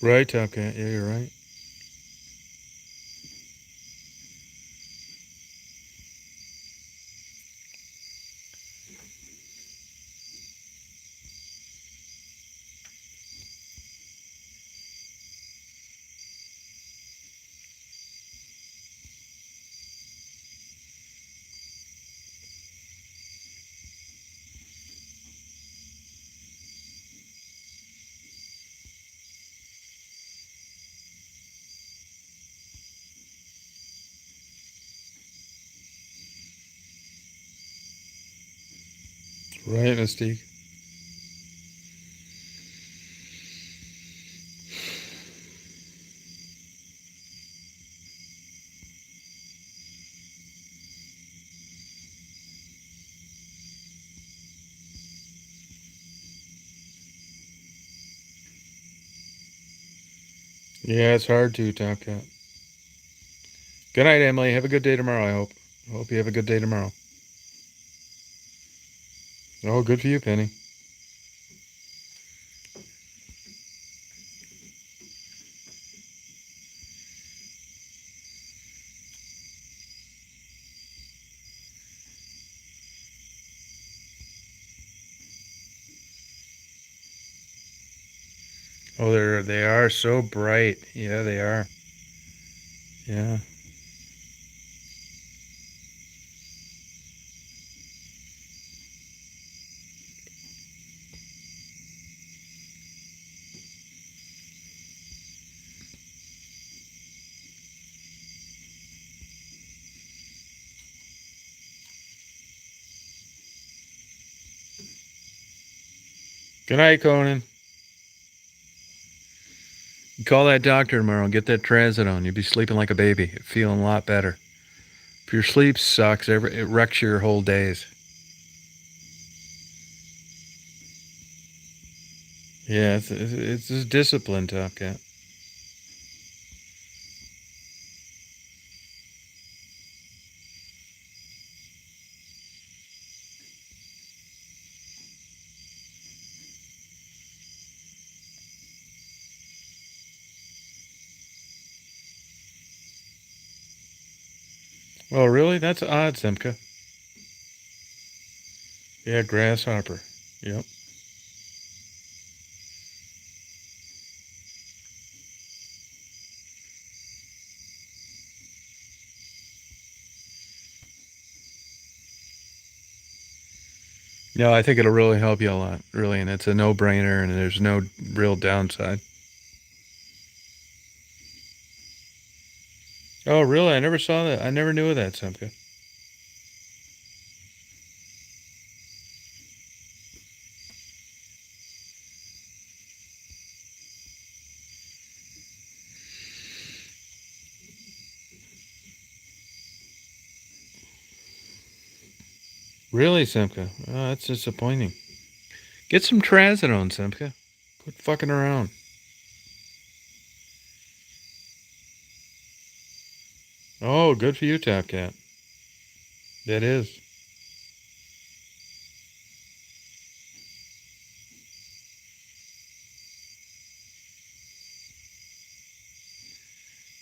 Right, okay. Yeah, you're right. Right, Mystique. Yeah, it's hard to, Tomcat. Good night, Emily. Have a good day tomorrow, I hope. I hope you have a good day tomorrow. Oh, good for you, Penny. Oh, they are so bright. Yeah, they are. Yeah. Good night, Conan. Call that doctor tomorrow and get that trazodone. You'll be sleeping like a baby, feeling a lot better. If your sleep sucks, it wrecks your whole days. Yeah, it's just discipline, Tomcat. Oh, really? That's odd, Simka. Yeah, grasshopper. Yep. No, I think it'll really help you a lot, really, and it's a no-brainer, and there's no real downside. Oh, really? I never saw that. I never knew of that, Simka. Really, Simka? Oh, that's disappointing. Get some trazodone, Simka. Quit fucking around. Oh, good for you, Top Cat. That is.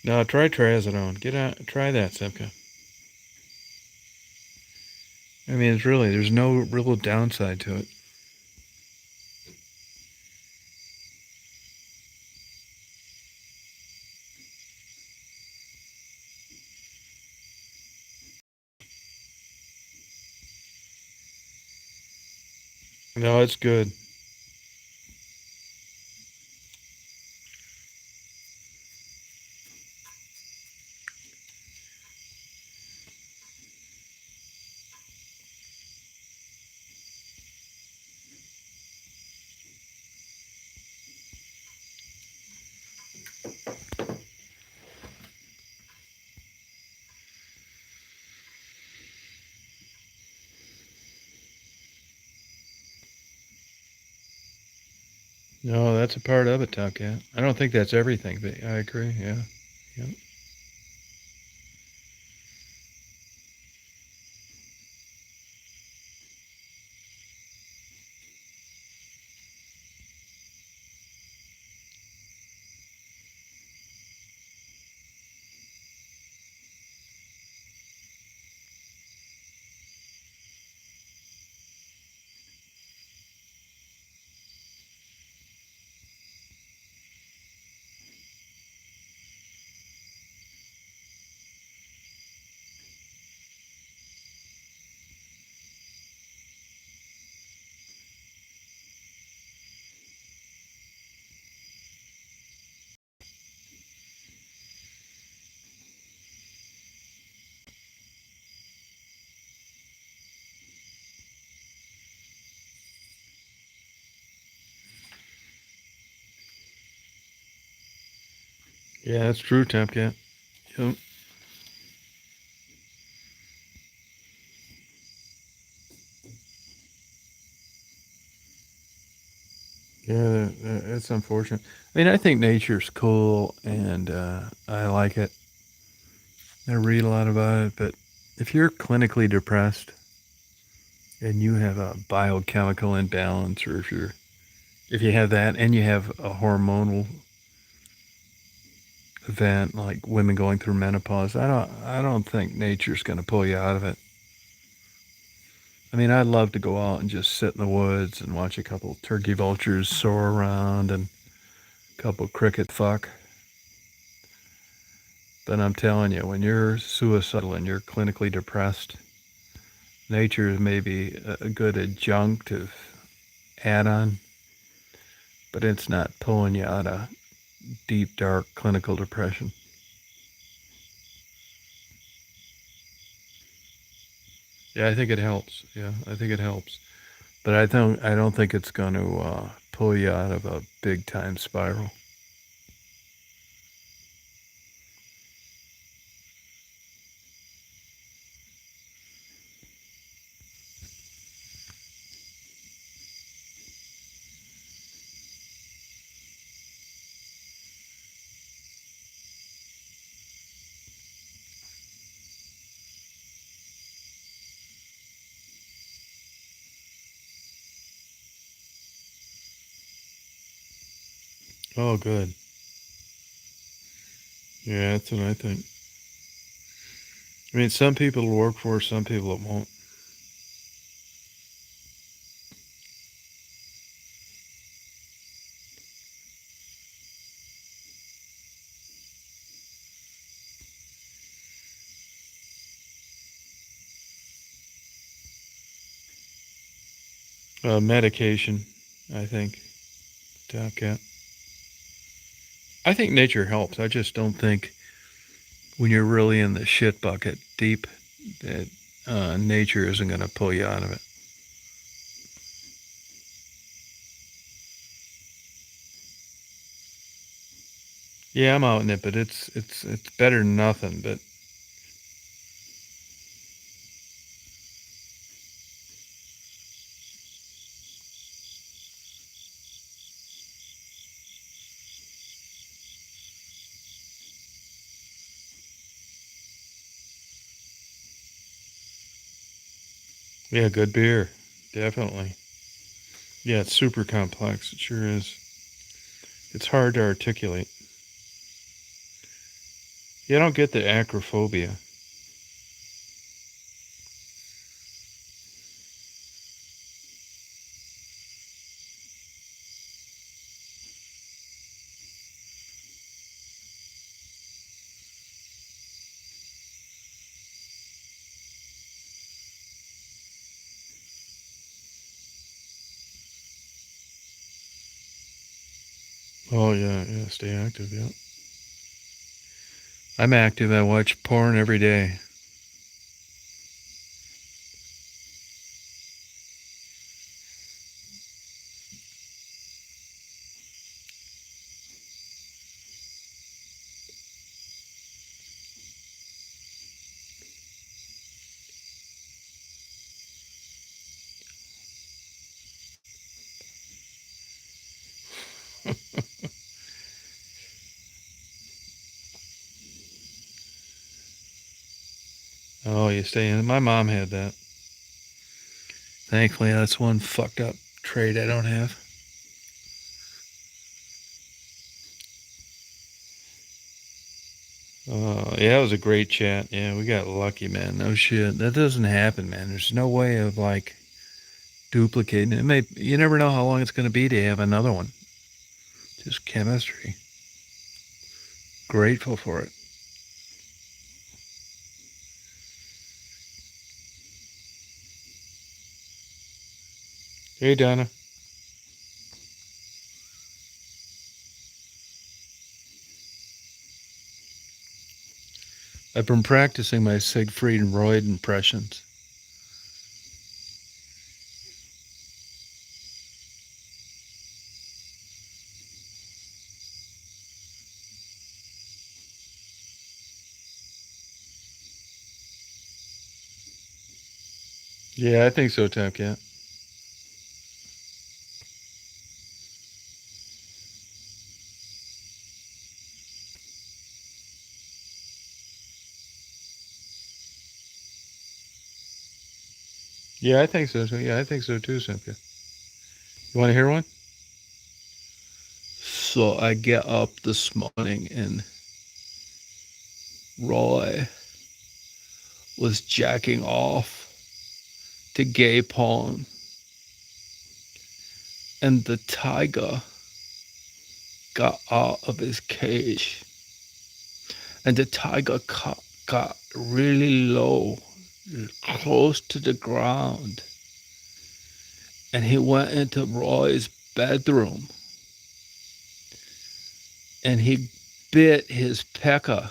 No, try trazodone. Get out. Try that, Simka. I mean, there's no real downside to it. No, it's good. No, that's a part of it, Top Cat. I don't think that's everything, but I agree. Yeah. Yep. Yeah, that's true, Top Cat. Yep. Yeah, that's unfortunate. I mean, I think nature's cool, and I like it. I read a lot about it, but if you're clinically depressed and you have a biochemical imbalance, or if you have that and you have a hormonal event like women going through menopause, I don't think nature's going to pull you out of it. I mean, I'd love to go out and just sit in the woods and watch a couple turkey vultures soar around and a couple cricket fuck. But I'm telling you, when you're suicidal and you're clinically depressed, nature is maybe a good adjunctive add-on, but it's not pulling you out of deep, dark clinical depression. Yeah, I think it helps. Yeah, I think it helps. But I don't think it's going to pull you out of a big time spiral. Oh, good. Yeah, that's what I think. I mean, some people will work for, some people it won't. Medication, I think. Cat. I think nature helps. I just don't think when you're really in the shit bucket deep that nature isn't going to pull you out of it. Yeah, I'm out in it, but it's better than nothing. But yeah, good beer, definitely. Yeah, it's super complex. It sure is. It's hard to articulate. You don't get the acrophobia. Oh yeah, yeah. Stay active. Yeah, I'm active. I watch porn every day. Oh, you stay in. My mom had that. Thankfully, that's one fucked up trait I don't have. Yeah, it was a great chat. Yeah, we got lucky, man. No shit. That doesn't happen, man. There's no way of like duplicating it. You never know how long it's going to be to have another one. Just chemistry. Grateful for it. Hey, Donna. I've been practicing my Siegfried and Roy impressions. Yeah, I think so, Tom Cat. Yeah, I think so too. Yeah, I think so too, Cynthia. You want to hear one? So I get up this morning and Roy was jacking off to gay porn, and the tiger got out of his cage, and the tiger got really low, close to the ground, and he went into Roy's bedroom and he bit his pecker.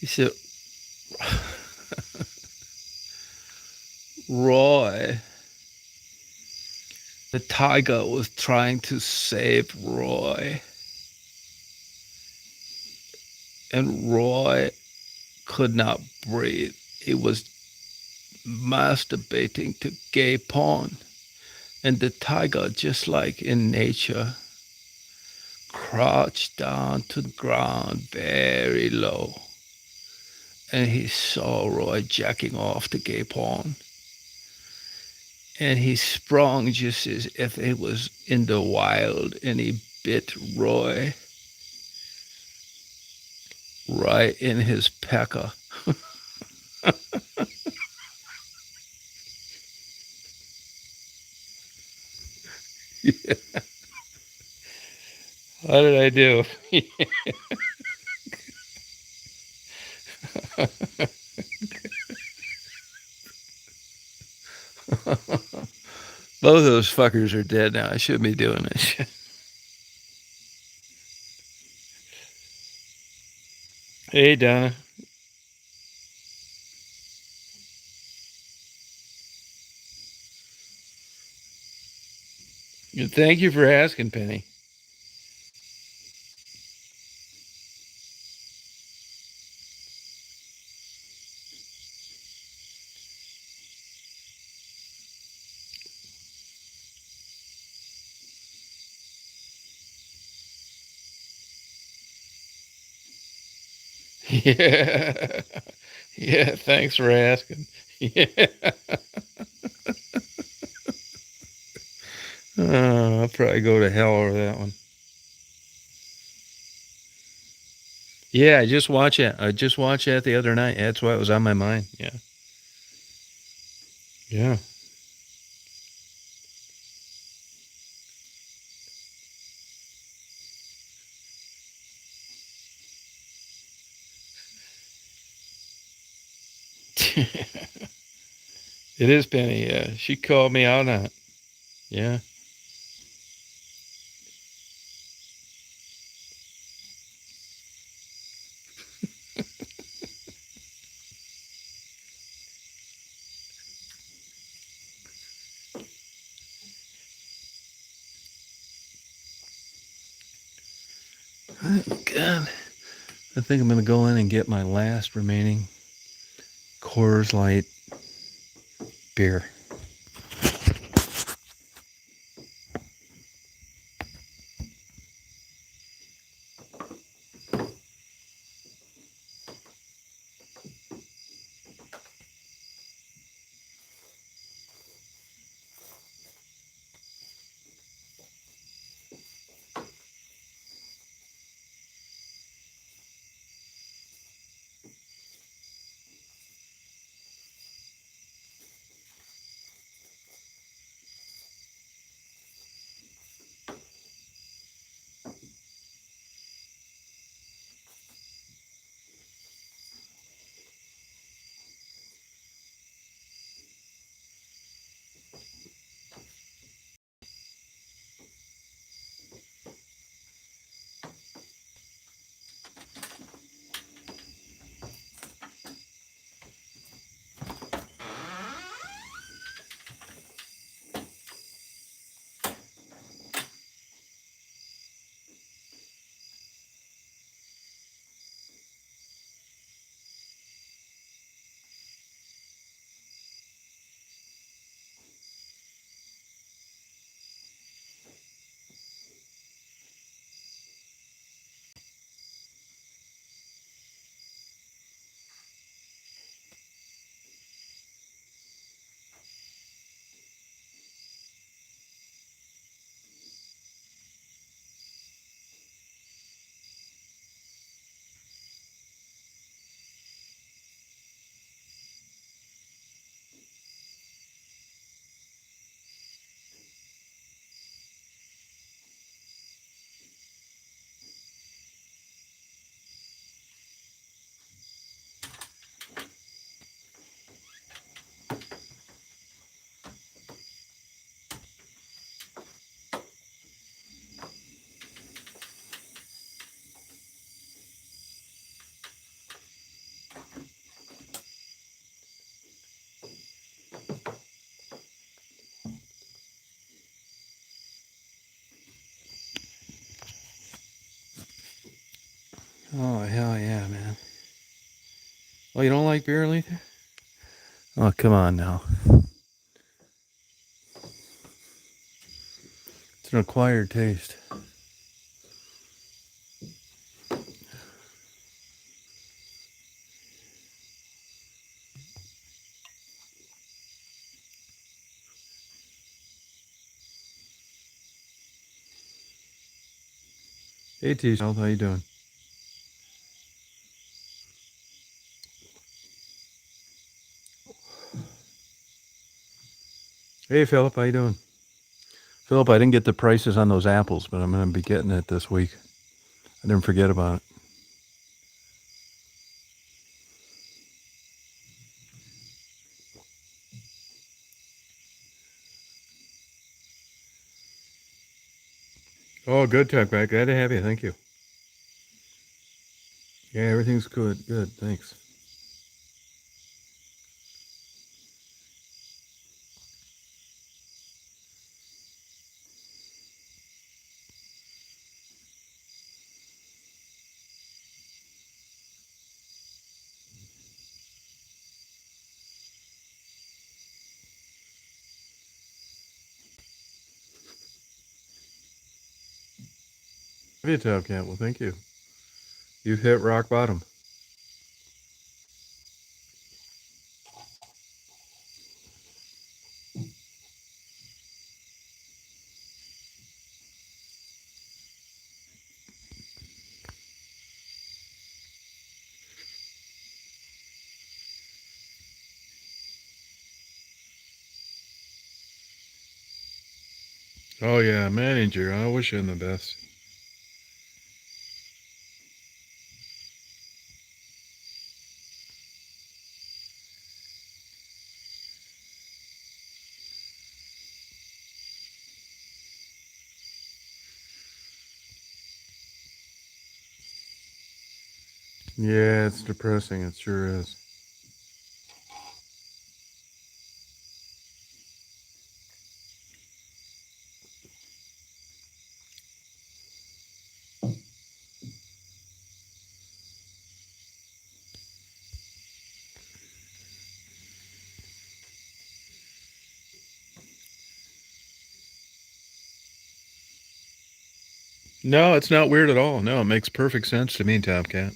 He said, Roy, the tiger was trying to save Roy, and Roy could not breathe. He was masturbating to gay porn. And the tiger, just like in nature, crouched down to the ground very low. And he saw Roy jacking off to gay porn. And he sprung just as if it was in the wild, and he bit Roy right in his pecker. How did I do? Both of those fuckers are dead now. I shouldn't be doing this shit. Hey, Donna. Thank you for asking, Penny. Yeah. Yeah, thanks for asking. Yeah. I'll probably go to hell over that one. Yeah, I just watched it. I just watched that the other night. That's why it was on my mind. Yeah. Yeah. It is Penny. Yeah. She called me out on it. Yeah. God. I think I'm going to go in and get my last remaining Coors Light beer. Oh, hell yeah, man. Oh, you don't like beer, Letha? Oh, come on now. It's an acquired taste. Hey, T-Child, how you doing? Hey, Philip, how you doing? Philip, I didn't get the prices on those apples, but I'm going to be getting it this week. I didn't forget about it. Oh, good, Tuck. Glad to have you. Thank you. Yeah, everything's good. Good, thanks. Have you, Tuck? Yeah, well, thank you. You've hit rock bottom. Oh, yeah, manager. I wish him the best. Yeah, it's depressing. It sure is. No, it's not weird at all. No, it makes perfect sense to me, Top Cat.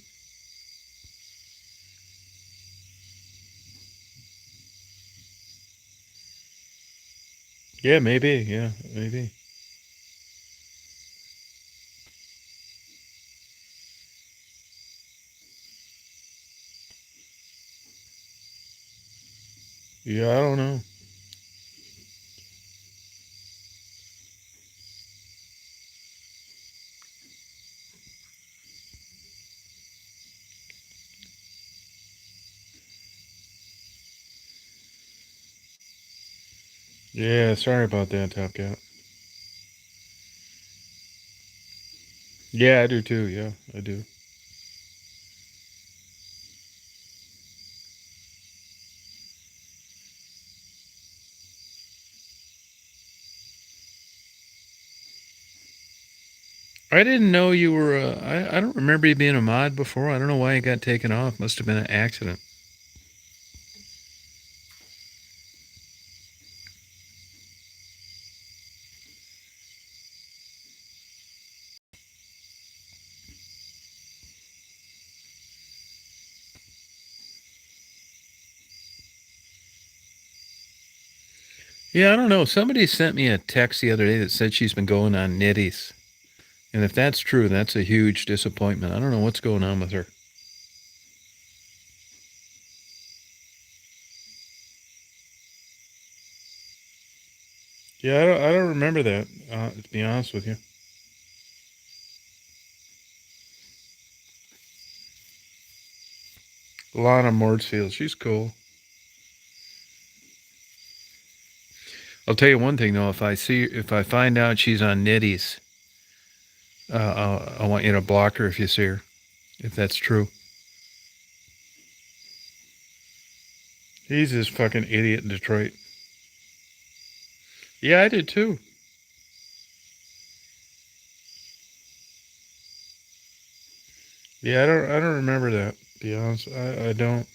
Yeah, maybe. Yeah, maybe. Yeah, I don't know. Yeah, sorry about that, Top Cat. Yeah, I do too. Yeah, I do. I didn't know you were. I don't remember you being a mod before. I don't know why you got taken off. Must have been an accident. Yeah, I don't know. Somebody sent me a text the other day that said she's been going on nitties. And if that's true, that's a huge disappointment. I don't know what's going on with her. Yeah, I don't remember that, to be honest with you. Lana Mortsfield, she's cool. I'll tell you one thing though, if I find out she's on nitties, I want you to block her if you see her, if that's true. He's this fucking idiot in Detroit. Yeah, I did too. Yeah, I don't remember that. To be honest, I don't.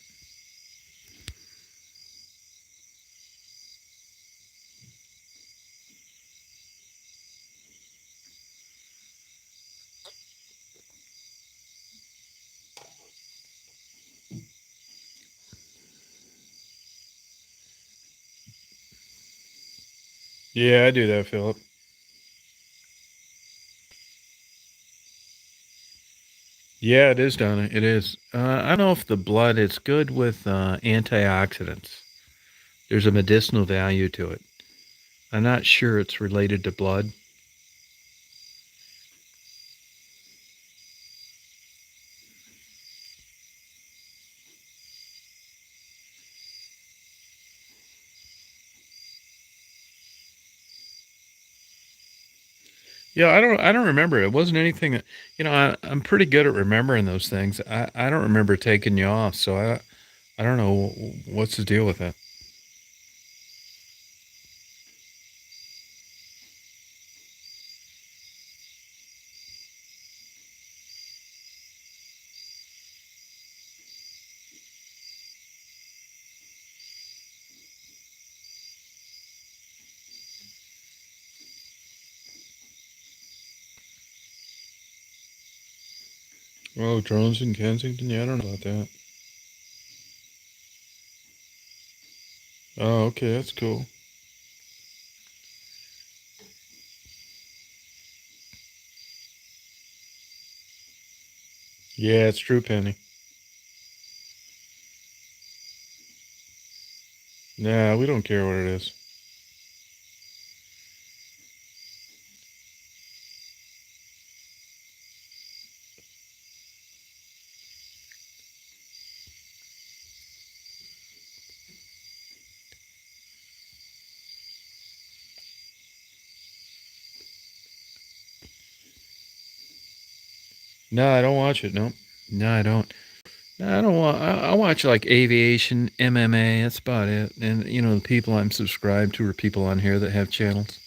Yeah, I do that, Philip. Yeah, it is, Donna. It is. I don't know if the blood. It's good with antioxidants. There's a medicinal value to it. I'm not sure it's related to blood. Yeah, I don't remember. It wasn't anything that I'm pretty good at remembering those things. I don't remember taking you off, so I don't know what's the deal with that. Oh, drones in Kensington? Yeah, I don't know about that. Oh, okay, that's cool. Yeah, it's true, Penny. Nah, we don't care what it is. No, I don't watch it. No, no, I don't. No, I don't want. I watch like Aviation, MMA. That's about it. And the people I'm subscribed to are people on here that have channels.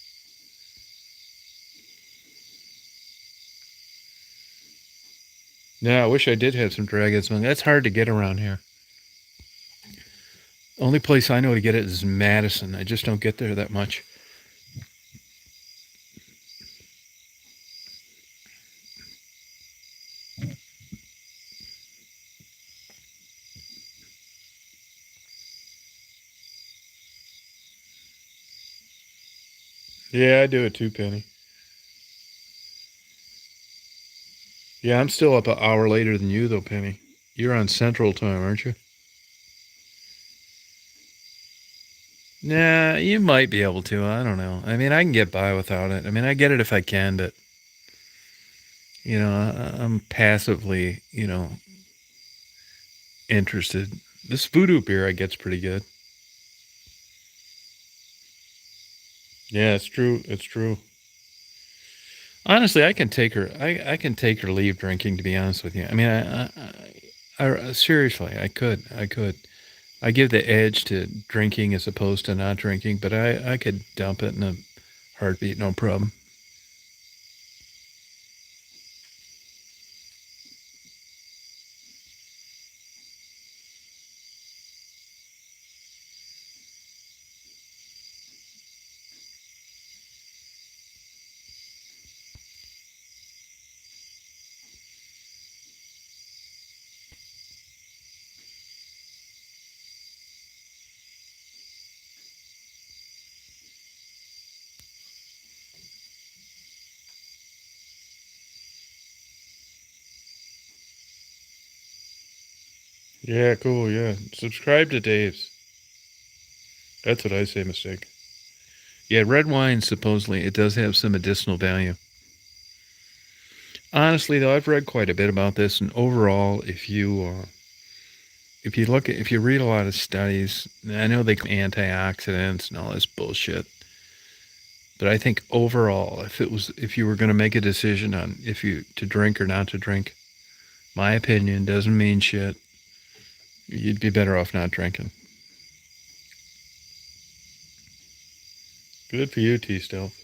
No, I wish I did have some dragons. That's hard to get around here. Only place I know to get it is Madison. I just don't get there that much. Yeah, I do it too, Penny. Yeah, I'm still up an hour later than you, though, Penny. You're on Central Time, aren't you? Nah, you might be able to. I don't know. I mean, I can get by without it. I mean, I get it if I can, but I'm passively, interested. This voodoo beer I get's pretty good. Yeah, it's true. It's true. Honestly, I can take her. I can take her leave drinking. To be honest with you, I mean, seriously, I could. I could. I give the edge to drinking as opposed to not drinking, but I could dump it in a heartbeat, no problem. Yeah, cool. Yeah, subscribe to Dave's. That's what I say. Mistake. Yeah, red wine supposedly it does have some medicinal value. Honestly, though, I've read quite a bit about this, and overall, if you read a lot of studies, I know they claim antioxidants and all this bullshit, but I think overall, if you were going to make a decision on if you to drink or not to drink, my opinion doesn't mean shit. You'd be better off not drinking. Good for you, T. Stealth.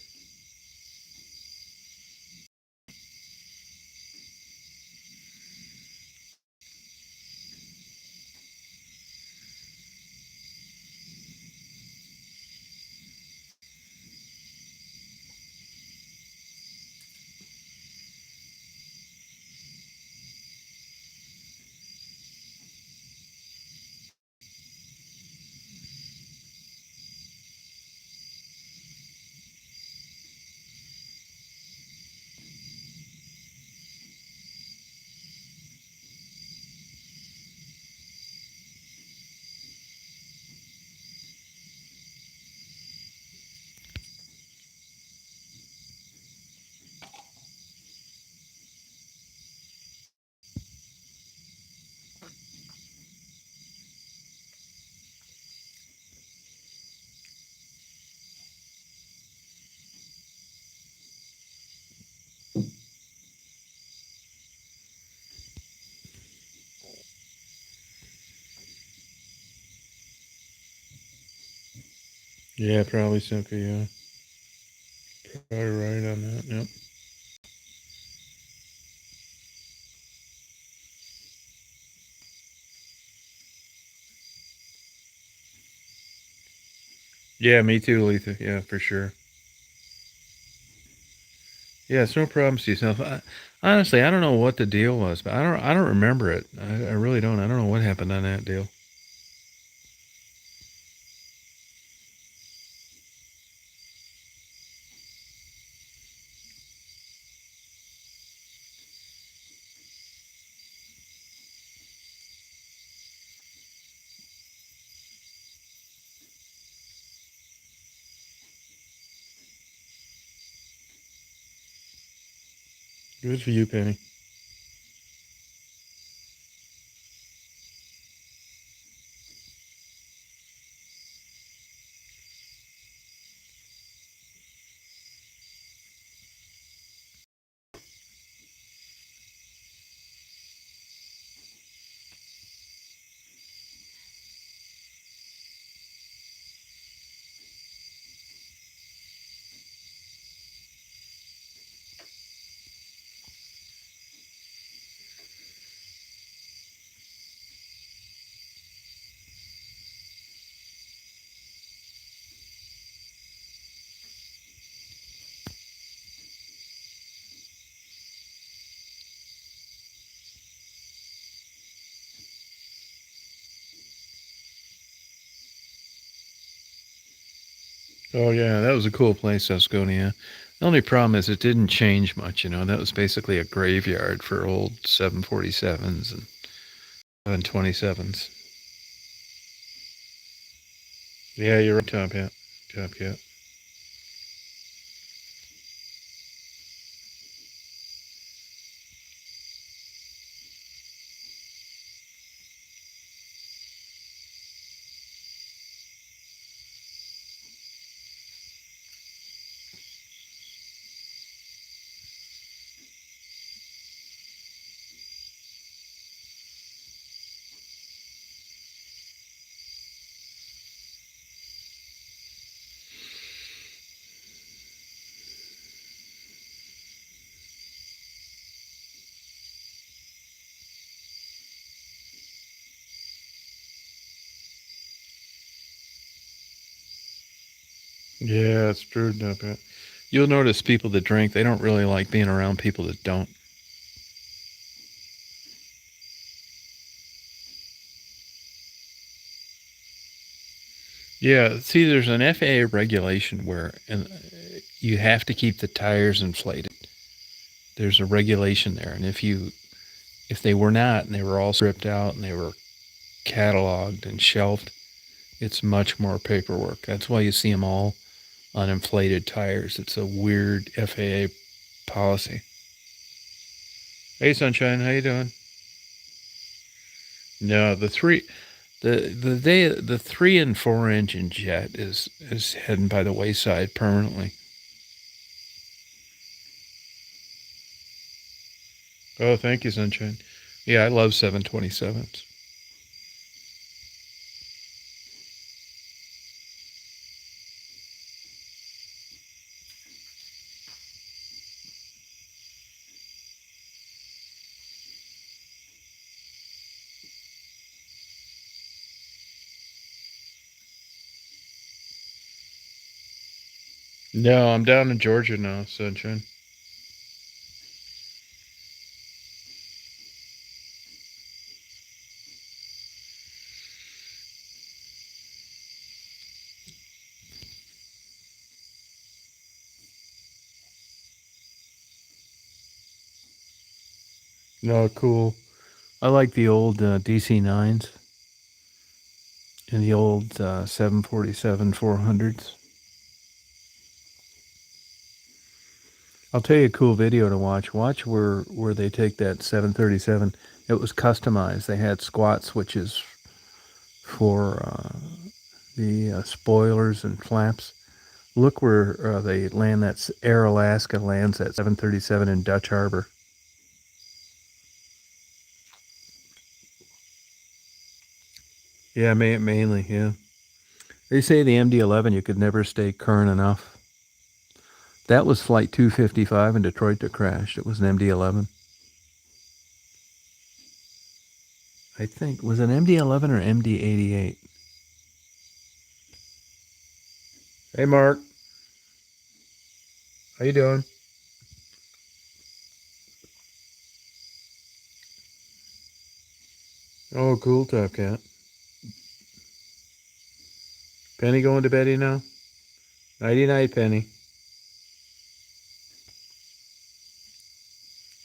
Yeah, probably Simca, yeah. Probably right on that, yep. Yeah, me too, Letha. Yeah, for sure. Yeah, it's no problems to yourself. Honestly, I don't know what the deal was, but I don't remember it. I really don't. I don't know what happened on that deal. Good for you, Penny. Oh yeah, that was a cool place, Asconia. The only problem is it didn't change much. That was basically a graveyard for old 747s and 727s. Yeah, you're right, Top Hat. Top Cat. Yeah, it's true, Top Hat. You'll notice people that drink, they don't really like being around people that don't. Yeah, see, there's an FAA regulation where you have to keep the tires inflated. There's a regulation there, and if they were not, and they were all stripped out, and they were cataloged and shelved, it's much more paperwork. That's why you see them all on inflated tires. It's a weird FAA policy. Hey, Sunshine, how you doing? No, the 3 and 4 engine jet is heading by the wayside permanently. Oh, thank you, Sunshine. Yeah, I love 727s. No, I'm down in Georgia now, Sunshine. No, cool. I like the old DC-9s and the old 747 400s. I'll tell you a cool video to watch. Watch where they take that 737. It was customized. They had squat switches for the spoilers and flaps. Look where they land that Air Alaska lands that 737 in Dutch Harbor. Yeah, mainly, yeah. They say the MD-11 you could never stay current enough. That was flight 255 in Detroit that crashed. It was an MD-11. I think, was it MD-11 or MD-88? Hey, Mark. How you doing? Oh, cool, Top Cat. Penny going to bed now? Nighty-night, Penny.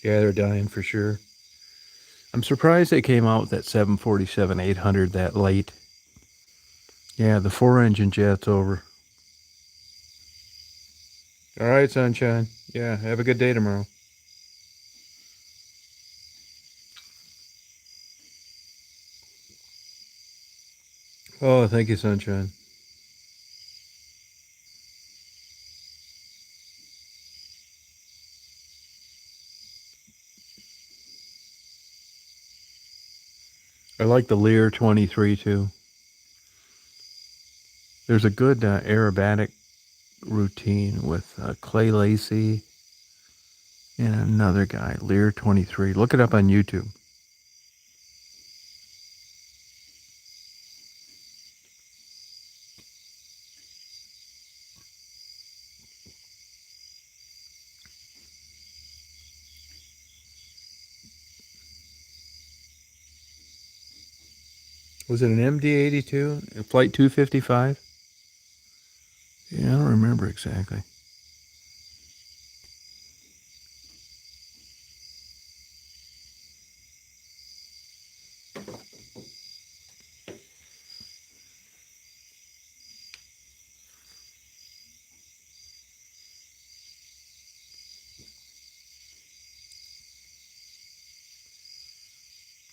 Yeah, they're dying for sure. I'm surprised they came out with that 747-800 that late. Yeah, the 4-engine jet's over. All right, sunshine. Yeah, have a good day tomorrow. Oh, thank you, sunshine. I like the Lear 23 too. There's a good aerobatic routine with Clay Lacey and another guy, Lear 23. Look it up on YouTube. Was it an MD-82? Flight 255? Yeah, I don't remember exactly.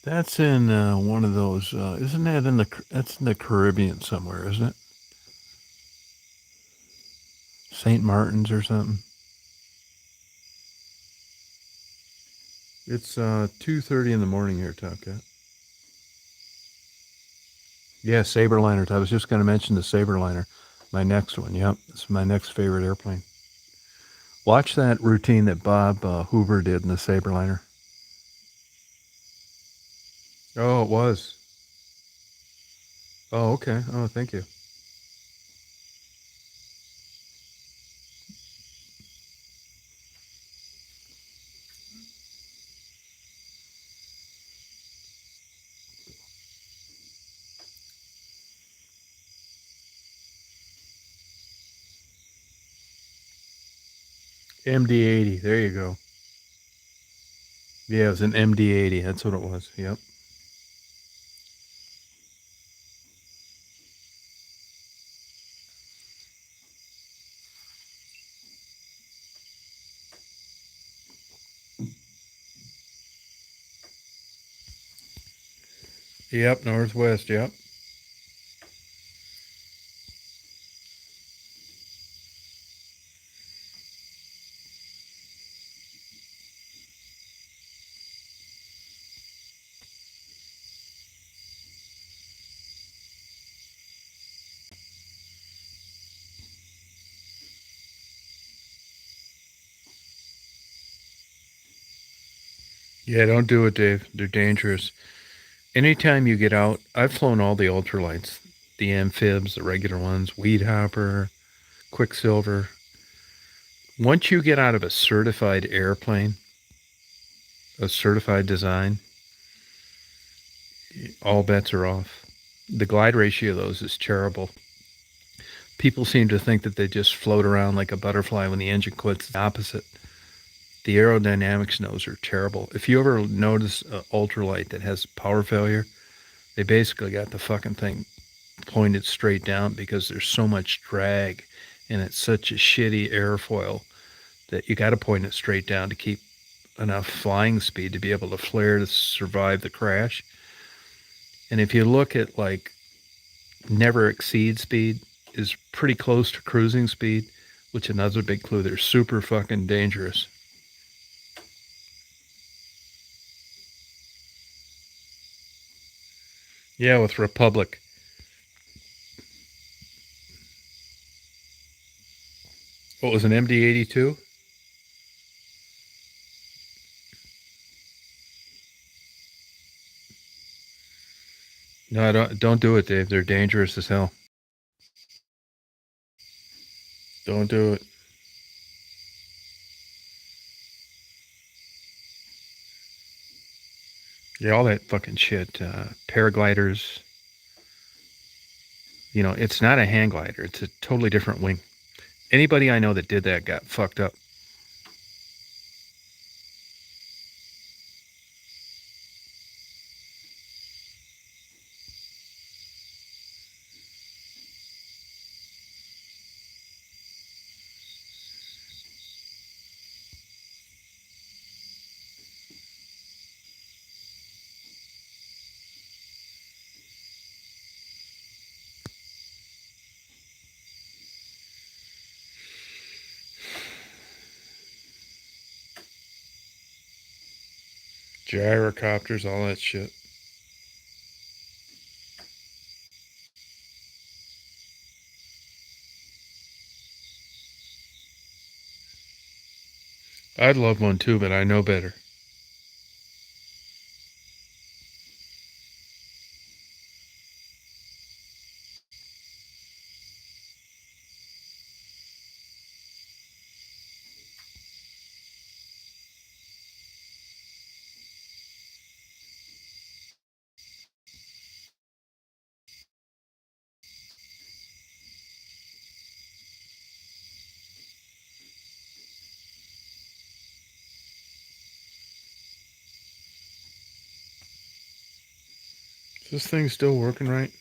That's in one of those. Isn't that in the? That's in the Caribbean somewhere, isn't it? St. Martin's or something. It's 2:30 in the morning here, Top Cat. Yeah, Saberliner. I was just going to mention the Saberliner. My next one. Yep, it's my next favorite airplane. Watch that routine that Bob Hoover did in the Saberliner. Oh, it was. Oh, okay. Oh, thank you. MD-80. There you go. Yeah, it was an MD-80. That's what it was. Yep. Yep, Northwest. Yep. Yeah, don't do it, Dave. They're dangerous. Anytime you get out, I've flown all the ultralights, the amphibs, the regular ones, Weed Hopper, Quicksilver. Once you get out of a certified airplane, a certified design, all bets are off. The glide ratio of those is terrible. People seem to think that they just float around like a butterfly when the engine quits. The opposite. The aerodynamics in those are terrible. If you ever notice an ultralight that has power failure, they basically got the fucking thing pointed straight down because there's so much drag and it's such a shitty airfoil that you got to point it straight down to keep enough flying speed to be able to flare to survive the crash. And if you look at like never exceed speed is pretty close to cruising speed, which another big clue. They're super fucking dangerous. Yeah, with Republic. What was an MD-82? No, don't do it, Dave. They're dangerous as hell. Don't do it. Yeah, all that fucking shit. Paragliders. You know, it's not a hang glider. It's a totally different wing. Anybody I know that did that got fucked up. Gyrocopters, all that shit. I'd love one too, but I know better. Is this thing still working right?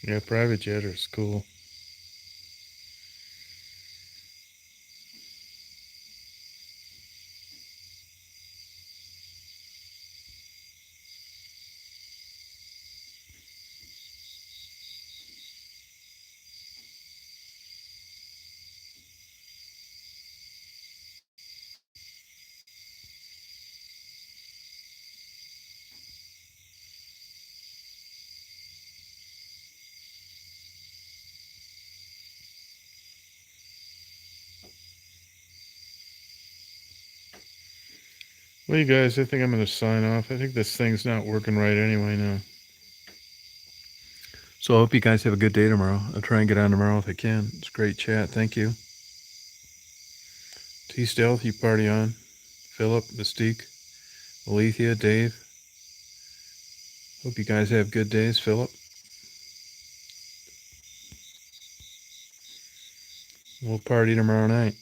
Yeah, private jet is cool. Well, you guys, I think I'm going to sign off. I think this thing's not working right anyway now. So I hope you guys have a good day tomorrow. I'll try and get on tomorrow if I can. It's a great chat. Thank you. T-Stealth, you party on. Philip, Mystique, Alethea, Dave. Hope you guys have good days. Philip. We'll party tomorrow night.